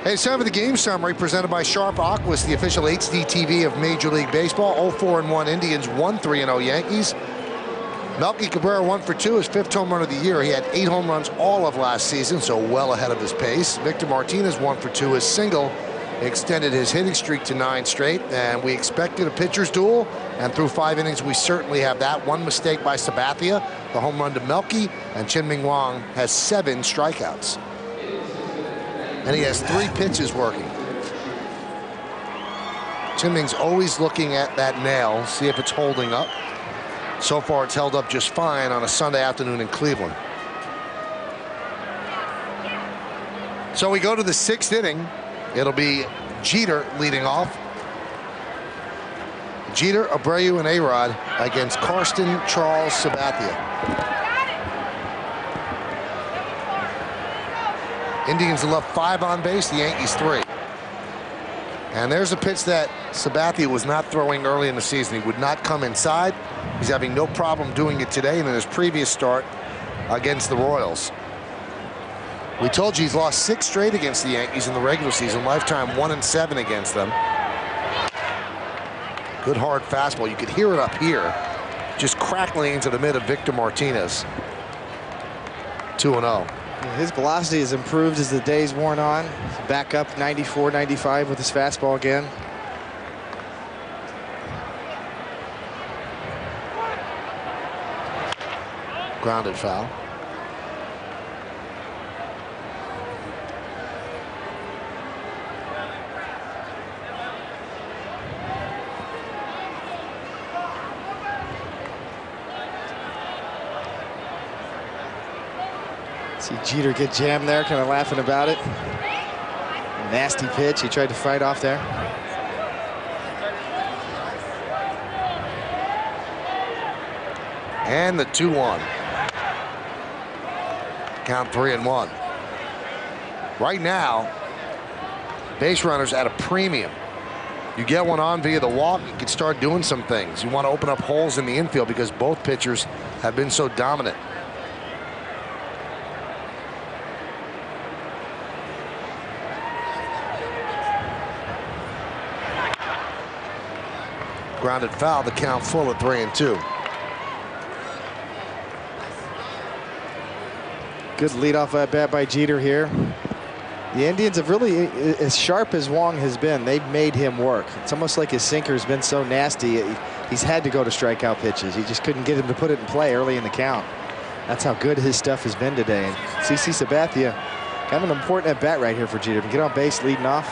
Hey, it's time for the game summary presented by Sharp Aquas, the official HD TV of Major League Baseball. 0-4-1 Indians, 1-3-0 Yankees. Melky Cabrera 1 for 2, his 5th home run of the year. He had 8 home runs all of last season, so well ahead of his pace. Victor Martinez 1 for 2, his single extended his hitting streak to 9 straight, and we expected a pitcher's duel, and through 5 innings we certainly have that. One mistake by Sabathia, the home run to Melky, and Chien-Ming Wang has 7 strikeouts. And he has 3 pitches working. Chien-Ming's always looking at that nail, see if it's holding up. So far, it's held up just fine on a Sunday afternoon in Cleveland. So we go to the 6th inning. It'll be Jeter leading off. Jeter, Abreu, and A-Rod against Karsten, Charles, Sabathia. Indians have left 5 on base, the Yankees 3. And there's a pitch that Sabathia was not throwing early in the season. He would not come inside. He's having no problem doing it today and in his previous start against the Royals. We told you he's lost 6 straight against the Yankees in the regular season, lifetime 1-7 against them. Good hard fastball. You could hear it up here, just crackling into the mid of Victor Martinez. 2-0. His velocity has improved as the day's worn on. Back up 94, 95 with his fastball again. Grounded foul. See Jeter get jammed there, kind of laughing about it. Nasty pitch. He tried to fight off there. And the 2-1. Count 3-1. Right now, base runners at a premium. You get one on via the walk, you can start doing some things. You want to open up holes in the infield because both pitchers have been so dominant. Grounded foul, the count full at 3-2. Good leadoff at bat by Jeter here. The Indians have really, as sharp as Wang has been, they've made him work. It's almost like his sinker's been so nasty, he's had to go to strikeout pitches. He just couldn't get him to put it in play early in the count. That's how good his stuff has been today. And CC Sabathia, kind of an important at bat right here for Jeter. Get on base leading off.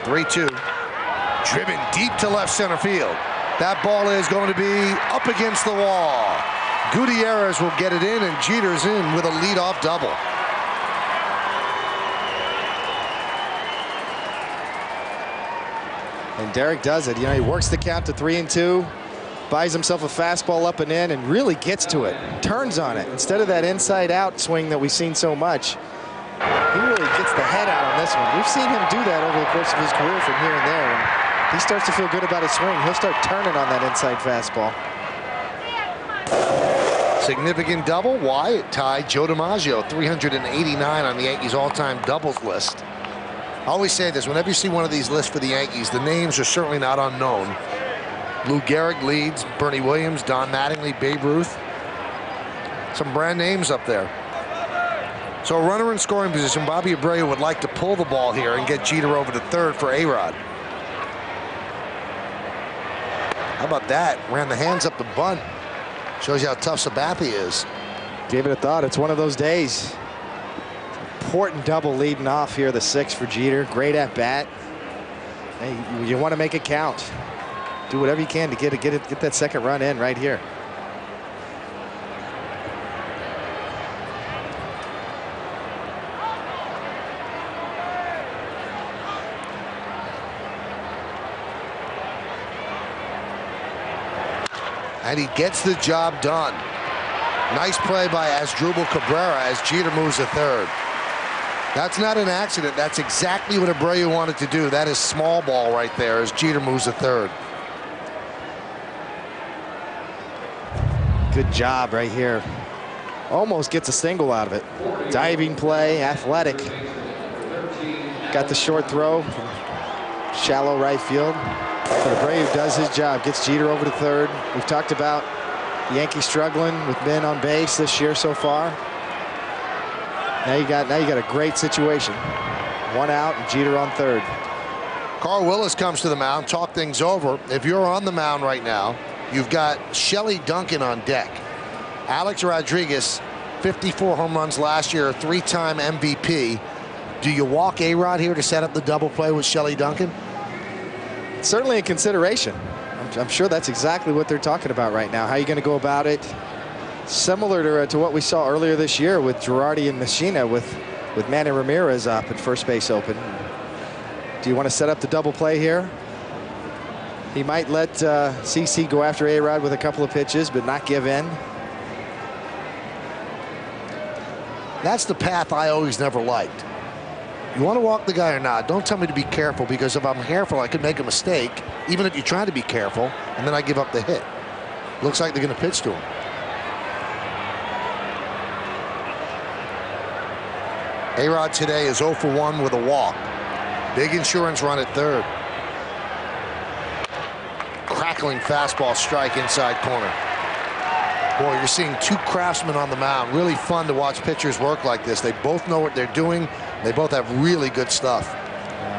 3-2. Driven deep to left center field. That ball is going to be up against the wall. Gutierrez will get it in, and Jeter's in with a leadoff double. And Derek does it. You know, he works the count to 3-2, buys himself a fastball up and in, and really gets to it. Turns on it. Instead of that inside-out swing that we've seen so much, he really gets the head out on this one. We've seen him do that over the course of his career from here and there. When he starts to feel good about his swing, he'll start turning on that inside fastball. Significant double. Wyatt tied Joe DiMaggio, 389 on the Yankees all-time doubles list. I always say this, whenever you see one of these lists for the Yankees, the names are certainly not unknown. Lou Gehrig leads, Bernie Williams, Don Mattingly, Babe Ruth. Some brand names up there. So a runner in scoring position, Bobby Abreu would like to pull the ball here and get Jeter over to third for A-Rod. How about that? Ran the hands up the bunt. Shows you how tough Sabathia is. Gave it a thought. It's one of those days. Important double leading off here, the 6 for Jeter. Great at bat. Hey, you want to make it count. Do whatever you can to get that second run in right here. And he gets the job done. Nice play by Asdrubal Cabrera as Jeter moves to third. That's not an accident. That's exactly what Abreu wanted to do. That is small ball right there as Jeter moves to third. Good job right here. Almost gets a single out of it. Diving play, athletic. Got the short throw from shallow right field. But Abreu does his job, gets Jeter over to third. We've talked about the Yankees struggling with men on base this year so far. Now you got a great situation. One out and Jeter on third. Carl Willis comes to the mound, talk things over. If you're on the mound right now, you've got Shelley Duncan on deck. Alex Rodriguez, 54 home runs last year, 3-time MVP. Do you walk A-Rod here to set up the double play with Shelley Duncan? Certainly a consideration. I'm sure that's exactly what they're talking about right now. How are you going to go about it? Similar to what we saw earlier this year with Girardi and Messina with Manny Ramirez up at first base open. Do you want to set up the double play here? He might let CC go after A-Rod with a couple of pitches, but not give in. That's the path I always never liked. You want to walk the guy or not? Don't tell me to be careful, because if I'm careful, I could make a mistake, even if you try to be careful, and then I give up the hit. Looks like they're going to pitch to him. A-Rod today is 0 for 1 with a walk. Big insurance run at third. Crackling fastball strike inside corner. Boy, you're seeing two craftsmen on the mound. Really fun to watch pitchers work like this. They both know what they're doing. They both have really good stuff.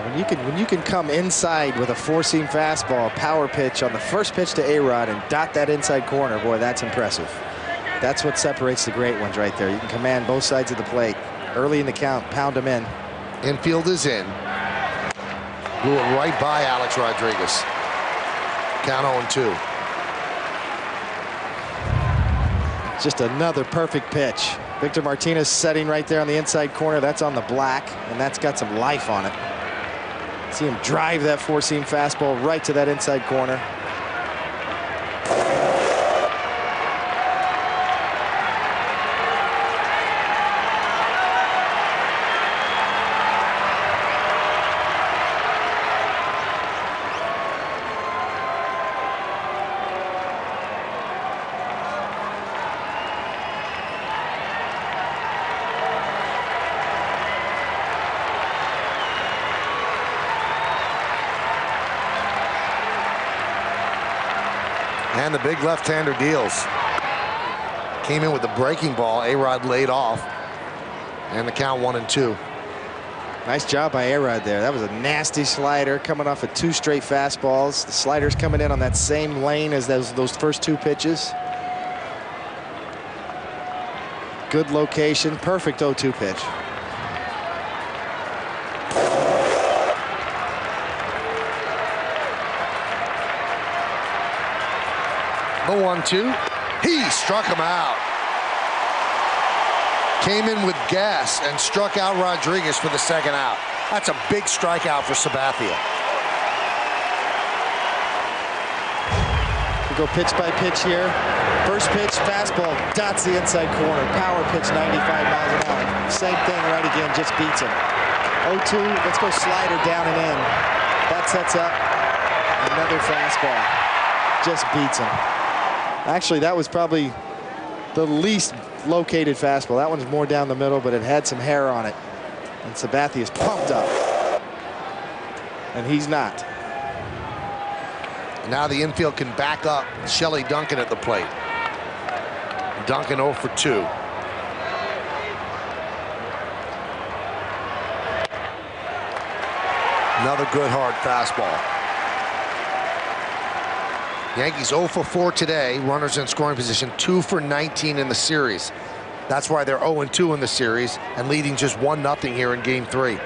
When you can come inside with a four-seam fastball, power pitch on the first pitch to A-Rod and dot that inside corner, boy, that's impressive. That's what separates the great ones right there. You can command both sides of the plate. Early in the count, pound them in. Infield is in. Blew it right by Alex Rodriguez. Count 0-2. Just another perfect pitch. Victor Martinez setting right there on the inside corner. That's on the black, and that's got some life on it. See him drive that four-seam fastball right to that inside corner. And the big left-hander deals. Came in with the breaking ball. A-Rod laid off. And the count 1-2. Nice job by A-Rod there. That was a nasty slider coming off of 2 straight fastballs. The slider's coming in on that same lane as those first 2 pitches. Good location, perfect 0-2 pitch. The 1-2. He struck him out. Came in with gas and struck out Rodriguez for the second out. That's a big strikeout for Sabathia. We go pitch by pitch here. First pitch, fastball, dots the inside corner. Power pitch, 95 miles an hour. Same thing right again, just beats him. 0-2, let's go slider down and in. That sets up another fastball. Just beats him. Actually, that was probably the least located fastball. That one's more down the middle, but it had some hair on it. And Sabathia's pumped up. And he's not. Now the infield can back up. Shelley Duncan at the plate. Duncan 0 for 2. Another good hard fastball. Yankees 0 for 4 today. Runners in scoring position, 2 for 19 in the series. That's why they're 0-2 in the series and leading just 1-0 here in Game 3.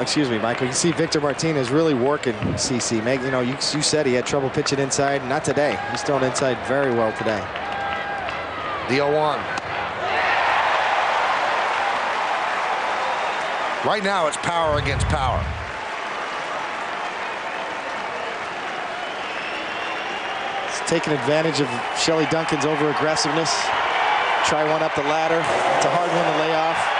Excuse me, Michael. You see Victor Martinez really working CC. You know, you said he had trouble pitching inside. Not today. He's throwing inside very well today. The 0-1. Right now, it's power against power. It's taking advantage of Shelley Duncan's over-aggressiveness. Try one up the ladder. It's a hard one to lay off.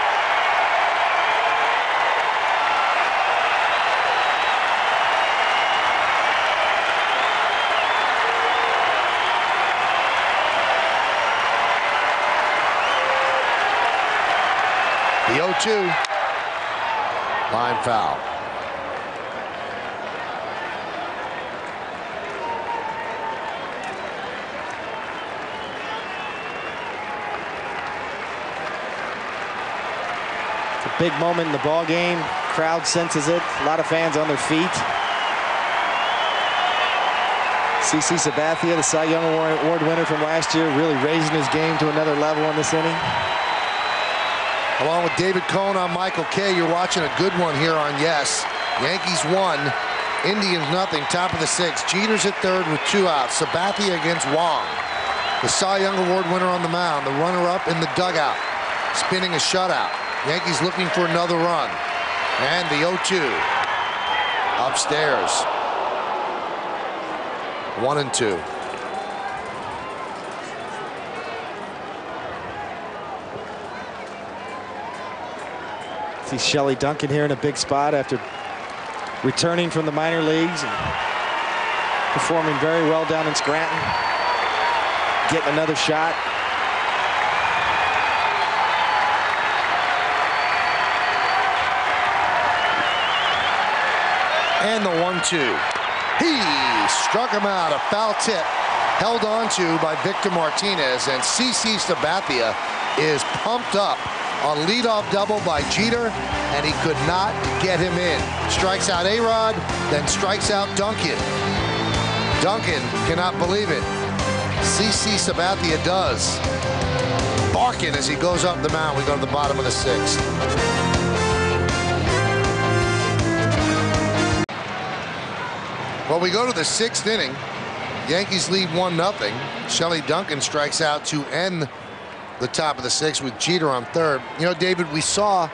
The 0-2. Line foul. It's a big moment in the ball game. Crowd senses it. A lot of fans on their feet. CC Sabathia, the Cy Young Award winner from last year, really raising his game to another level in this inning. Along with David Cohn on Michael K, you're watching a good one here on Yes. Yankees 1, Indians nothing, top of the 6th. Jeter's at third with 2 outs. Sabathia against Wang. The Cy Young Award winner on the mound, the runner-up in the dugout, spinning a shutout. Yankees looking for another run. And the 0-2 upstairs. 1-2. See Shelley Duncan here in a big spot after returning from the minor leagues and performing very well down in Scranton. Getting another shot. And the 1-2. He struck him out. A foul tip held on to by Victor Martinez, and CC Sabathia is pumped up. A leadoff double by Jeter, and he could not get him in. Strikes out A-Rod, then strikes out Duncan. Duncan cannot believe it. CC Sabathia does. Barking as he goes up the mound. We go to the bottom of the 6th. Well, we go to the 6th inning. Yankees lead 1-0. Shelley Duncan strikes out to end the top of the 6th with Jeter on third. You know, David, we saw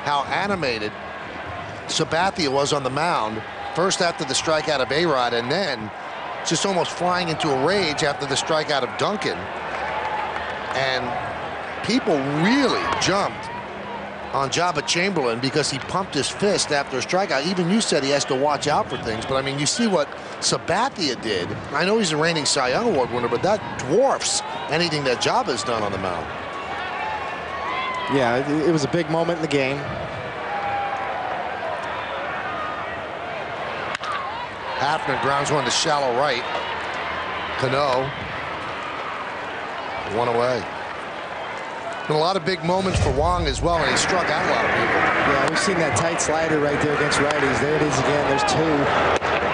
how animated Sabathia was on the mound, first after the strikeout of A-Rod, and then just almost flying into a rage after the strikeout of Duncan. And people really jumped on Jabba Chamberlain because he pumped his fist after a strikeout. Even you said he has to watch out for things, but I mean, you see what Sabathia did. I know he's a reigning Cy Young Award winner, but that dwarfs anything that Jabba's done on the mound. Yeah, it was a big moment in the game. Hafner grounds one to shallow right. Cano. One away. And a lot of big moments for Wang as well, and he struck out a lot of people. Yeah, we've seen that tight slider right there against righties. There it is again. There's two.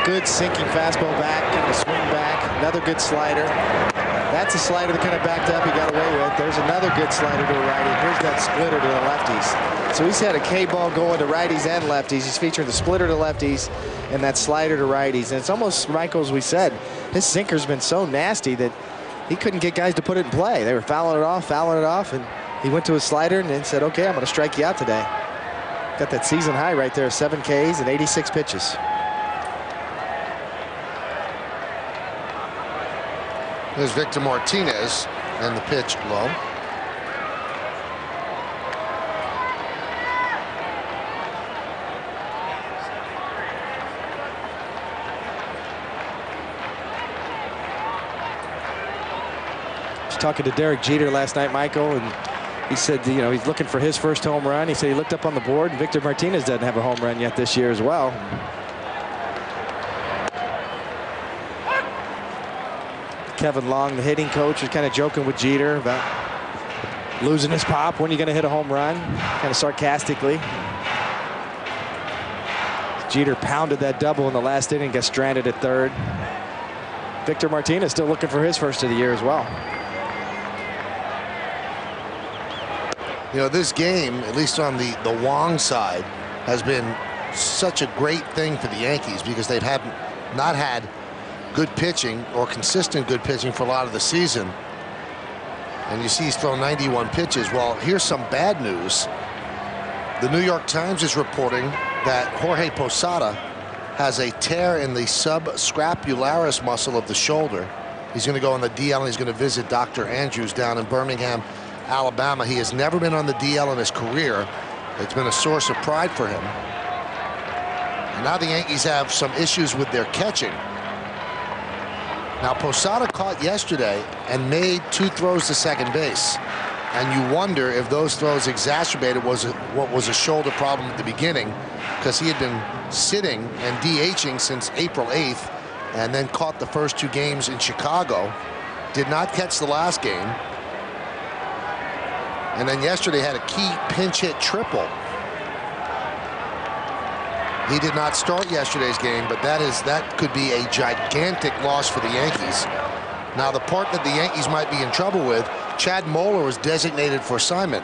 Good sinking fastball back, kind of swing back. Another good slider. That's a slider that kind of backed up he got away with. There's another good slider to a righty. Here's that splitter to the lefties. So he's had a K-ball going to righties and lefties. He's featuring the splitter to lefties and that slider to righties. And it's almost, Michael, as we said, his sinker's been so nasty that he couldn't get guys to put it in play. They were fouling it off, and he went to his slider and then said, okay, I'm going to strike you out today. Got that season high right there, 7 Ks and 86 pitches. There's Victor Martinez, and the pitch low. I was talking to Derek Jeter last night, Michael, and he said, you know, he's looking for his first home run. He said he looked up on the board, and Victor Martinez doesn't have a home run yet this year as well. Kevin Long, the hitting coach, was kind of joking with Jeter about losing his pop. When are you going to hit a home run? Kind of sarcastically. Jeter pounded that double in the last inning, got stranded at third. Victor Martinez still looking for his first of the year as well. You know, this game, at least on the Wang side, has been such a great thing for the Yankees because they've not had good pitching or consistent good pitching for a lot of the season. And you see he's thrown 91 pitches. Well, here's some bad news. The New York Times is reporting that Jorge Posada has a tear in the subscapularis muscle of the shoulder. He's going to go on the DL and he's going to visit Dr. Andrews down in Birmingham, Alabama. He has never been on the DL in his career. It's been a source of pride for him. And now the Yankees have some issues with their catching. Now, Posada caught yesterday and made 2 throws to second base. And you wonder if those throws exacerbated what was a shoulder problem at the beginning, because he had been sitting and DHing since April 8th and then caught the first 2 games in Chicago. Did not catch the last game. And then yesterday had a key pinch hit triple. He did not start yesterday's game, but that could be a gigantic loss for the Yankees. Now, the part that the Yankees might be in trouble with, Chad Moeller was designated for assignment.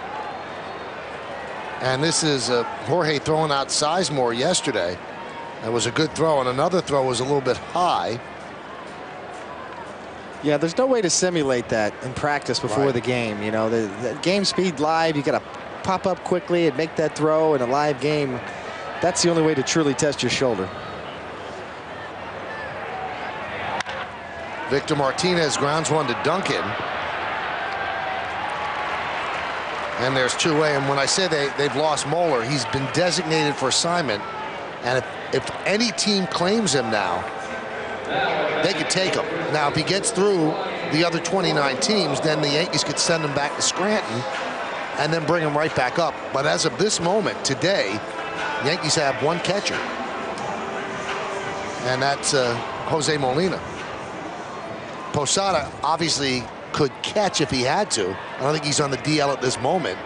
And this is Jorge throwing out Sizemore yesterday. That was a good throw, and another throw was a little bit high. Yeah, there's no way to simulate that in practice before the game. You know, the game speed live, you got to pop up quickly and make that throw in a live game. That's the only way to truly test your shoulder. Victor Martinez grounds one to Duncan. And there's 2 away. And when I say they've lost Moeller, he's been designated for assignment. And if any team claims him now, they could take him. Now, if he gets through the other 29 teams, then the Yankees could send him back to Scranton and then bring him right back up. But as of this moment, today, Yankees have 1 catcher, and that's Jose Molina. Posada obviously could catch if he had to. I don't think he's on the DL at this moment,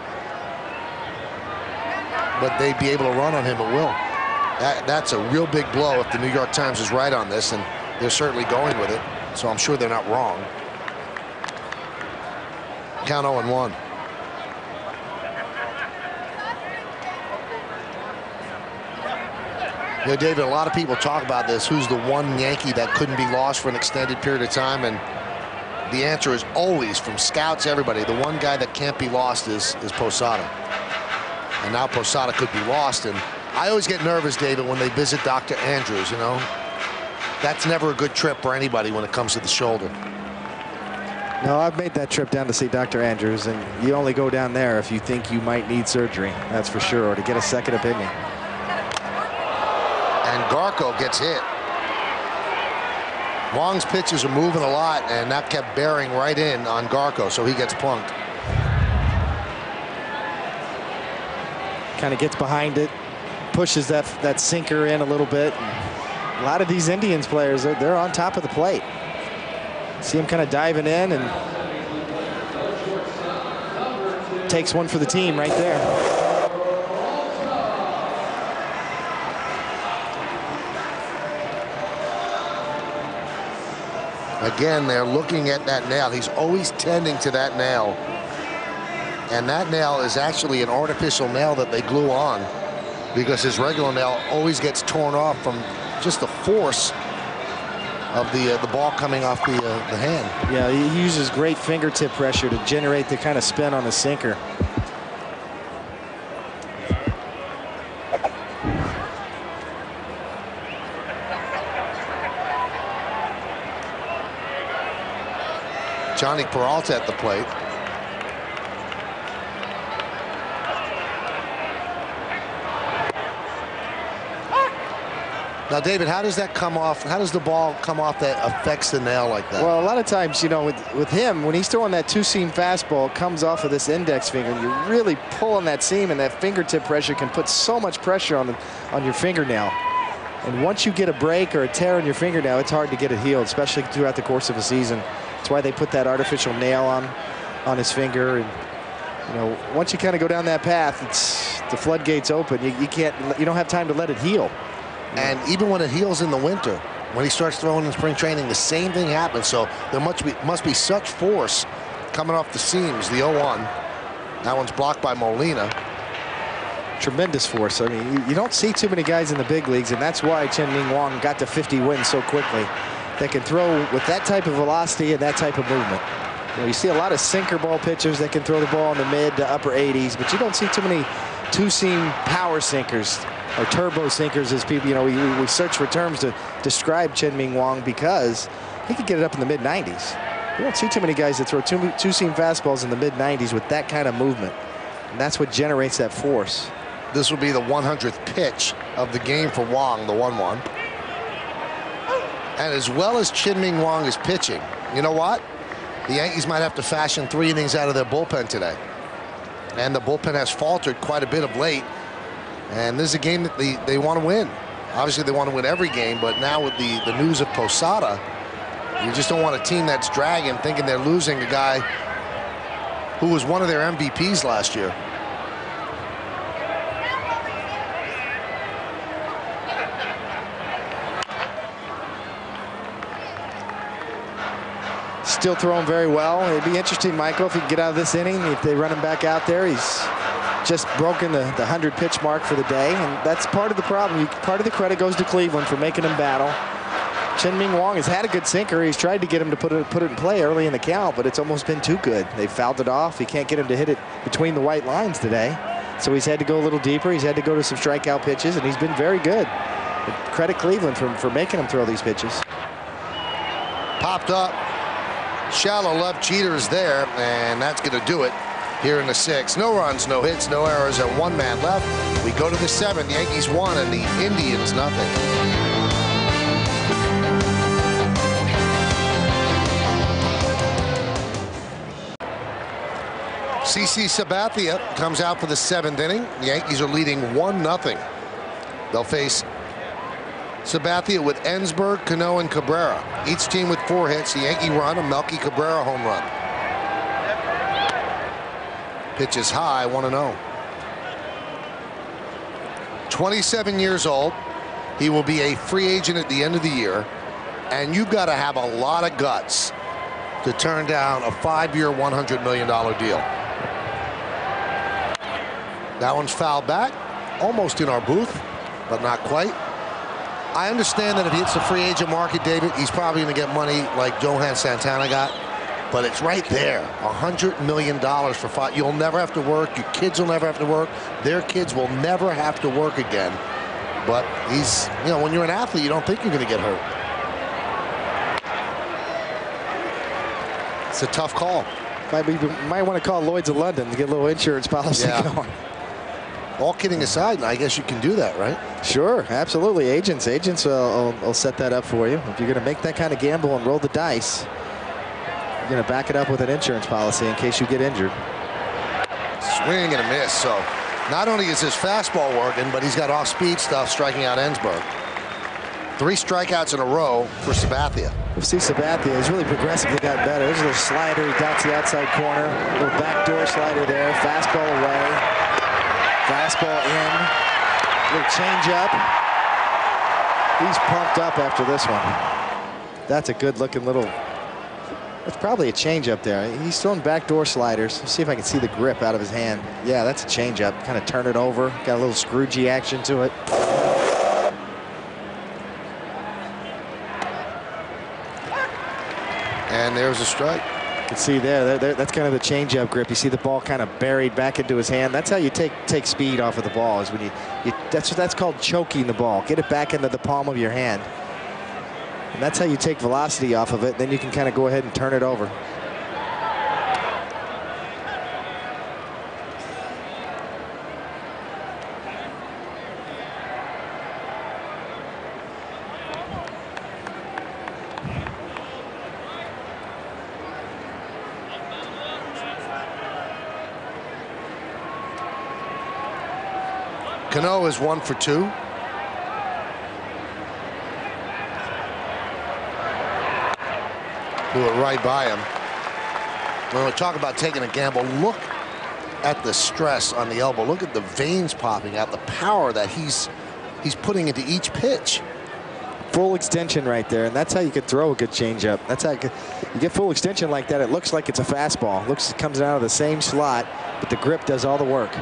but they'd be able to run on him at will. That's a real big blow if the New York Times is right on this, and they're certainly going with it, so I'm sure they're not wrong. Count 0-1. You know, David, a lot of people talk about this. Who's the one Yankee that couldn't be lost for an extended period of time? And the answer is always, from scouts, everybody, the one guy that can't be lost is Posada. And now Posada could be lost. And I always get nervous, David, when they visit Dr. Andrews, you know. That's never a good trip for anybody when it comes to the shoulder. No, I've made that trip down to see Dr. Andrews, and you only go down there if you think you might need surgery, that's for sure, or to get a second opinion. And Garco gets hit. Wang's pitches are moving a lot, and that kept bearing right in on Garco, so he gets plunked. Kind of gets behind it, pushes that sinker in a little bit. A lot of these Indians players, they're on top of the plate. See him kind of diving in and takes one for the team right there. Again, they're looking at that nail. He's always tending to that nail. And that nail is actually an artificial nail that they glue on, because his regular nail always gets torn off from just the force of the ball coming off the hand. Yeah, he uses great fingertip pressure to generate the kind of spin on the sinker. Johnny Peralta at the plate. Now, David, how does that come off? How does the ball come off that affects the nail like that? Well, a lot of times, you know, with him, when he's throwing that two-seam fastball, it comes off of this index finger, and you're really pulling that seam, and that fingertip pressure can put so much pressure on your fingernail. And once you get a break or a tear in your fingernail, it's hard to get it healed, especially throughout the course of a season. That's why they put that artificial nail on his finger. And you know, once you kind of go down that path, it's the floodgates open. You don't have time to let it heal. And even when it heals in the winter, when he starts throwing in spring training, the same thing happens. So there must be such force coming off the seams. The 0-1. That one's blocked by Molina. Tremendous force. I mean, you don't see too many guys in the big leagues, and that's why Chien-Ming Wang got to 50 wins so quickly. They can throw with that type of velocity and that type of movement. You know, you see a lot of sinker ball pitchers that can throw the ball in the mid to upper 80s, but you don't see too many two-seam power sinkers or turbo sinkers, as people, you know, we search for terms to describe Chien-Ming Wang, because he could get it up in the mid 90s. You don't see too many guys that throw two-seam fastballs in the mid 90s with that kind of movement, and that's what generates that force. This will be the 100th pitch of the game for Wang, the 1-1. And as well as Chien-Ming Wang is pitching, you know what? The Yankees might have to fashion 3 innings out of their bullpen today. And the bullpen has faltered quite a bit of late. And this is a game that they want to win. Obviously, they want to win every game, but now with the news of Posada, you just don't want a team that's dragging, thinking they're losing a guy who was one of their MVPs last year. Still throwing very well. It'd be interesting, Michael, if he can get out of this inning. If they run him back out there, he's just broken the 100-pitch mark for the day, and that's part of the problem. Part of the credit goes to Cleveland for making him battle. Chien-Ming Wang has had a good sinker. He's tried to get him to put it in play early in the count, but it's almost been too good. They fouled it off. He can't get him to hit it between the white lines today, so he's had to go a little deeper. He's had to go to some strikeout pitches, and he's been very good. But credit Cleveland for making him throw these pitches. Popped up. Shallow left. Jeter is there, and that's going to do it here in the 6th. No runs, no hits, no errors, and 1 man left. We go to the 7th. The Yankees 1 and the Indians nothing. CC Sabathia comes out for the 7th inning. The Yankees are leading 1-0. They'll face Sabathia with Ensberg, Cano, and Cabrera. Each team with 4 hits. A Yankee run, a Melky Cabrera home run. Pitch is high, 1-0. 27 years old. He will be a free agent at the end of the year. And you've got to have a lot of guts to turn down a 5-year, $100 million deal. That one's fouled back. Almost in our booth, but not quite. I understand that if he hits the free agent market, David, he's probably going to get money like Johan Santana got. But it's right there, $100 million for 5. You'll never have to work. Your kids will never have to work. Their kids will never have to work again. But he's, you know, when you're an athlete, you don't think you're going to get hurt. It's a tough call. Might want to call Lloyd's of London to get a little insurance policy going. All kidding aside, I guess you can do that, right? Sure, absolutely. Agents will set that up for you. If you're going to make that kind of gamble and roll the dice, you're going to back it up with an insurance policy in case you get injured. Swing and a miss. So not only is his fastball working, but he's got off-speed stuff striking out Ensberg. 3 strikeouts in a row for Sabathia. We'll see Sabathia has really progressively gotten better. There's a little slider. He doubts the outside corner. A little backdoor slider there. Fastball away. Fastball in. A little changeup. He's pumped up after this one. That's a good-looking little... That's probably a changeup there. He's throwing backdoor sliders. Let's see if I can see the grip out of his hand. Yeah, that's a changeup. Kind of turn it over. Got a little Scroogey action to it. And there's a strike. You can see there, that's kind of the changeup grip. You see the ball kind of buried back into his hand. That's how you take speed off of the ball. Is when that's called choking the ball. Get it back into the palm of your hand. And that's how you take velocity off of it. Then you can kind of go ahead and turn it over. Cano is 1 for 2. Blew it right by him. When we talk about taking a gamble, look at the stress on the elbow. Look at the veins popping out, the power that he's putting into each pitch. Full extension right there, and that's how you could throw a good changeup. That's how you get full extension like that. It looks like it's a fastball. It comes out of the same slot, but the grip does all the work.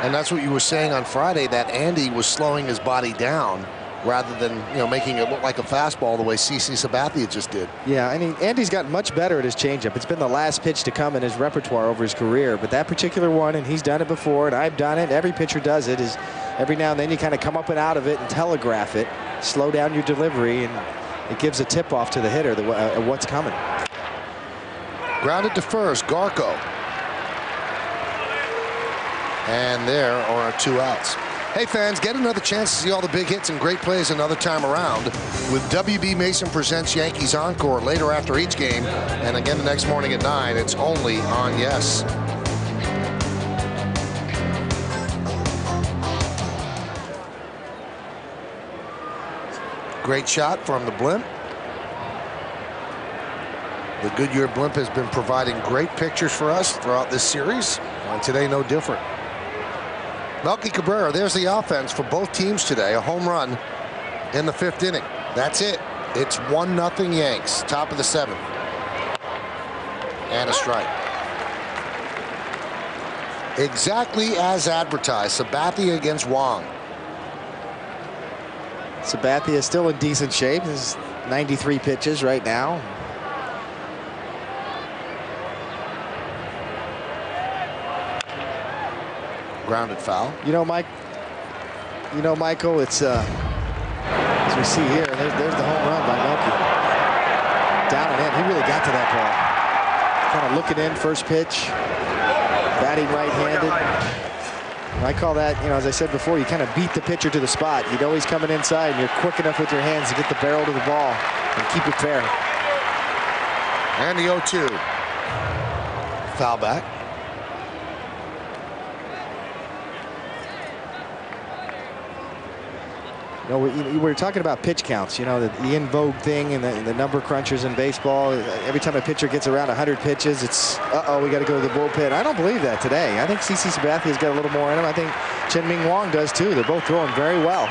And that's what you were saying on Friday, that Andy was slowing his body down rather than, you know, making it look like a fastball the way CC Sabathia just did. Yeah, I mean, Andy's gotten much better at his changeup. It's been the last pitch to come in his repertoire over his career, but that particular one, and he's done it before, and I've done it, every pitcher does it, is every now and then you kind of come up and out of it and telegraph it, slow down your delivery, and it gives a tip-off to the hitter what's coming. Grounded to first, Garco. And there are 2 outs. Hey fans, get another chance to see all the big hits and great plays another time around with WB Mason Presents Yankees Encore later after each game, and again the next morning at 9. It's only on Yes. Great shot from the blimp. The Goodyear blimp has been providing great pictures for us throughout this series, and today no different. Melky Cabrera, there's the offense for both teams today. A home run in the 5th inning. That's it. It's 1-0 Yanks, top of the 7th. And a strike. Exactly as advertised, Sabathia against Wang. Sabathia is still in decent shape. There's 93 pitches right now. Grounded foul. You know, Michael, it's as we see here, there's the home run by Melky. Down and in. He really got to that ball. Kind of looking in, first pitch. Batting right-handed. I call that, you know, as I said before, you kind of beat the pitcher to the spot. You know he's coming inside, and you're quick enough with your hands to get the barrel to the ball and keep it fair. And the 0-2. Foul back. You know, we were talking about pitch counts, you know, the in vogue thing and the number crunchers in baseball. Every time a pitcher gets around 100 pitches, it's, uh-oh, we got to go to the bullpen. I don't believe that today. I think CC Sabathia's got a little more in him. I think Chien-Ming Wang does too. They're both throwing very well.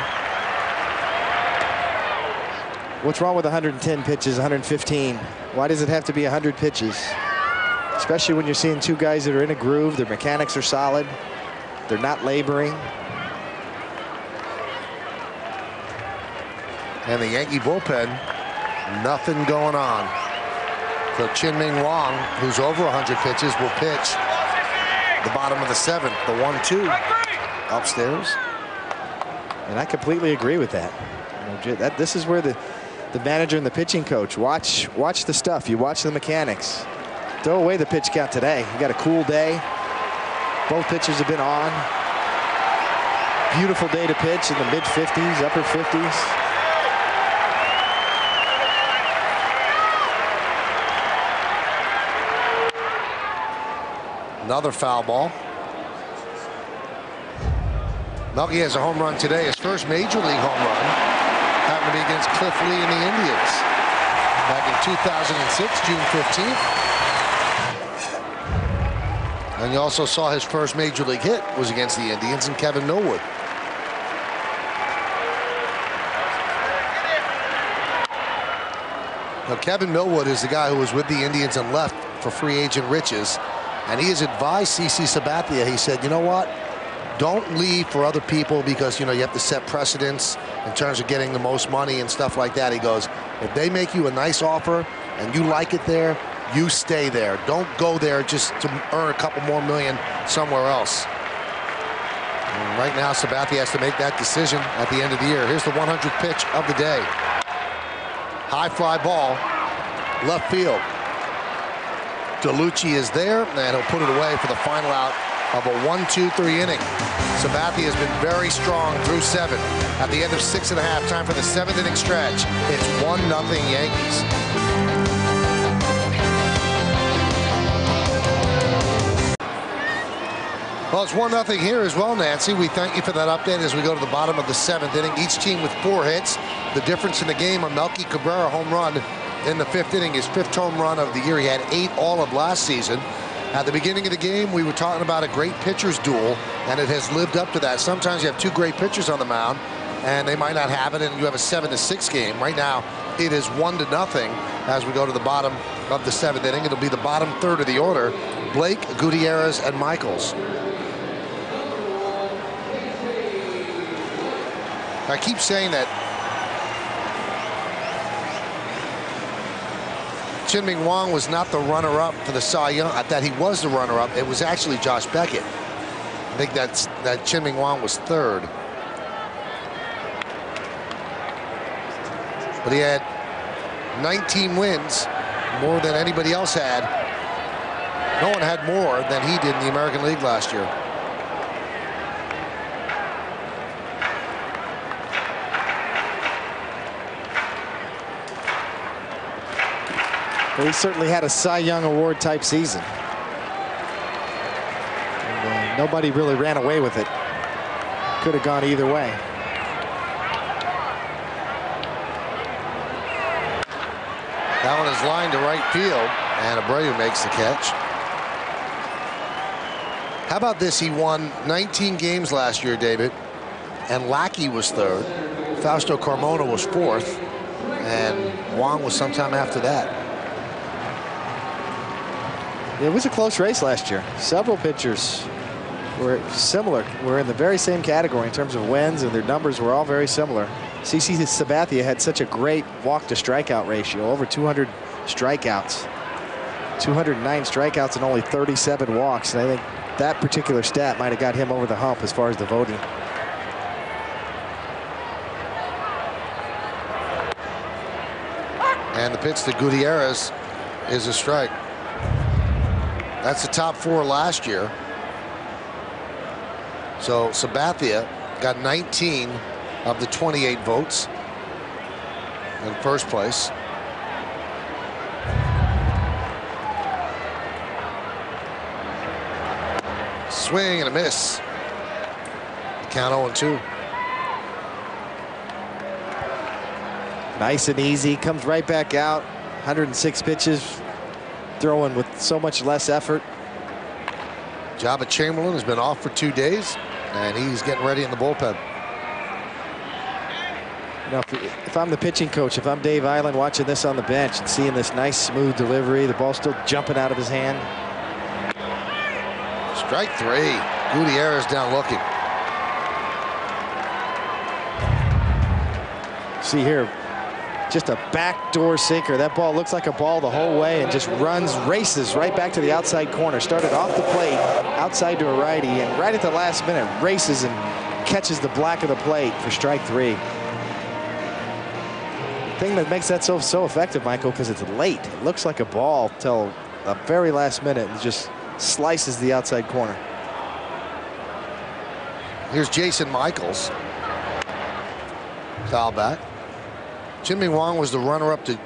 What's wrong with 110 pitches, 115? Why does it have to be 100 pitches? Especially when you're seeing 2 guys that are in a groove. Their mechanics are solid. They're not laboring. And the Yankee bullpen, nothing going on. So Chien-Ming Wang, who's over 100 pitches, will pitch the bottom of the 7th, the 1-2 upstairs. And I completely agree with that. You know, this is where the manager and the pitching coach watch the stuff. You watch the mechanics. Throw away the pitch count today. You got a cool day. Both pitchers have been on. Beautiful day to pitch in the mid-50s, upper 50s. Another foul ball. Melky has a home run today, his first major league home run. Happened to be against Cliff Lee and the Indians back in 2006, June 15th. And you also saw his first major league hit was against the Indians and Kevin Millwood. Now, Kevin Millwood is the guy who was with the Indians and left for free agent riches. And he has advised CC Sabathia, he said, you know what? Don't leave for other people because, you know, you have to set precedents in terms of getting the most money and stuff like that. He goes, if they make you a nice offer and you like it there, you stay there. Don't go there just to earn a couple more million somewhere else. And right now, Sabathia has to make that decision at the end of the year. Here's the 100th pitch of the day. High fly ball, left field. DeLucci is there, and he'll put it away for the final out of a 1-2-3 inning. Sabathia has been very strong through 7. At the end of 6.5, time for the 7th inning stretch. It's 1-0 Yankees. Well, it's 1-0 here as well, Nancy. We thank you for that update as we go to the bottom of the 7th inning. Each team with 4 hits. The difference in the game, a Melky Cabrera home run in the 5th inning, his 5th home run of the year. He had 8 all of last season. At the beginning of the game, we were talking about a great pitcher's duel, and it has lived up to that. Sometimes you have 2 great pitchers on the mound, and they might not have it, and you have a 7-6 game. Right now, it is 1-0 as we go to the bottom of the 7th inning. It'll be the bottom third of the order. Blake, Gutierrez, and Michaels. I keep saying that Chien-Ming Wang was not the runner-up for the Cy Young. I thought he was the runner-up. It was actually Josh Beckett. I think that Chien-Ming Wang was 3rd. But he had 19 wins, more than anybody else had. No one had more than he did in the American League last year. He certainly had a Cy Young Award type season. And, nobody really ran away with it. Could have gone either way. That one is lined to right field, and Abreu makes the catch. How about this? He won 19 games last year, David, and Lackey was 3rd. Fausto Carmona was 4th, and Wang was sometime after that. It was a close race last year. Several pitchers were similar, were in the very same category in terms of wins, and their numbers were all very similar. CC Sabathia had such a great walk to strikeout ratio, over 200 strikeouts, 209 strikeouts and only 37 walks. And I think that particular stat might have got him over the hump as far as the voting. And the pitch to Gutierrez is a strike. That's the top 4 last year. So Sabathia got 19 of the 28 votes in first place. Swing and a miss. Count 0-2. Nice and easy. Comes right back out. 106 pitches. Throwing with so much less effort. Jabba Chamberlain has been off for 2 days, and he's getting ready in the bullpen. You know, if I'm the pitching coach, if I'm Dave Island watching this on the bench and seeing this nice smooth delivery, the ball's still jumping out of his hand. Strike 3. Gutierrez down looking. See here, just a backdoor sinker. That ball looks like a ball the whole way and just races right back to the outside corner. Started off the plate, outside to a righty, and right at the last minute, races and catches the black of the plate for strike 3. The thing that makes that so effective, Michael, because it's late. It looks like a ball till the very last minute and just slices the outside corner. Here's Jason Michaels. Foul back. Chien-Ming Wang was the runner-up to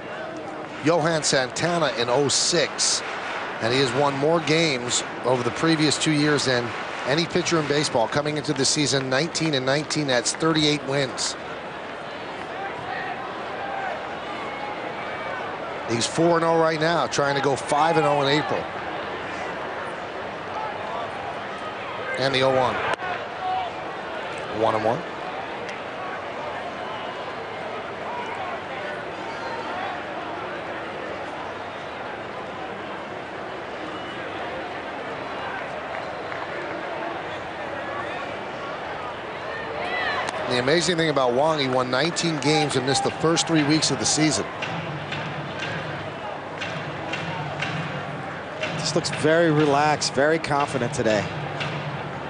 Johan Santana in 06, and he has won more games over the previous 2 years than Any pitcher in baseball coming into the season 19-19, that's 38 wins. He's 4-0 right now, trying to go 5-0 in April. And the 0-1. 1-1. The amazing thing about Wang, he won 19 games and missed the first 3 weeks of the season. Just looks very relaxed, very confident today.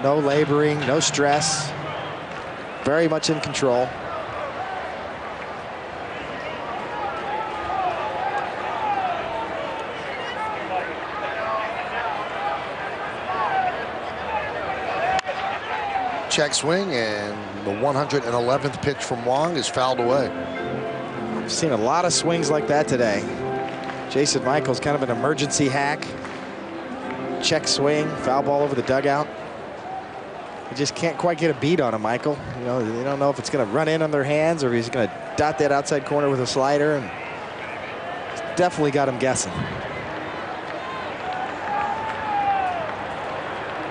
No laboring, no stress. Very much in control. Check swing, and the 111th pitch from Wang is fouled away. I've seen a lot of swings like that today. Jason Michaels, kind of an emergency hack. Check swing, foul ball over the dugout. You just can't quite get a beat on him, Michael. You know, they don't know if it's going to run in on their hands or if he's going to dot that outside corner with a slider, and it's definitely got him guessing.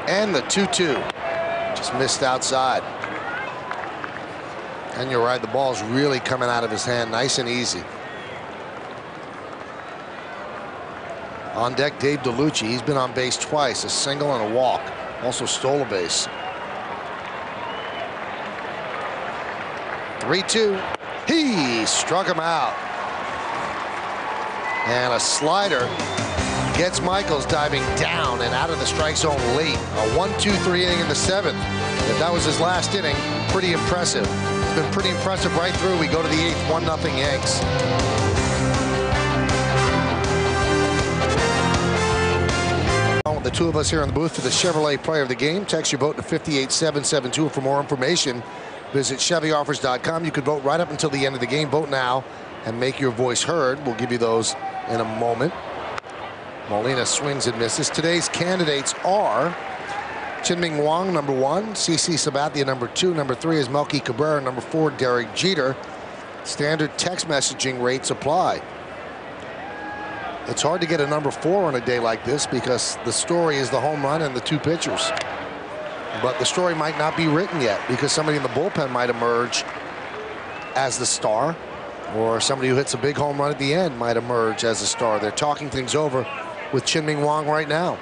And the 2-2. Just missed outside. And you're right, the ball's really coming out of his hand nice and easy. On deck, Dave DeLucci. He's been on base twice, a single and a walk. Also stole a base. 3-2. He struck him out. And a slider gets Michaels diving down and out of the strike zone late. A 1-2-3 inning in the 7th. If that was his last inning, pretty impressive. It's been pretty impressive right through. We go to the 8th, 1-0 Yanks. The two of us here in the booth for the Chevrolet Player of the Game. Text your vote to 58772. For more information, visit ChevyOffers.com. You can vote right up until the end of the game. Vote now and make your voice heard. We'll give you those in a moment. Molina swings and misses. Today's candidates are Chien-Ming Wang, number 1, CC Sabathia, number 2, number 3 is Melky Cabrera, number 4, Derek Jeter. Standard text messaging rates apply. It's hard to get a number 4 on a day like this because the story is the home run and the 2 pitchers. But the story might not be written yet because somebody in the bullpen might emerge as the star, or somebody who hits a big home run at the end might emerge as a star. They're talking things over with Chien-Ming Wang right now.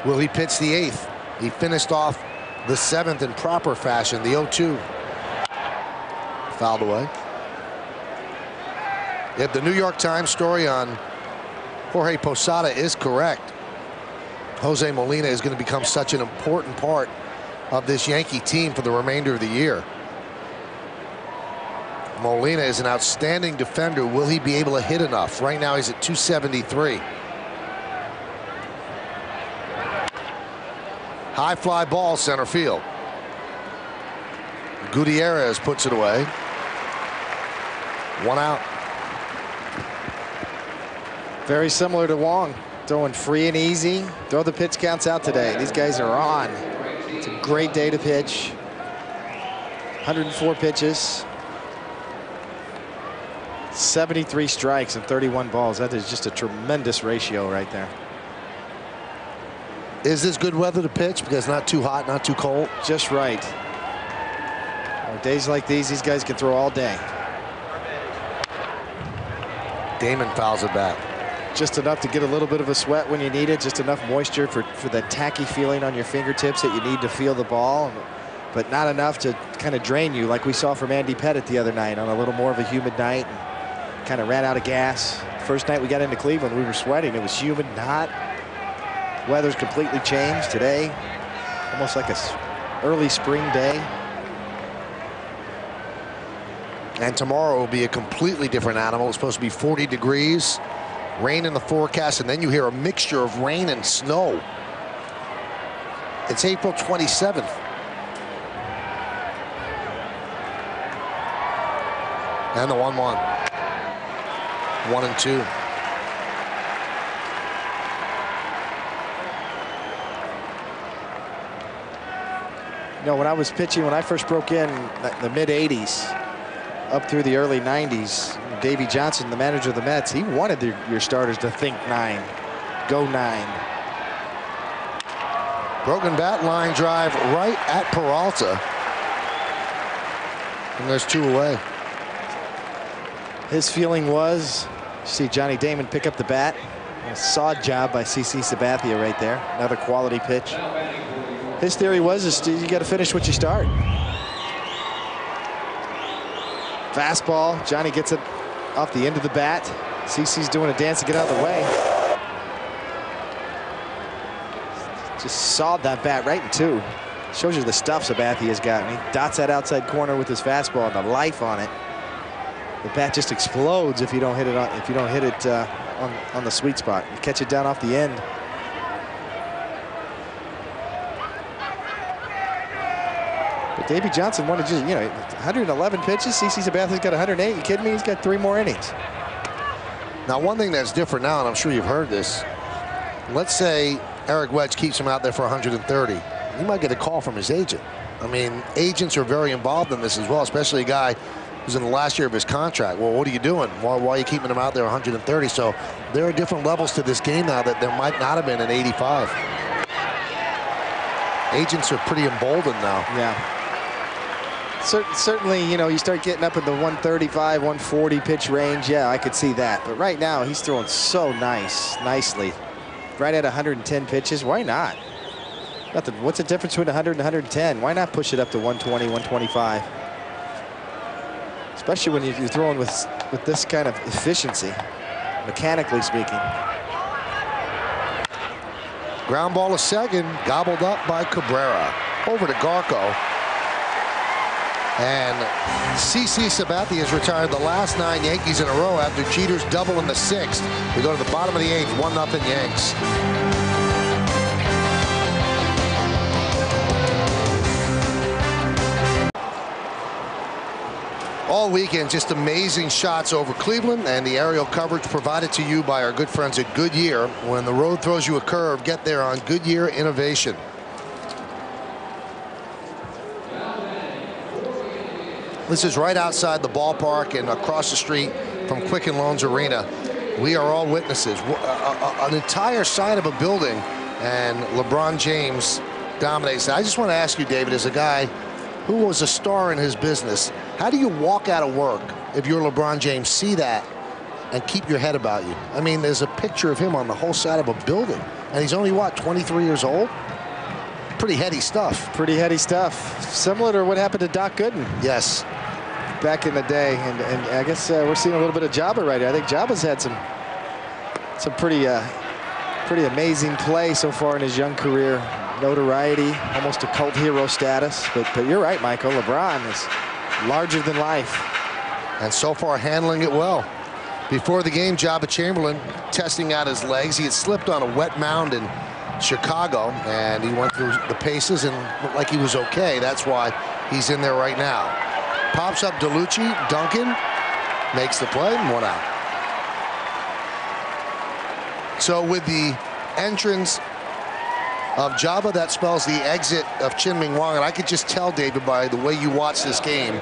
Will he pitch the 8th? He finished off the 7th in proper fashion, the 0-2. Fouled away. If the New York Times story on Jorge Posada is correct, Jose Molina is going to become such an important part of this Yankee team for the remainder of the year. Molina is an outstanding defender. Will he be able to hit enough? Right now he's at 273. High fly ball, center field. Gutierrez puts it away. 1 out. Very similar to Wang, throwing free and easy. Throw the pitch counts out today. These guys are on. It's a great day to pitch. 104 pitches. 73 strikes and 31 balls. That is just a tremendous ratio right there. Is this good weather to pitch? Because not too hot, not too cold. Just right. On days like these guys can throw all day. Damon fouls it back. Just enough to get a little bit of a sweat when you need it. Just enough moisture for that tacky feeling on your fingertips that you need to feel the ball. But not enough to kind of drain you like we saw from Andy Pettitte the other night on a little more of a humid night. And kind of ran out of gas. First night we got into Cleveland, we were sweating. It was humid and hot. Weather's completely changed today. Almost like a early spring day. And tomorrow will be a completely different animal. It's supposed to be 40 degrees, rain in the forecast, and then you hear a mixture of rain and snow. It's April 27th. And the 1-1. 1-2. You know, when I was pitching, when I first broke in the mid-'80s, up through the early '90s, Davey Johnson, the manager of the Mets, he wanted your starters to think 9, go 9. Broken bat, line drive right at Peralta. And there's 2 away. His feeling was, you see Johnny Damon pick up the bat. A sawed job by CC Sabathia right there. Another quality pitch. His theory was you got to finish what you start. Fastball. Johnny gets it off the end of the bat. CC's doing a dance to get out of the way. Just sawed that bat right in 2. Shows you the stuff Sabathia's got. And he dots that outside corner with his fastball and the life on it. The bat just explodes if you don't hit it on on the sweet spot. You catch it down off the end. But Davey Johnson wanted just, 111 pitches. CC Sabathia's got 108. You kidding me? He's got 3 more innings. Now, one thing that's different now, and I'm sure you've heard this. Let's say Eric Wedge keeps him out there for 130. He might get a call from his agent. I mean, agents are very involved in this as well, especially a guy who's in the last year of his contract. Well, what are you doing? Why are you keeping him out there 130? So there are different levels to this game now that there might not have been in 85. Agents are pretty emboldened now. Yeah. Certainly, you start getting up in the 135, 140 pitch range. Yeah, I could see that. But right now, he's throwing so nicely. Right at 110 pitches. Why not? Nothing. What's the difference between 100 and 110? Why not push it up to 120, 125? Especially when you're throwing with this kind of efficiency, mechanically speaking. Ground ball to second, gobbled up by Cabrera. Over to Garco. And CC Sabathia has retired the last 9 Yankees in a row after Jeter's double in the 6th. We go to the bottom of the 8th, 1-0 Yanks. All weekend, just amazing shots over Cleveland, and the aerial coverage provided to you by our good friends at Goodyear. When the road throws you a curve, get there on Goodyear Innovation. This is right outside the ballpark and across the street from Quicken Loans Arena. We are all witnesses. An entire side of a building, and LeBron James dominates. I just want to ask you, David, as a guy who was a star in his business, how do you walk out of work if you're LeBron James, see that, and keep your head about you? I mean, there's a picture of him on the whole side of a building, and he's only, what, 23 years old? Pretty heady stuff. Pretty heady stuff. Similar to what happened to Doc Gooden. Yes. Back in the day, and I guess we're seeing a little bit of Jabba right here. I think Jabba's had some pretty amazing play so far in his young career. Notoriety, almost a cult hero status. But you're right, Michael. LeBron is larger than life. And so far handling it well. Before the game, Jabba Chamberlain testing out his legs. He had slipped on a wet mound in Chicago, and he went through the paces and looked like he was okay. That's why he's in there right now. Pops up DeLucci. Duncan makes the play, and 1 out. So with the entrance of Jabba, that spells the exit of Chien-Ming Wang. And I could just tell, David, by the way you watched this game,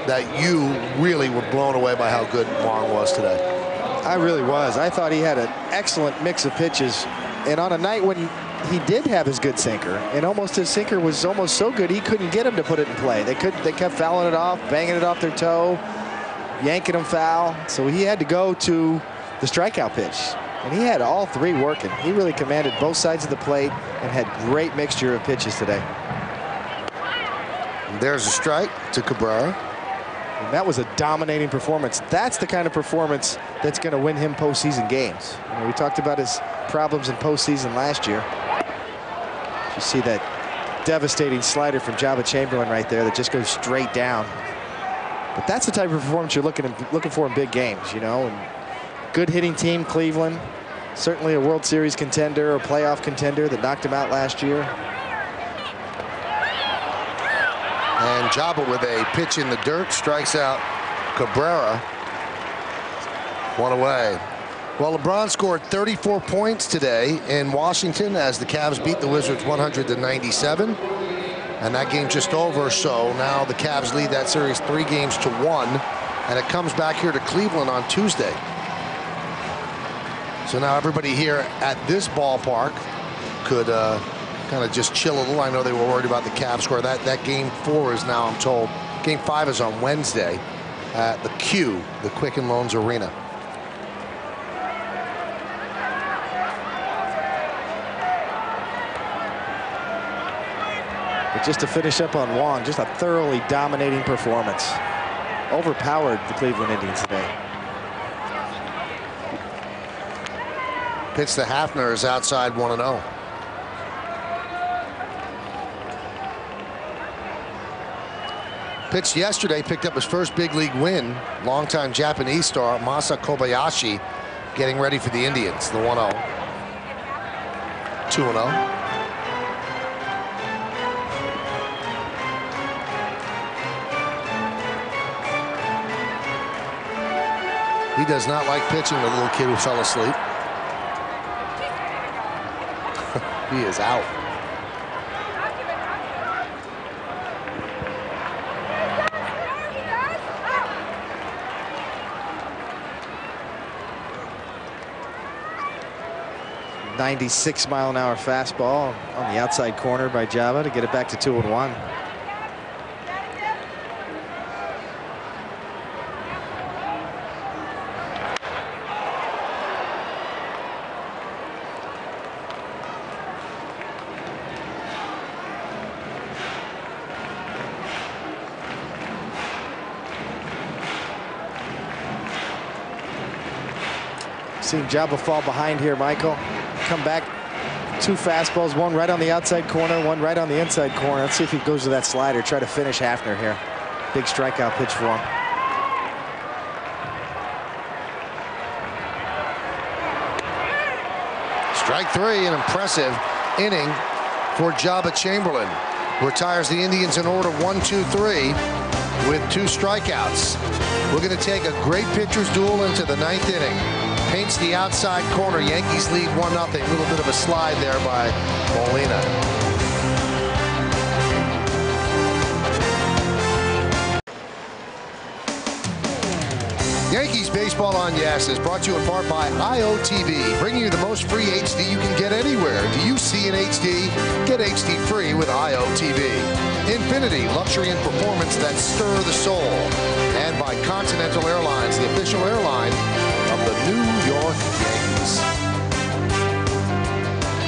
that you really were blown away by how good Wang was today. I really was. I thought he had an excellent mix of pitches. And on a night when he did have his good sinker, and almost his sinker was almost so good he couldn't get him to put it in play. They kept fouling it off, banging it off their toe, yanking him foul. So he had to go to the strikeout pitch. And he had all 3 working. He really commanded both sides of the plate and had great mixture of pitches today. And there's a strike to Cabrera. And that was a dominating performance. That's the kind of performance that's going to win him postseason games. We talked about his problems in postseason last year. You see that devastating slider from Jabba Chamberlain right there that just goes straight down. But that's the type of performance you're looking for in big games, And good hitting team, Cleveland. Certainly a World Series contender, a playoff contender that knocked him out last year. And Jabba with a pitch in the dirt strikes out Cabrera. 1 away. Well, LeBron scored 34 points today in Washington as the Cavs beat the Wizards 100-97. And that game just over, so now the Cavs lead that series 3-1, and it comes back here to Cleveland on Tuesday. So now everybody here at this ballpark could kind of just chill a little. I know they were worried about the Cavs score. That game 4 is now, I'm told, game 5 is on Wednesday at the Q, the Quicken Loans Arena. But just to finish up on Wang, just a thoroughly dominating performance. Overpowered the Cleveland Indians today. Pitch to Hafner is outside 1-0. Pitched yesterday, picked up his first big league win. Longtime Japanese star Masa Kobayashi getting ready for the Indians. The 1-0. 2-0. He does not like pitching, the little kid who fell asleep. He is out. .96-mile-an-hour fastball on the outside corner by Java to get it back to 2-1. Seeing Java fall behind here, Michael. Come back, 2 fastballs, one right on the outside corner, one right on the inside corner. Let's see if he goes to that slider, try to finish Hafner here. Big strikeout pitch for him. Strike 3, an impressive inning for Jabba Chamberlain. Retires the Indians in order 1-2-3 with 2 strikeouts. We're going to take a great pitcher's duel into the 9th inning. Paints the outside corner. Yankees lead 1-0. A little bit of a slide there by Molina. Yankees Baseball on Yes is brought to you in part by IOTV, bringing you the most free HD you can get anywhere. Do you see an HD? Get HD free with IOTV. Infinity, luxury and performance that stir the soul. And by Continental Airlines, the official airline of the New York Yankees.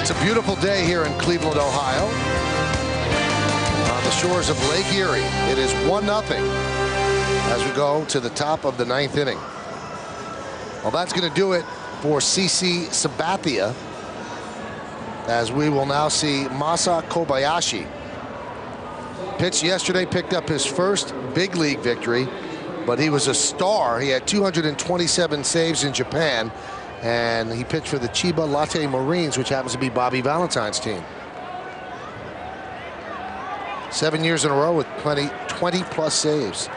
It's a beautiful day here in Cleveland, Ohio. On the shores of Lake Erie, it is 1-0 as we go to the top of the 9th inning. Well, that's going to do it for CC Sabathia, as we will now see Masa Kobayashi. Pitched yesterday, picked up his first big league victory, but he was a star. He had 227 saves in Japan, and he pitched for the Chiba Latte Marines, which happens to be Bobby Valentine's team. 7 years in a row with 20-plus saves.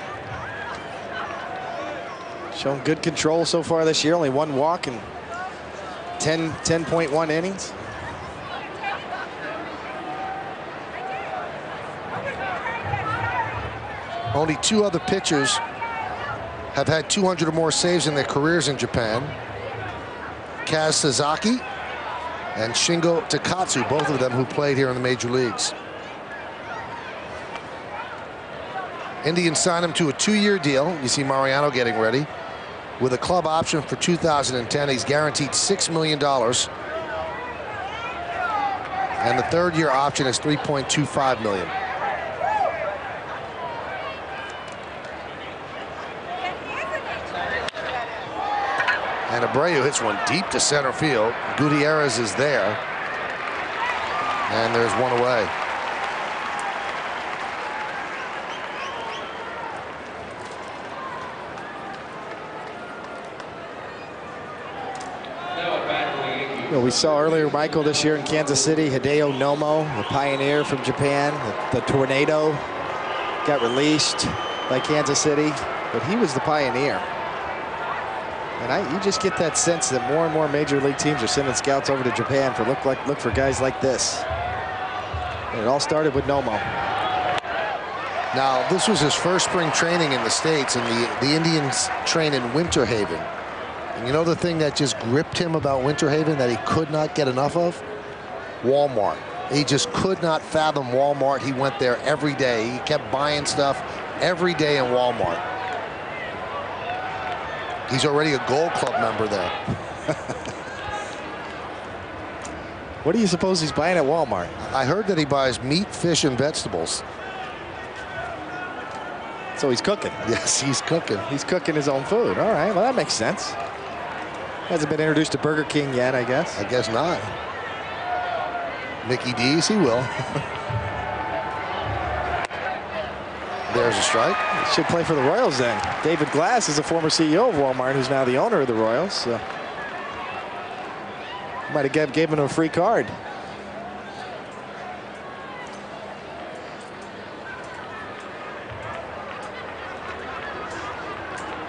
Shown good control so far this year. Only 1 walk and 10.1 innings. Only 2 other pitchers have had 200 or more saves in their careers in Japan. Kaz Sasaki and Shingo Takatsu, both of them who played here in the major leagues. Indians signed him to a 2-year deal. You see Mariano getting ready. With a club option for 2010, he's guaranteed $6 million. And the 3rd-year option is $3.25 million. And Abreu hits one deep to center field. Gutierrez is there. And there's one away. Well, we saw earlier, Michael, this year in Kansas City, Hideo Nomo, the pioneer from Japan, the tornado, got released by Kansas City, but he was the pioneer. And you just get that sense that more and more major league teams are sending scouts over to Japan for look for guys like this. And it all started with Nomo. Now, this was his first spring training in the States, and the Indians train in Winter Haven. And you know the thing that just gripped him about Winter Haven that he could not get enough of? Walmart. He just could not fathom Walmart. He went there every day. He kept buying stuff every day in Walmart. He's already a Gold Club member there. What do you suppose he's buying at Walmart? I heard that he buys meat, fish, and vegetables. So he's cooking. Yes, he's cooking. He's cooking his own food. All right, well, that makes sense. Hasn't been introduced to Burger King yet, I guess. I guess not. Mickey D's, he will. There's a strike. He should play for the Royals then. David Glass is a former CEO of Walmart, who's now the owner of the Royals. So might have given him a free card.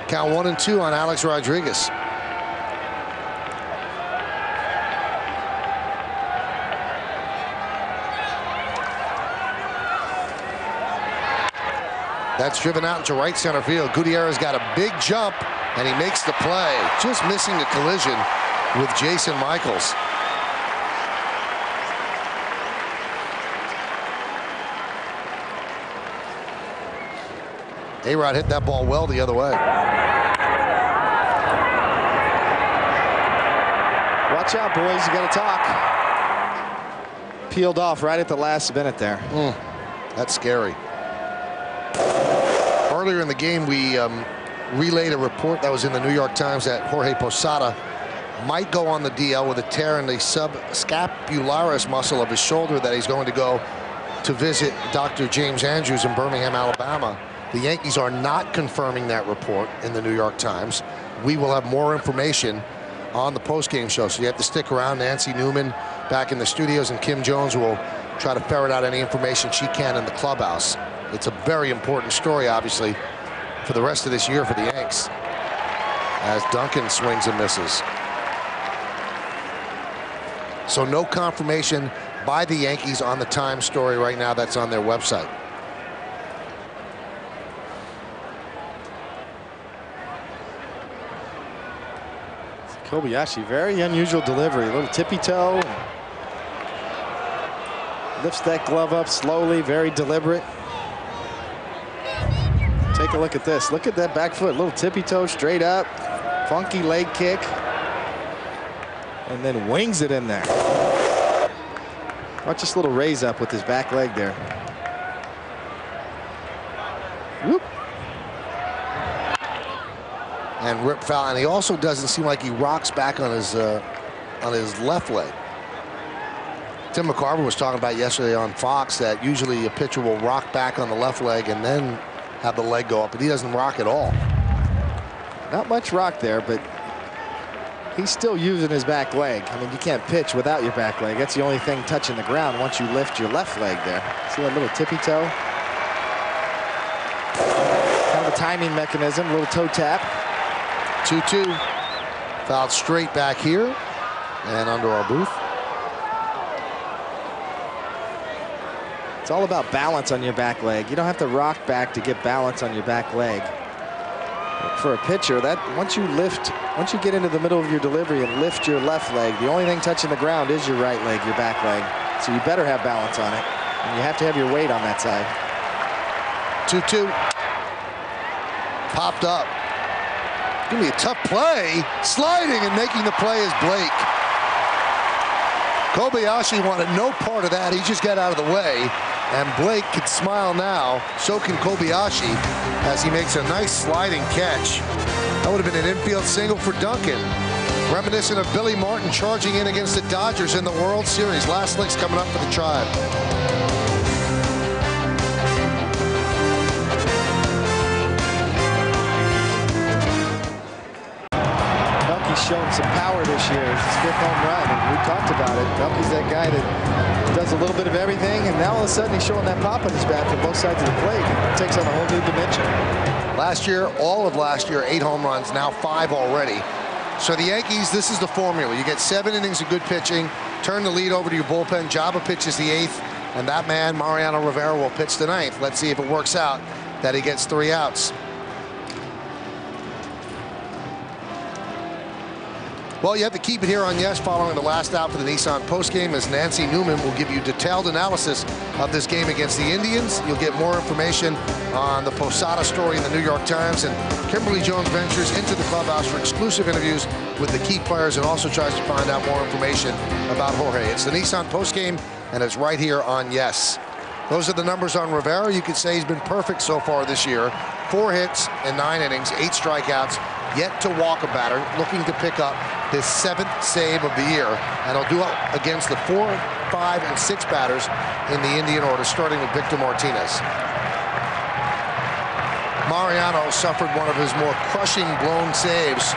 Count 1-2 on Alex Rodriguez. That's driven out into right center field. Gutierrez got a big jump, and he makes the play. Just missing a collision with Jason Michaels. A-Rod hit that ball well the other way. Watch out, boys. You got to talk. Peeled off right at the last minute there. That's scary. Earlier in the game, we relayed a report that was in the New York Times that Jorge Posada might go on the DL with a tear in the subscapularis muscle of his shoulder, that he's going to go to visit Dr. James Andrews in Birmingham, Alabama. The Yankees are not confirming that report in the New York Times. We will have more information on the postgame show, so you have to stick around. Nancy Newman back in the studios, and Kim Jones will try to ferret out any information she can in the clubhouse. It's a very important story, obviously, for the rest of this year for the Yanks, as Duncan swings and misses. So no confirmation by the Yankees on the Times story right now. That's on their website. Kobayashi, very unusual delivery. A little tippy toe. Lifts that glove up slowly, very deliberate. Take a look at this. Look at that back foot. A little tippy toe straight up. Funky leg kick. And then wings it in there. Watch this little raise up with his back leg there. Whoop. And rip foul, and he also doesn't seem like he rocks back on his left leg. Tim McCarver was talking about yesterday on Fox that usually a pitcher will rock back on the left leg and then have the leg go up, but he doesn't rock at all. Not much rock there, but he's still using his back leg. I mean, you can't pitch without your back leg. That's the only thing touching the ground once you lift your left leg there. See that little tippy toe? Kind of a timing mechanism, a little toe tap. 2-2. Fouled straight back here and under our booth. It's all about balance on your back leg. You don't have to rock back to get balance on your back leg. For a pitcher, that once you get into the middle of your delivery and lift your left leg, the only thing touching the ground is your right leg, your back leg. So you better have balance on it. And you have to have your weight on that side. 2-2. Popped up. Gonna be a tough play. Sliding and making the play is Blake. Kobayashi wanted no part of that. He just got out of the way. And Blake could smile now. So can Kobayashi as he makes a nice sliding catch. That would have been an infield single for Duncan. Reminiscent of Billy Martin charging in against the Dodgers in the World Series. Last lick's coming up for the Tribe. Shown some power this year. His 5th home run, and we talked about it. Belky's that guy that does a little bit of everything, and now all of a sudden he's showing that pop on his bat from both sides of the plate. It takes on a whole new dimension. Last year, all of last year, 8 home runs, now 5 already. So the Yankees, this is the formula. You get 7 innings of good pitching, turn the lead over to your bullpen. Jabba pitches the 8th, And that man, Mariano Rivera, will pitch the ninth. Let's see if it works out that he gets 3 outs. Well, you have to keep it here on Yes following the last out for the Nissan postgame, as Nancy Newman will give you detailed analysis of this game against the Indians. You'll get more information on the Posada story in the New York Times, and Kimberly Jones ventures into the clubhouse for exclusive interviews with the key players and also tries to find out more information about Jorge. It's the Nissan postgame, and it's right here on Yes. Those are the numbers on Rivera. You could say he's been perfect so far this year. 4 hits in 9 innings, 8 strikeouts, yet to walk a batter, looking to pick up his 7th save of the year. And he'll do it against the 4, 5, and 6 batters in the Indian order, starting with Victor Martinez. Mariano suffered one of his more crushing blown saves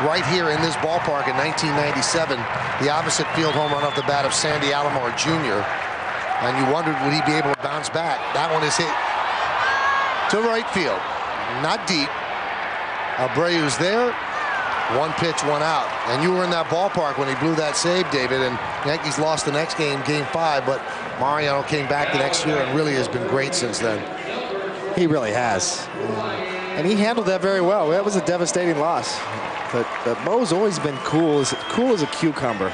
right here in this ballpark in 1997. The opposite field home run off the bat of Sandy Alomar Jr. And you wondered, would he be able to bounce back? That one is hit to right field, not deep. Abreu's there. 1 pitch, 1 out. And you were in that ballpark when he blew that save, David, and Yankees lost the next game, Game 5, but Mariano came back the next year and really has been great since then. He really has. And he handled that very well. That was a devastating loss. But Mo's always been cool as a cucumber.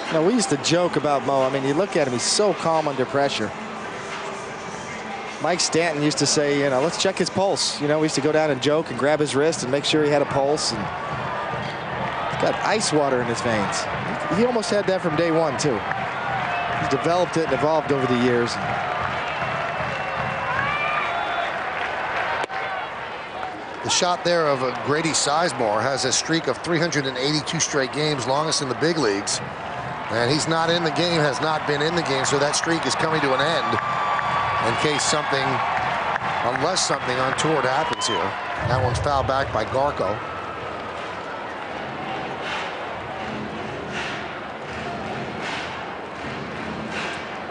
You know, we used to joke about Mo. I mean, you look at him, he's so calm under pressure. Mike Stanton used to say, you know, let's check his pulse. You know, we used to go down and joke and grab his wrist and make sure he had a pulse. And he's got ice water in his veins. He almost had that from day one, too. He's developed it and evolved over the years. The shot there of Grady Sizemore has a streak of 382 straight games, longest in the big leagues. And he's not in the game, has not been in the game, so that streak is coming to an end in case something, unless something untoward happens here. That one's fouled back by Garco.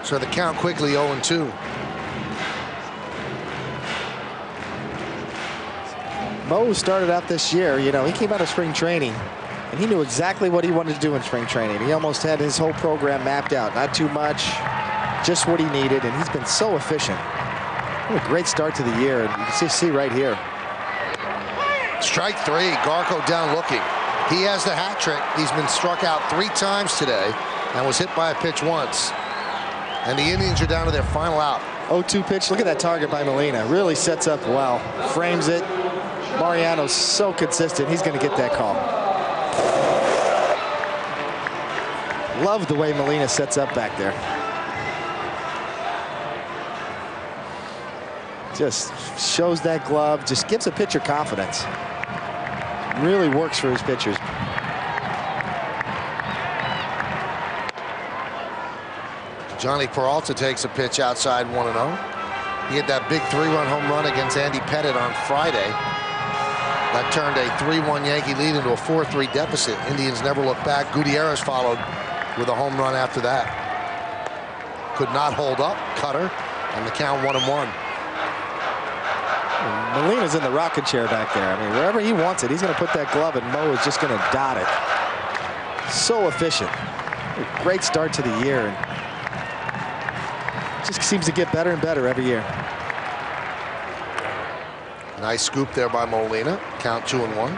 So the count quickly 0-2. Mo started out this year, you know, he came out of spring training and he knew exactly what he wanted to do in spring training. He almost had his whole program mapped out. Not too much, just what he needed, and he's been so efficient. What a great start to the year, and you can see right here. Strike 3, Garco down looking. He has the hat trick. He's been struck out 3 times today and was hit by a pitch once. And the Indians are down to their final out. 0-2 pitch. Look at that target by Molina. Really sets up well. Frames it. Mariano's so consistent. He's going to get that call. Love the way Molina sets up back there. Just shows that glove. Just gives a pitcher confidence. Really works for his pitchers. Johnny Peralta takes a pitch outside 1-0. He had that big 3-run home run against Andy Pettit on Friday. That turned a 3-1 Yankee lead into a 4-3 deficit. Indians never looked back. Gutierrez followed with a home run after that. Could not hold up. Cutter, and the count 1-1. Molina's in the rocket chair back there. I mean, wherever he wants it, he's going to put that glove, and Mo is just going to dot it. So efficient. A great start to the year. And just seems to get better and better every year. Nice scoop there by Molina. Count 2-1.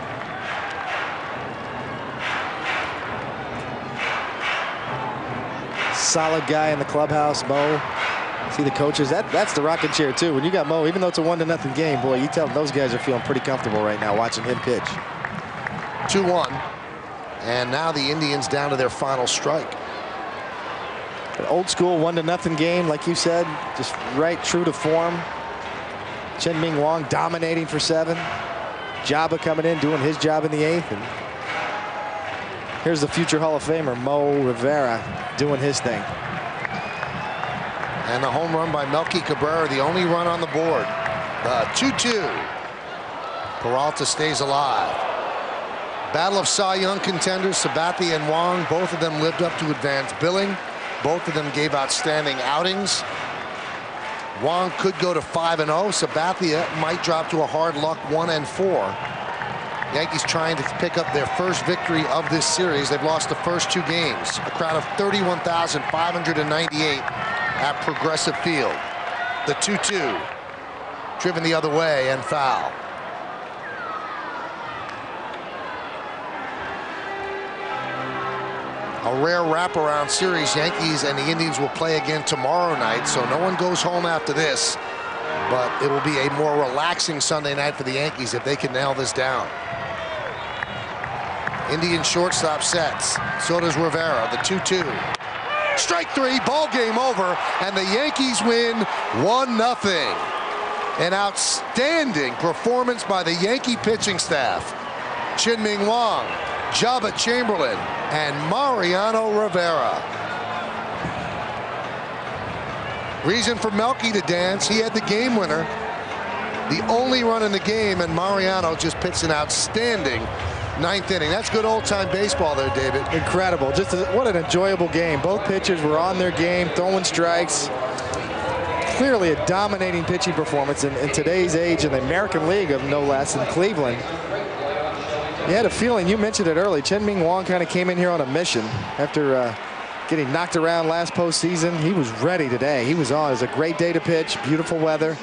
Solid guy in the clubhouse, Mo. See the coaches. That's the rocking chair too. When you got Mo, even though it's a 1-0 game, boy, you tell them those guys are feeling pretty comfortable right now watching him pitch. 2-1. And now the Indians down to their final strike. An old school 1-0 game, like you said, just right true to form. Chien-Ming Wang dominating for 7. Jabba coming in, doing his job in the 8th. And here's the future Hall of Famer, Mo Rivera, doing his thing. And the home run by Melky Cabrera, the only run on the board. 2-2. Peralta stays alive. Battle of Cy Young contenders, Sabathia and Wang, both of them lived up to advanced billing. Both of them gave outstanding outings. Wang could go to 5-0. Sabathia might drop to a hard luck 1-4. Yankees trying to pick up their first victory of this series. They've lost the first 2 games. A crowd of 31,598 at Progressive Field. The 2-2. Driven the other way and foul. A rare wraparound series. Yankees and the Indians will play again tomorrow night, so no one goes home after this. But it will be a more relaxing Sunday night for the Yankees if they can nail this down. Indian shortstop sets. So does Rivera. The 2-2. Strike three. Ball game over. And the Yankees win 1-0. An outstanding performance by the Yankee pitching staff. Chien-Ming Wang, Jabba Chamberlain, and Mariano Rivera. Reason for Melky to dance. He had the game winner. The only run in the game, and Mariano just pitched an outstanding 9th inning. That's good old-time baseball there, David. Incredible. Just what an enjoyable game. Both pitchers were on their game, throwing strikes. Clearly a dominating pitching performance in today's age in the American League, of no less, in Cleveland. You had a feeling, you mentioned it early, Chien-Ming Wang kind of came in here on a mission after getting knocked around last postseason. He was ready today. He was on. It was a great day to pitch, beautiful weather,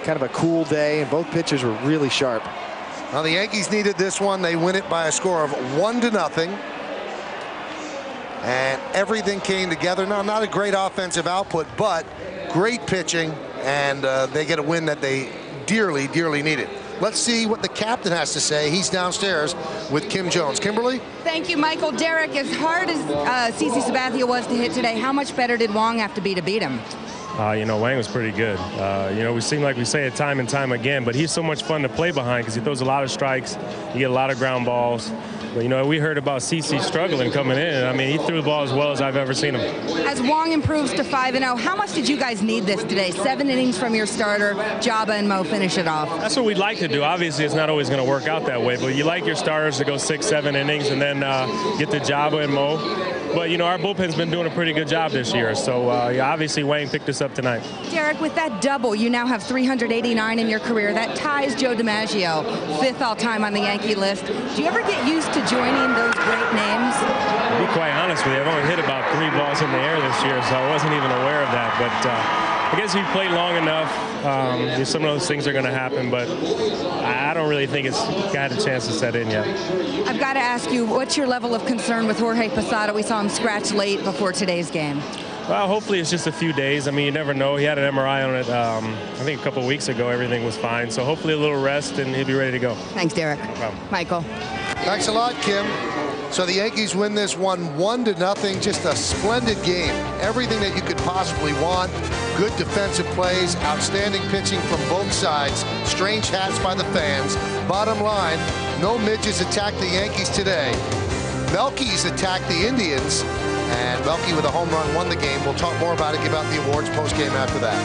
kind of a cool day, and both pitchers were really sharp. Well, the Yankees needed this one. They win it by a score of 1-0. And everything came together. Now, not a great offensive output, but great pitching, and they get a win that they dearly, dearly needed. Let's see what the captain has to say. He's downstairs with Kim Jones. Kimberly? Thank you, Michael. Derek, as hard as CC Sabathia was to hit today, how much better did Wang have to be to beat him? You know, Wang was pretty good. You know, we seem like we say it time and time again, but he's so much fun to play behind because he throws a lot of strikes. You get a lot of ground balls. But, you know, we heard about CC struggling coming in. I mean, he threw the ball as well as I've ever seen him. As Wang improves to 5-0, how much did you guys need this today? 7 innings from your starter, Jabba and Mo finish it off. That's what we'd like to do. Obviously, it's not always going to work out that way, but you like your starters to go 6-7 innings and then get to Jabba and Mo. But, you know, our bullpen's been doing a pretty good job this year. So, yeah, obviously, Wang picked us up tonight. Derek, with that double, you now have 389 in your career. That ties Joe DiMaggio, 5th all-time on the Yankee list. Do you ever get used to joining those great names? To be quite honest with you, I've only hit about 3 balls in the air this year, so I wasn't even aware of that. But I guess if you play long enough, some of those things are going to happen, but I don't really think it's got a chance to set in yet. I've got to ask you, what's your level of concern with Jorge Posada? We saw him scratch late before today's game. Well, hopefully it's just a few days. I mean, you never know. He had an MRI on it, I think a couple of weeks ago. Everything was fine. So hopefully a little rest and he'll be ready to go. Thanks, Derek. No problem. Michael. Thanks a lot, Kim. So the Yankees win this one 1-0. Just a splendid game. Everything that you could possibly want. Good defensive plays, outstanding pitching from both sides. Strange hats by the fans. Bottom line, no midgets attacked the Yankees today. Melky's attacked the Indians. And Melky with a home run won the game. We'll talk more about it, give out the awards post-game after that.